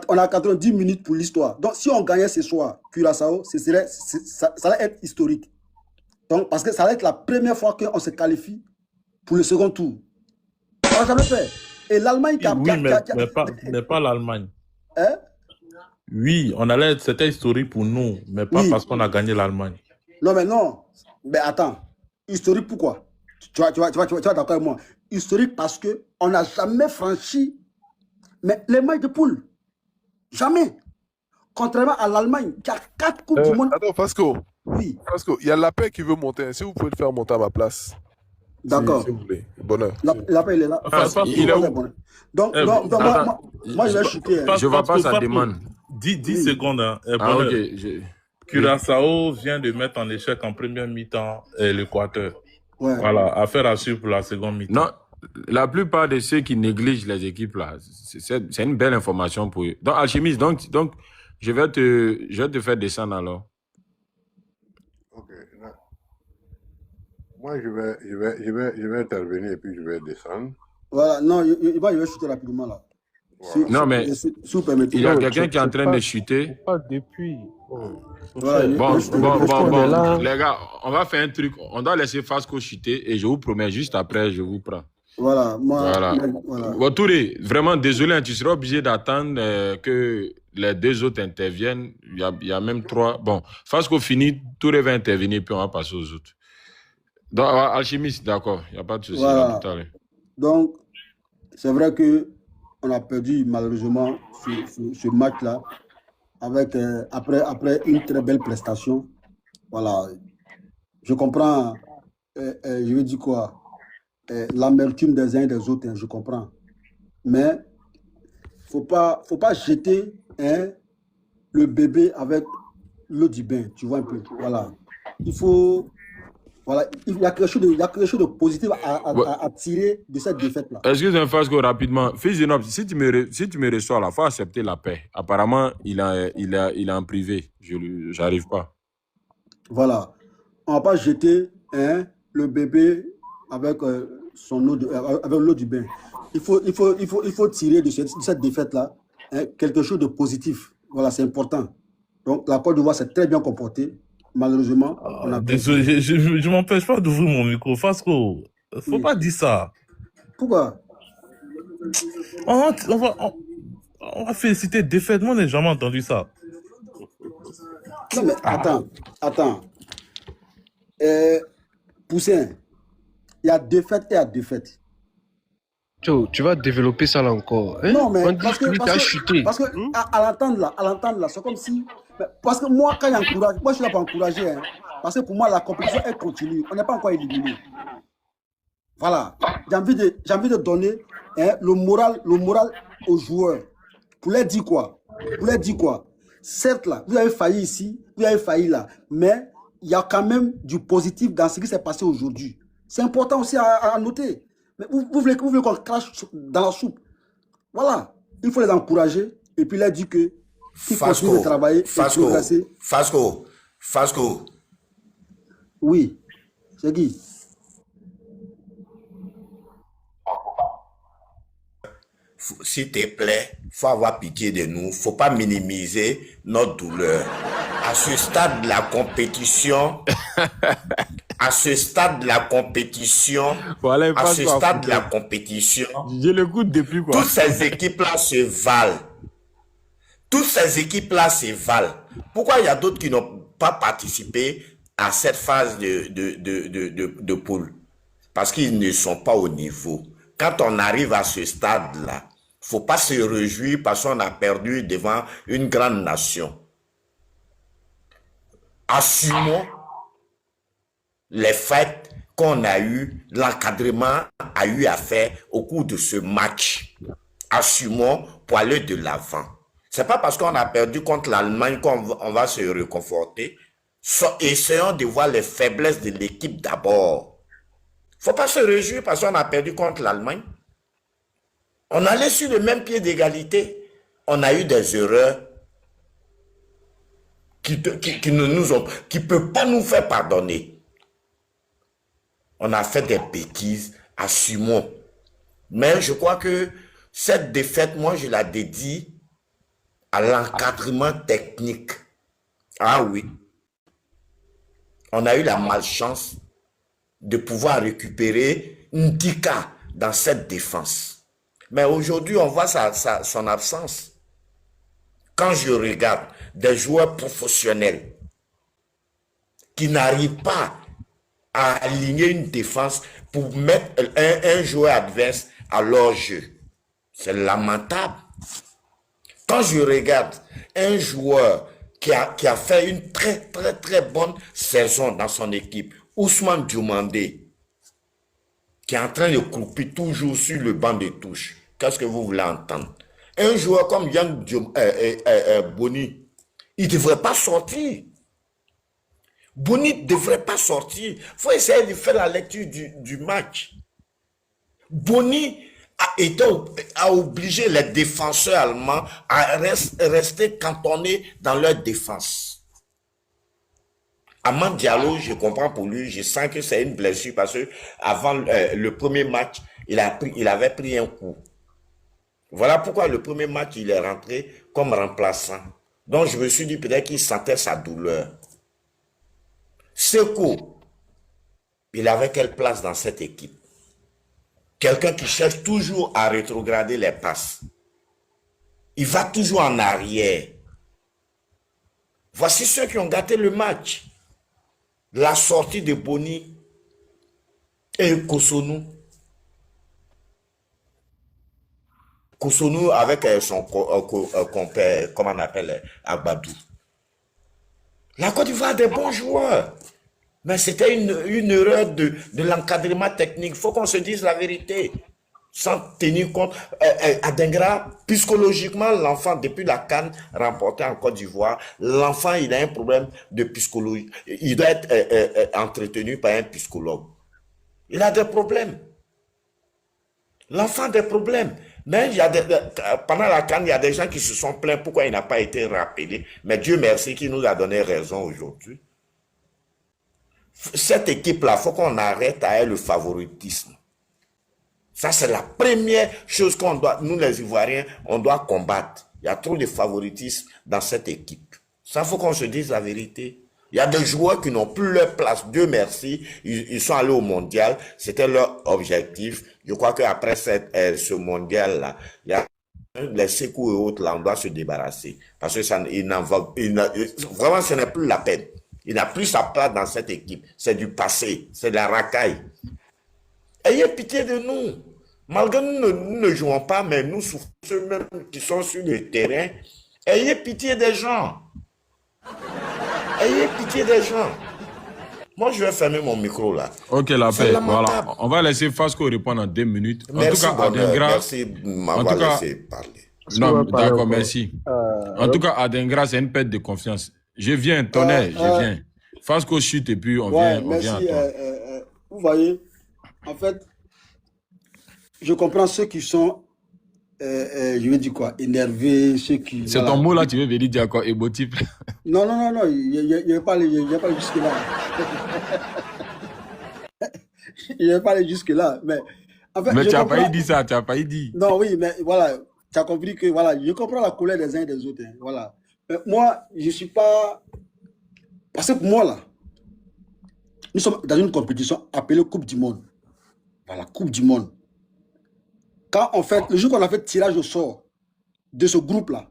on a 90 minutes pour l'histoire. Donc, si on gagnait ce soir, Curaçao, ça allait être historique. Donc, parce que ça allait être la première fois qu'on se qualifie pour le second tour. On l'a jamais fait. Et l'Allemagne mais pas l'Allemagne. Hein? Oui, c'était historique pour nous, mais pas parce qu'on a gagné l'Allemagne. Non. Mais attends. Historique pourquoi? Tu vas d'accord avec moi. Historique parce qu'on n'a jamais franchi les matchs de poule. Jamais. Contrairement à l'Allemagne, qui a 4 Coupes du Monde. Attends, Fasco. Oui. Fasco, il y a la paix qui veut monter. Si vous pouvez le faire monter à ma place. D'accord. Si vous voulez. Bonheur. La paix, il est là. Il est où? Donc, moi, je vais chuter. Je ne vois pas sa demande. 10 secondes. Hein. Ok. Curaçao vient de mettre en échec en première mi-temps l'Équateur. Ouais. Voilà, affaire à suivre pour la seconde mi-temps. Non, la plupart de ceux qui négligent les équipes là, c'est une belle information pour eux. Donc, Alchimiste, donc je vais te faire descendre alors. Ok. Moi, je vais intervenir et puis je vais descendre. Voilà, non, il va chuter rapidement là. Voilà. Non, mais il y a quelqu'un qui est en train de chuter. Pas depuis. Voilà, Bon, les gars, on va faire un truc. On doit laisser Fasco chuter et je vous promets, juste après, je vous prends. Voilà, voilà. Bon, Touré, vraiment désolé, tu seras obligé d'attendre que les deux autres interviennent. Il y a même 3. Bon, Fasco finit, Touré va intervenir, puis on va passer aux autres. Donc, Alchimiste, d'accord, il n'y a pas de souci. Voilà. Tout à l'heure. Donc, c'est vrai qu'on a perdu malheureusement ce match-là. Après une très belle prestation. Voilà. Je comprends, je veux dire quoi, l'amertume des uns et des autres, je comprends. Mais faut pas jeter le bébé avec l'eau du bain, tu vois un peu. Voilà. Il y a quelque chose de positif à tirer de cette défaite-là. Excusez-moi, Fasco, rapidement. Fils de Nob, si tu me reçois là, il faut accepter la paix. Apparemment, il est en privé. J'arrive pas. Voilà. On ne va pas jeter le bébé avec l'eau du bain. Il faut tirer de cette défaite-là quelque chose de positif. Voilà, c'est important. Donc, la Côte d'Ivoire s'est très bien comportée. Malheureusement, on a... Désolé, je m'empêche pas d'ouvrir mon micro. Fasco, faut pas dire ça. Pourquoi? On va féliciter défaite. Moi, je n'ai jamais entendu ça. Non, mais attends. Poussin, il y a défaite et il y a défaite. Tu vas développer ça là encore. Hein? Non, mais parce que à l'entendre là, c'est comme si... Parce que moi, quand il encourage, moi je suis là pour encourager. Parce que pour moi, la compétition, elle continue. On n'est pas encore éliminé. Voilà. J'ai envie de donner le moral aux joueurs. Pour leur dire quoi? Certes, là, vous avez failli ici, vous avez failli là, mais il y a quand même du positif dans ce qui s'est passé aujourd'hui. C'est important aussi à noter. Mais vous voulez qu'on crache dans la soupe. Voilà. Il faut les encourager et puis leur dire que s'ils continuent de travailler et de progresser. Fasco. Oui. C'est qui? S'il te plaît, faut avoir pitié de nous. Faut pas minimiser notre douleur. À ce stade de la compétition, je l'écoute depuis quoi. Toutes ces équipes-là se valent. Pourquoi il y a d'autres qui n'ont pas participé à cette phase de poule? Parce qu'ils ne sont pas au niveau. Quand on arrive à ce stade-là, faut pas se réjouir parce qu'on a perdu devant une grande nation. Assumons les faits qu'on a eu, l'encadrement a eu à faire au cours de ce match. Assumons pour aller de l'avant. C'est pas parce qu'on a perdu contre l'Allemagne qu'on va se réconforter. Essayons de voir les faiblesses de l'équipe d'abord. Faut pas se réjouir parce qu'on a perdu contre l'Allemagne. On allait sur le même pied d'égalité. On a eu des erreurs qui peuvent pas nous faire pardonner. On a fait des bêtises, assumons. Mais je crois que cette défaite, moi, je la dédie à l'encadrement technique. Ah oui. On a eu la malchance de pouvoir récupérer Ndika dans cette défense. Mais aujourd'hui, on voit son absence. Quand je regarde des joueurs professionnels qui n'arrivent pas à aligner une défense pour mettre un joueur adverse à leur jeu, c'est lamentable. Quand je regarde un joueur qui a fait une très bonne saison dans son équipe, Ousmane Diomandé, qui est en train de croupir toujours sur le banc de touche. Qu'est-ce que vous voulez entendre? Un joueur comme Yann Boni, il ne devrait pas sortir. Boni ne devrait pas sortir. Il faut essayer de faire la lecture du match. Boni a obligé les défenseurs allemands à rester cantonnés dans leur défense. Amand Diallo, je comprends pour lui, je sens que c'est une blessure parce que avant le premier match, il avait pris un coup. Voilà pourquoi le premier match, il est rentré comme remplaçant. Donc je me suis dit peut-être qu'il sentait sa douleur. Seko, il avait quelle place dans cette équipe? Quelqu'un qui cherche toujours à rétrograder les passes. Il va toujours en arrière. Voici ceux qui ont gâté le match. La sortie de Boni et Kosonou. Kosonou avec son compère, comment on appelle, Agbadou. La Côte d'Ivoire a des bons joueurs. Mais c'était une erreur de l'encadrement technique. Il faut qu'on se dise la vérité. Sans tenir compte. Adengra, psychologiquement, l'enfant, depuis la CAN remportée en Côte d'Ivoire, l'enfant, il a un problème de psychologie. Il doit être entretenu par un psychologue. Il a des problèmes. L'enfant a des problèmes. Mais pendant la CAN, il y a des gens qui se sont plaints pourquoi il n'a pas été rappelé. Mais Dieu merci qui nous a donné raison aujourd'hui. Cette équipe-là, il faut qu'on arrête à elle le favoritisme. Ça, c'est la première chose qu'on doit, nous les Ivoiriens, on doit combattre. Il y a trop de favoritisme dans cette équipe. Ça, il faut qu'on se dise la vérité. Il y a des joueurs qui n'ont plus leur place. Dieu merci, ils sont allés au mondial. C'était leur objectif. Je crois qu'après ce mondial-là, il y a les Sekou et autres, là, on doit se débarrasser. Parce que vraiment, ce n'est plus la peine. Il n'a plus sa place dans cette équipe. C'est du passé. C'est de la racaille. Ayez pitié de nous. Malgré nous ne jouons pas, mais nous, ceux même qui sont sur le terrain, ayez pitié des gens. Ayez pitié des gens. Moi, je vais fermer mon micro là. Ok, la paix. Voilà. On va laisser Fasco répondre en 2 minutes. Merci, en tout cas, merci de m'avoir laissé parler. Est-ce qu'on Non, va parler d'accord, encore? merci. En Alors, tout cas, Adengra, c'est une perte de confiance. Je viens, Tonnerre, je viens. Fasco chute et puis on Ouais, vient à merci. toi. Vous voyez, en fait, je comprends ceux qui sont, je vais dire quoi, énervés, ceux qui, C'est ton voilà. mot là, tu veux venir dire quoi, émotif? Non, non, non, non, il n'y a pas aller jusque-là. Il n'y a pas aller jusque-là. Mais en fait, Mais je tu n'as pas comprends. dit ça, tu n'as pas dit. Non, oui, mais voilà, tu as compris que, voilà, je comprends la colère des uns et des autres. Hein, voilà. Mais moi, je ne suis pas. Parce que pour moi, là, nous sommes dans une compétition appelée Coupe du Monde. Voilà, Coupe du Monde. Quand on fait, le jour qu'on a fait tirage au sort de ce groupe-là,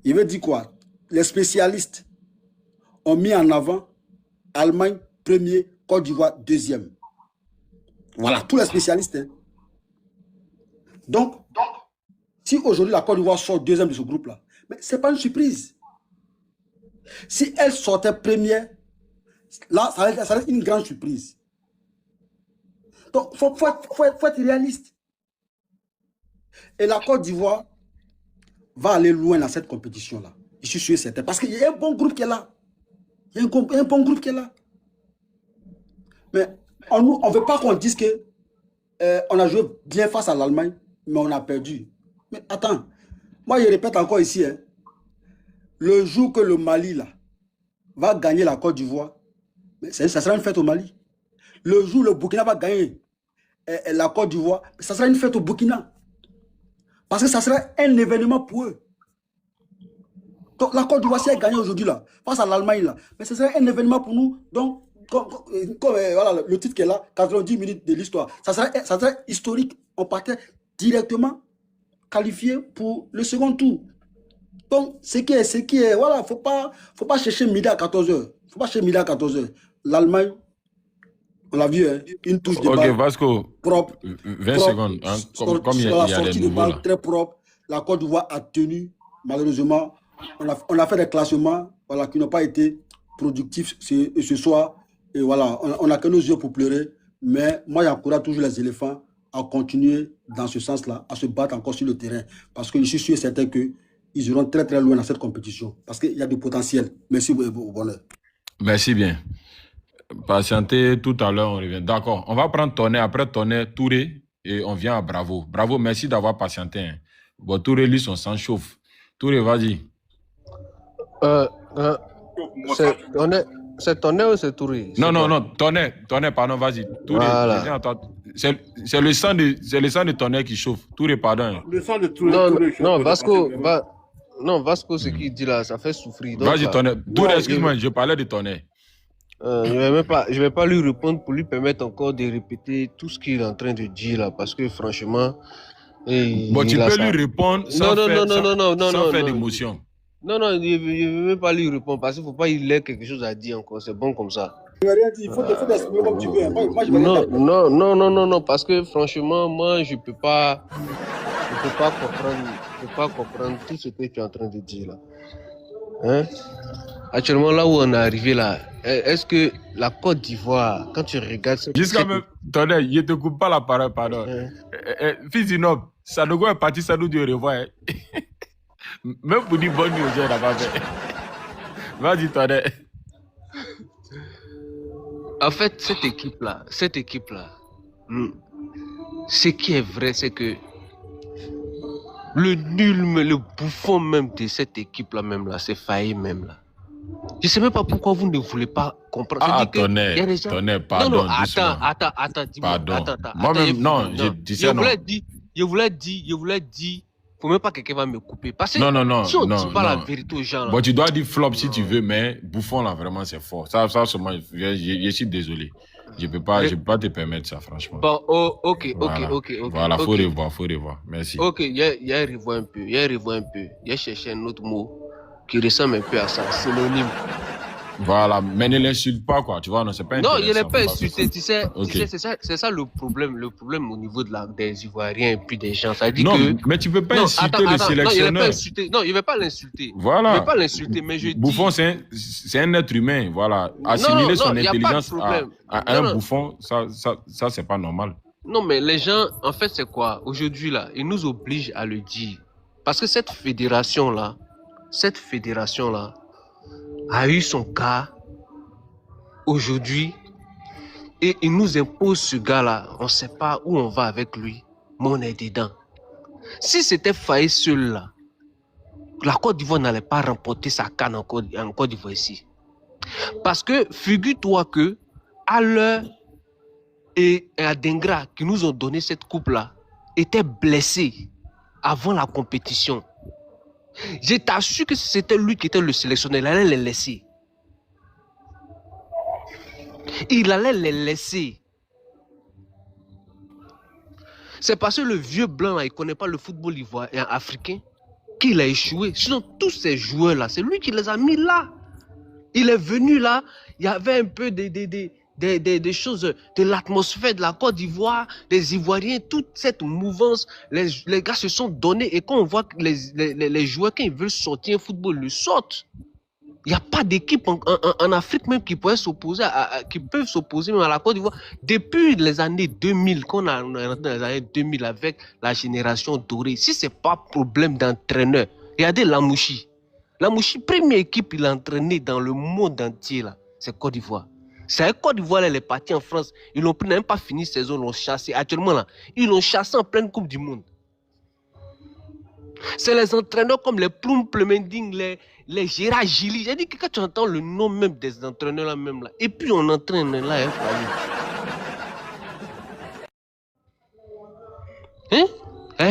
il veut dire quoi? Les spécialistes ont mis en avant Allemagne premier, Côte d'Ivoire deuxième. Voilà, tous les spécialistes. Hein. Donc, si aujourd'hui la Côte d'Ivoire sort deuxième de ce groupe-là, mais ce n'est pas une surprise. Si elle sortait première, là, ça va être une grande surprise. Donc, il faut être réaliste. Et la Côte d'Ivoire va aller loin dans cette compétition-là. Je suis sûr et certain. Parce qu'il y a un bon groupe qui est là. Il y a un bon groupe qui est là. Mais on ne veut pas qu'on dise que on a joué bien face à l'Allemagne, mais on a perdu. Mais attends, moi je répète encore ici, hein, le jour que le Mali là, va gagner la Côte d'Ivoire, ça sera une fête au Mali. Le jour où le Burkina va gagner la Côte d'Ivoire, ça sera une fête au Burkina. Parce que ça sera un événement pour eux. Donc la Côte d'Ivoire, si elle gagne aujourd'hui là, face à l'Allemagne là, mais ce sera un événement pour nous. Donc, comme voilà, le titre qui est là, 90 minutes de l'histoire, ça sera historique. On partait directement qualifié pour le second tour. Donc, ce qui est, voilà, faut pas chercher midi à 14h. Faut pas chercher midi à 14h. L'Allemagne, on l'a vu, hein, une touche de balle. Ok, Vasco, propre. 20 secondes. Hein, comme il y a des nouveaux là. Très propre. La Côte d'Ivoire a tenu, malheureusement. On a fait des classements voilà, qui n'ont pas été productifs ce soir. Et voilà, on n'a que nos yeux pour pleurer. Mais moi, j'encourage toujours les éléphants à continuer dans ce sens-là, à se battre encore sur le terrain. Parce que je suis sûr et certain qu'ils iront très très loin dans cette compétition. Parce qu'il y a du potentiel. Merci au bonheur. Merci bien. Patientez, tout à l'heure, on revient. D'accord, on va prendre Tonnerre, après Tonnerre, Touré, et on vient à Bravo. Bravo, merci d'avoir patienté. Hein. Bon, Touré, lui, son sang chauffe. Touré, vas-y. C'est Tonnerre ou c'est Touré? Non, Tonnerre, pardon, vas-y. Touré, voilà. C'est le sang de Tonnerre qui chauffe. Touré, pardon. Le sang de Touré. Non, Vasco, ce qu'il dit là, ça fait souffrir. Vas-y, Tonnerre. Touré, excuse-moi, je parlais de Tonnerre. Je vais pas lui répondre pour lui permettre encore de répéter tout ce qu'il est en train de dire là, parce que franchement. Bon, tu peux lui répondre sans faire d'émotion. Non, je ne veux même pas lui répondre parce qu'il ne faut pas qu'il ait quelque chose à dire encore. C'est bon comme ça. Je n'ai rien dit. Il faut t'exprimer comme tu veux. Moi, je vais rien dire. Non, parce que franchement, moi, je ne peux pas comprendre tout ce que tu es en train de dire là. Hein? Actuellement, là où on est arrivé là, est-ce que la Côte d'Ivoire, quand tu regardes... Jusqu'à même, Tonnerre, je ne te coupe pas la parole, pardon. Fils du noble, Sanogo est parti, ça nous dit au revoir. Hein. Même pour dire bonne nuit aux gens, il n'a pas fait. Vas-y, Tonnerre. En fait, cette équipe-là, ce qui est vrai, c'est que le nul, le bouffon même de cette équipe-là, même là, c'est Faye même là. Je ne sais même pas pourquoi vous ne voulez pas comprendre. Ah, Tonnerre, pardon. Non, attends, dis-moi. Pardon. Moi-même, non, je disais non. Je voulais dire, faut même pas que quelqu'un va me couper. Parce que si on ne dit pas la vérité aux gens. Là, bon, tu dois dire flop si tu veux, mais bouffon là, vraiment, c'est fort. Ça seulement, je suis désolé. Je peux pas te permettre ça, franchement. Bon, ok. Voilà, faut revoir. Merci. Ok, il y a revoir un peu. Il a cherché un autre mot qui ressemble un peu à ça, synonyme. Voilà, mais ne l'insulte pas, quoi, tu vois, non, c'est pas intéressant. Non, il n'est pas insulté, tu sais, Okay. c'est ça le problème au niveau des Ivoiriens et puis des gens. Ça dit non, que... mais tu peux pas insulter le sélectionneur. Non, il ne va pas l'insulter. Voilà. Il ne va pas l'insulter, mais je dis... Bouffon, c'est un être humain, voilà. Assimiler son intelligence à un bouffon, ça c'est pas normal. Non, mais les gens, en fait, c'est quoi? Aujourd'hui, là, ils nous obligent à le dire. Parce que cette fédération-là a eu son cas aujourd'hui et il nous impose ce gars-là. On ne sait pas où on va avec lui, mais on est dedans. Si c'était Faye seul là, la Côte d'Ivoire n'allait pas remporter sa CAN en Côte d'Ivoire ici. Parce que figure-toi que à l'heure et à Dengra qui nous ont donné cette coupe-là était blessé avant la compétition. Je t'assure que si c'était lui qui était le sélectionneur, il allait les laisser. Il allait les laisser. C'est parce que le vieux blanc là, il ne connaît pas le football ivoirien africain qu'il a échoué. Sinon, tous ces joueurs-là, c'est lui qui les a mis là. Il est venu là, il y avait un peu des choses, de l'atmosphère de la Côte d'Ivoire, des Ivoiriens, toute cette mouvance, les gars se sont donnés et quand on voit que les joueurs, quand ils veulent sortir un football, le sortent. Il n'y a pas d'équipe en Afrique même qui pourrait s'opposer, qui peuvent s'opposer même à la Côte d'Ivoire. Depuis les années 2000, qu'on a rentré dans les années 2000 avec la génération dorée, si ce n'est pas problème d'entraîneur, regardez Lamouchi. Lamouchi, première équipe, il a entraîné dans le monde entier, là, c'est Côte d'Ivoire. C'est à Côte d'Ivoire, elle est partie en France. Ils n'ont même pas fini saison, ils l'ont chassé. Actuellement, là, ils l'ont chassé en pleine Coupe du Monde. C'est les entraîneurs comme les Ploum Plemending, les Gérard Gilly. J'ai dit que quand tu entends le nom même des entraîneurs là même là, et puis on entraîne là,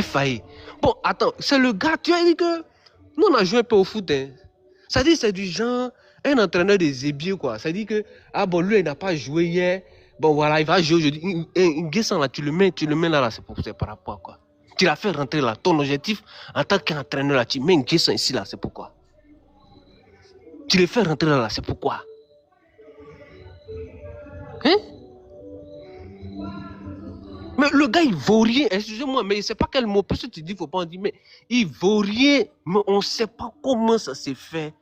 Faye. Bon, attends, c'est le gars, tu as dit que nous on a joué un peu au foot. Hein. Ça dit c'est du genre, un entraîneur des Zébiers quoi. Ça dit que, ah bon, lui il n'a pas joué hier. Bon voilà, il va jouer aujourd'hui. Un Guessan là, tu le mets là, c'est par rapport à quoi. Tu l'as fait rentrer là. Ton objectif en tant qu'entraîneur là, tu mets un Guessan ici là, c'est pourquoi. Tu le fais rentrer là, c'est pourquoi. Hein? Mais le gars, il vaut rien. Excusez-moi, mais je ne sais pas quel mot. Parce que tu dis, il ne faut pas en dire, mais il vaut rien. Mais on ne sait pas comment ça s'est fait.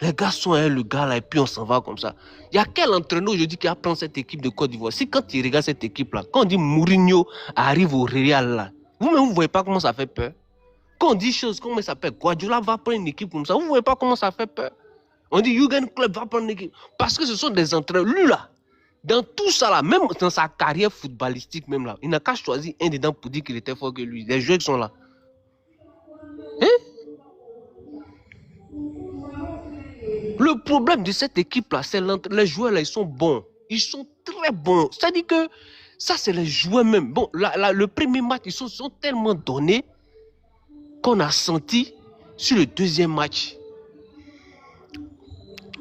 Les gars sont le gars là, et puis on s'en va comme ça. Il y a quel entraîneur aujourd'hui qui apprend cette équipe de Côte d'Ivoire? Si quand tu regardes cette équipe-là, quand on dit Mourinho arrive au Real là, vous-même, vous ne voyez pas comment ça fait peur. Quand on dit choses, comment ça s'appelle? Guardiola va prendre une équipe comme ça, vous ne voyez pas comment ça fait peur. On dit Jürgen Klopp va prendre une équipe. Parce que ce sont des entraîneurs. Lui là, dans tout ça là, même dans sa carrière footballistique même là, il n'a qu'à choisir un dedans pour dire qu'il était fort que lui. Les joueurs qui sont là. Hein? Le problème de cette équipe là, c'est les joueurs là, ils sont bons. Ils sont très bons. C'est-à-dire que ça, c'est les joueurs même. Bon, le premier match, ils sont tellement donnés qu'on a senti sur le deuxième match.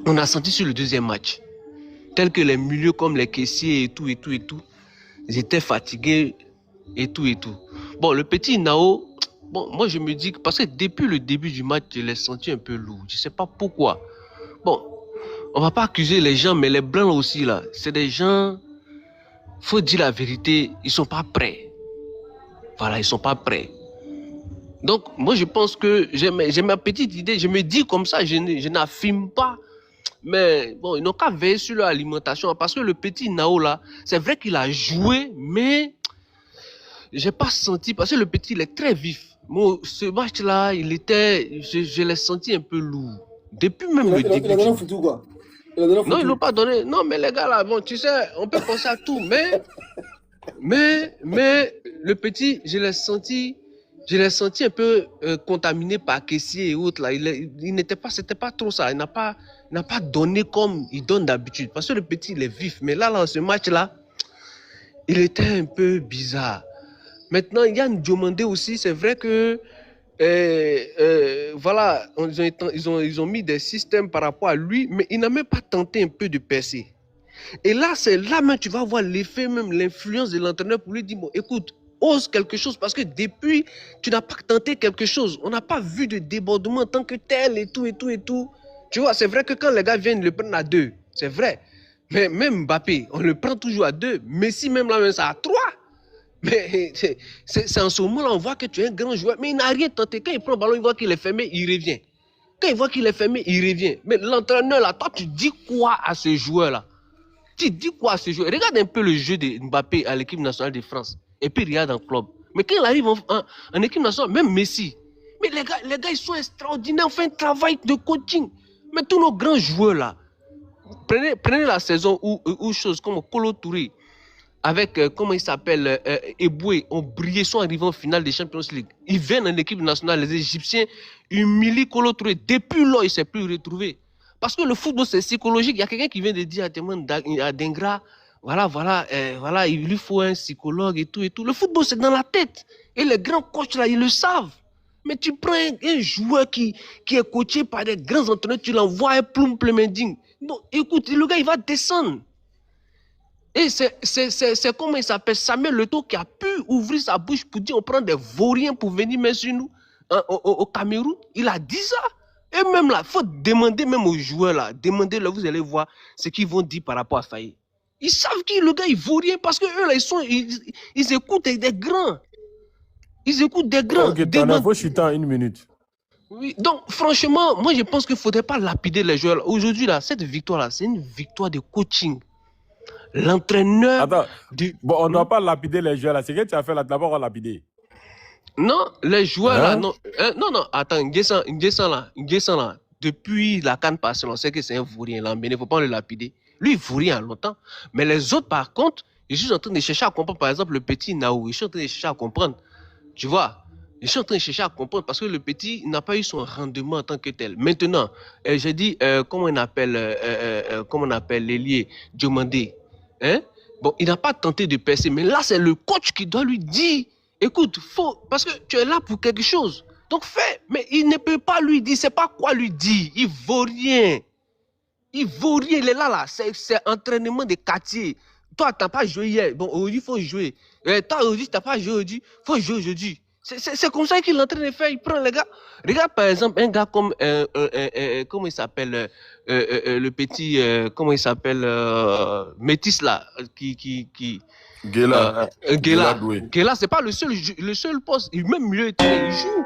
On a senti sur le deuxième match, tel que les milieux comme les caissiers et tout, ils étaient fatigués et tout. Bon, le petit Nao, bon, moi je me dis que parce que depuis le début du match, je l'ai senti un peu lourd. Je ne sais pas pourquoi. Bon, on ne va pas accuser les gens, mais les blancs aussi là, c'est des gens, faut dire la vérité, ils ne sont pas prêts. Voilà, ils ne sont pas prêts. Donc, moi je pense que j'ai ma petite idée, je me dis comme ça, je n'affirme pas. Mais bon, ils n'ont qu'à veiller sur leur alimentation. Parce que le petit Nao là, c'est vrai qu'il a joué, mais j'ai pas senti. Parce que le petit, il est très vif. Bon, ce match-là, je l'ai senti un peu lourd. Depuis même le début. Il a donné un foutu quoi? Non, ils l'ont pas donné. Non, mais les gars là, bon, tu sais, on peut penser à tout. Mais le petit, je l'ai senti un peu contaminé par caissier et autres là. Il n'était pas, c'était pas trop ça. Il n'a pas donné comme il donne d'habitude. Parce que le petit, il est vif. Mais là, ce match-là, il était un peu bizarre. Maintenant, Yann Diomandé aussi, c'est vrai que voilà, ils ont mis des systèmes par rapport à lui, mais il n'a même pas tenté un peu de percer. Et là, c'est là même tu vas voir l'effet, même l'influence de l'entraîneur pour lui dire, bon, écoute, ose quelque chose, parce que depuis, tu n'as pas tenté quelque chose. On n'a pas vu de débordement en tant que tel et tout. Tu vois, c'est vrai que quand les gars viennent le prendre à 2, c'est vrai. Mais même Mbappé, on le prend toujours à 2. Messi, même là, c'est à 3. Mais c'est en ce moment-là, on voit que tu es un grand joueur. Mais il n'a rien tenté. Quand il prend le ballon, il voit qu'il est fermé, il revient. Quand il voit qu'il est fermé, il revient. Mais l'entraîneur, là, toi, tu dis quoi à ce joueur-là? Tu dis quoi à ce joueur? Regarde un peu le jeu de Mbappé à l'équipe nationale de France. Et puis, regarde en club. Mais quand il arrive en équipe nationale, même Messi, Mais les gars, ils sont extraordinaires. On fait un travail de coaching. Mais tous nos grands joueurs là, prenez la saison où choses comme Kolo Touré, avec, comment il s'appelle, Eboué, ont brillé, sont arrivés en finale des Champions League. Ils viennent en équipe nationale, les Égyptiens humilient Kolo Touré. Depuis là, il ne s'est plus retrouvé. Parce que le football, c'est psychologique. Il y a quelqu'un qui vient de dire à Dengra, voilà, il lui faut un psychologue et tout et tout. Le football, c'est dans la tête. Et les grands coachs là, ils le savent. Mais tu prends un joueur qui est coaché par des grands entraîneurs, tu l'envoies à Ploum Plemending. Non, écoute, le gars, il va descendre. Et c'est comment il s'appelle, Samuel Leto, qui a pu ouvrir sa bouche pour dire on prend des vauriens pour venir mettre sur nous au Cameroun. Il a dit ça. Et même là, il faut demander même aux joueurs là, demandez-leur, vous allez voir ce qu'ils vont dire par rapport à Faye. Ils savent que le gars, il vaut rien parce que eux là, ils écoutent des grands. Ils écoutent des grands. Ok, t'en as vos chutants 1 minute. Oui, donc franchement, moi je pense qu'il ne faudrait pas lapider les joueurs. Aujourd'hui, là, cette victoire-là, c'est une victoire de coaching. L'entraîneur. Attends, bon, on ne doit pas lapider les joueurs là. C'est que tu as fait là, d'abord on va lapider. Non, les joueurs là, Hein? non, attends, Nguessan là, depuis la CAN passée, on sait que c'est un vaurien là, mais il ne faut pas le lapider. Lui, il vaut rien longtemps. Mais les autres, par contre, je suis en train de chercher à comprendre, par exemple, le petit Naou, je suis en train de chercher à comprendre. Tu vois, je suis en train de chercher à comprendre parce que le petit n'a pas eu son rendement en tant que tel. Maintenant, j'ai dit, comment on appelle l'ailier Diomandé. Hein? Bon, il n'a pas tenté de percer, mais là, c'est le coach qui doit lui dire, écoute, parce que tu es là pour quelque chose. Donc fais, mais il ne peut pas lui dire, c'est pas quoi lui dire, il vaut rien. Il vaut rien, il est là, c'est entraînement de quartier. Toi, tu n'as pas joué hier, bon, aujourd'hui, il faut jouer. Toi, aujourd'hui, tu n'as pas joué aujourd'hui, il faut jouer aujourd'hui. C'est comme ça qu'il est en train de faire, il prend les gars. Regarde par exemple un gars comme, comment il s'appelle, le petit, comment il s'appelle, Métis là, Guéla. Guéla, c'est pas le seul poste, même milieu de terrain, il joue.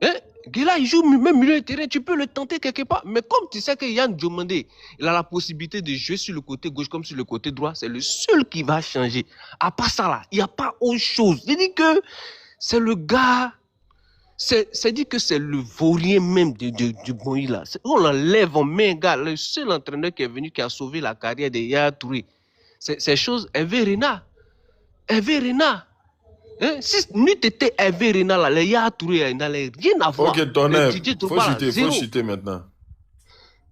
Hein? Guéla, il joue même milieu de terrain, tu peux le tenter quelque part. Mais comme tu sais que Yann Diomandé, il a la possibilité de jouer sur le côté gauche comme sur le côté droit, c'est le seul qui va changer. À part ça là, il n'y a pas autre chose. Il dit que c'est le gars, c'est dit que c'est le vaurien même du Boy là. On l'enlève, on met un gars, le seul entraîneur qui est venu, qui a sauvé la carrière de Yaya Touré. Ces choses, Hervé Renard. Hein? Si nous t'étais Hervé Renard là, les Yaya Touré, il n'allait rien avoir. Ok, Tonnerre, faut Zéro. chuter maintenant.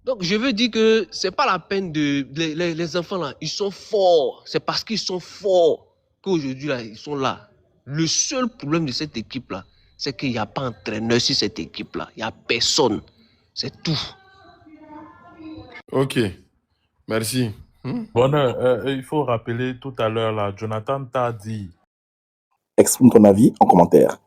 Donc je veux dire que c'est pas la peine de les enfants là, ils sont forts. C'est parce qu'ils sont forts qu'aujourd'hui là, ils sont là. Le seul problème de cette équipe là, c'est qu'il n'y a pas d'entraîneur sur cette équipe là. Il n'y a personne. C'est tout. Ok, merci. Bonheur, il faut rappeler tout à l'heure là, Jonathan t'a dit. Exprime ton avis en commentaire.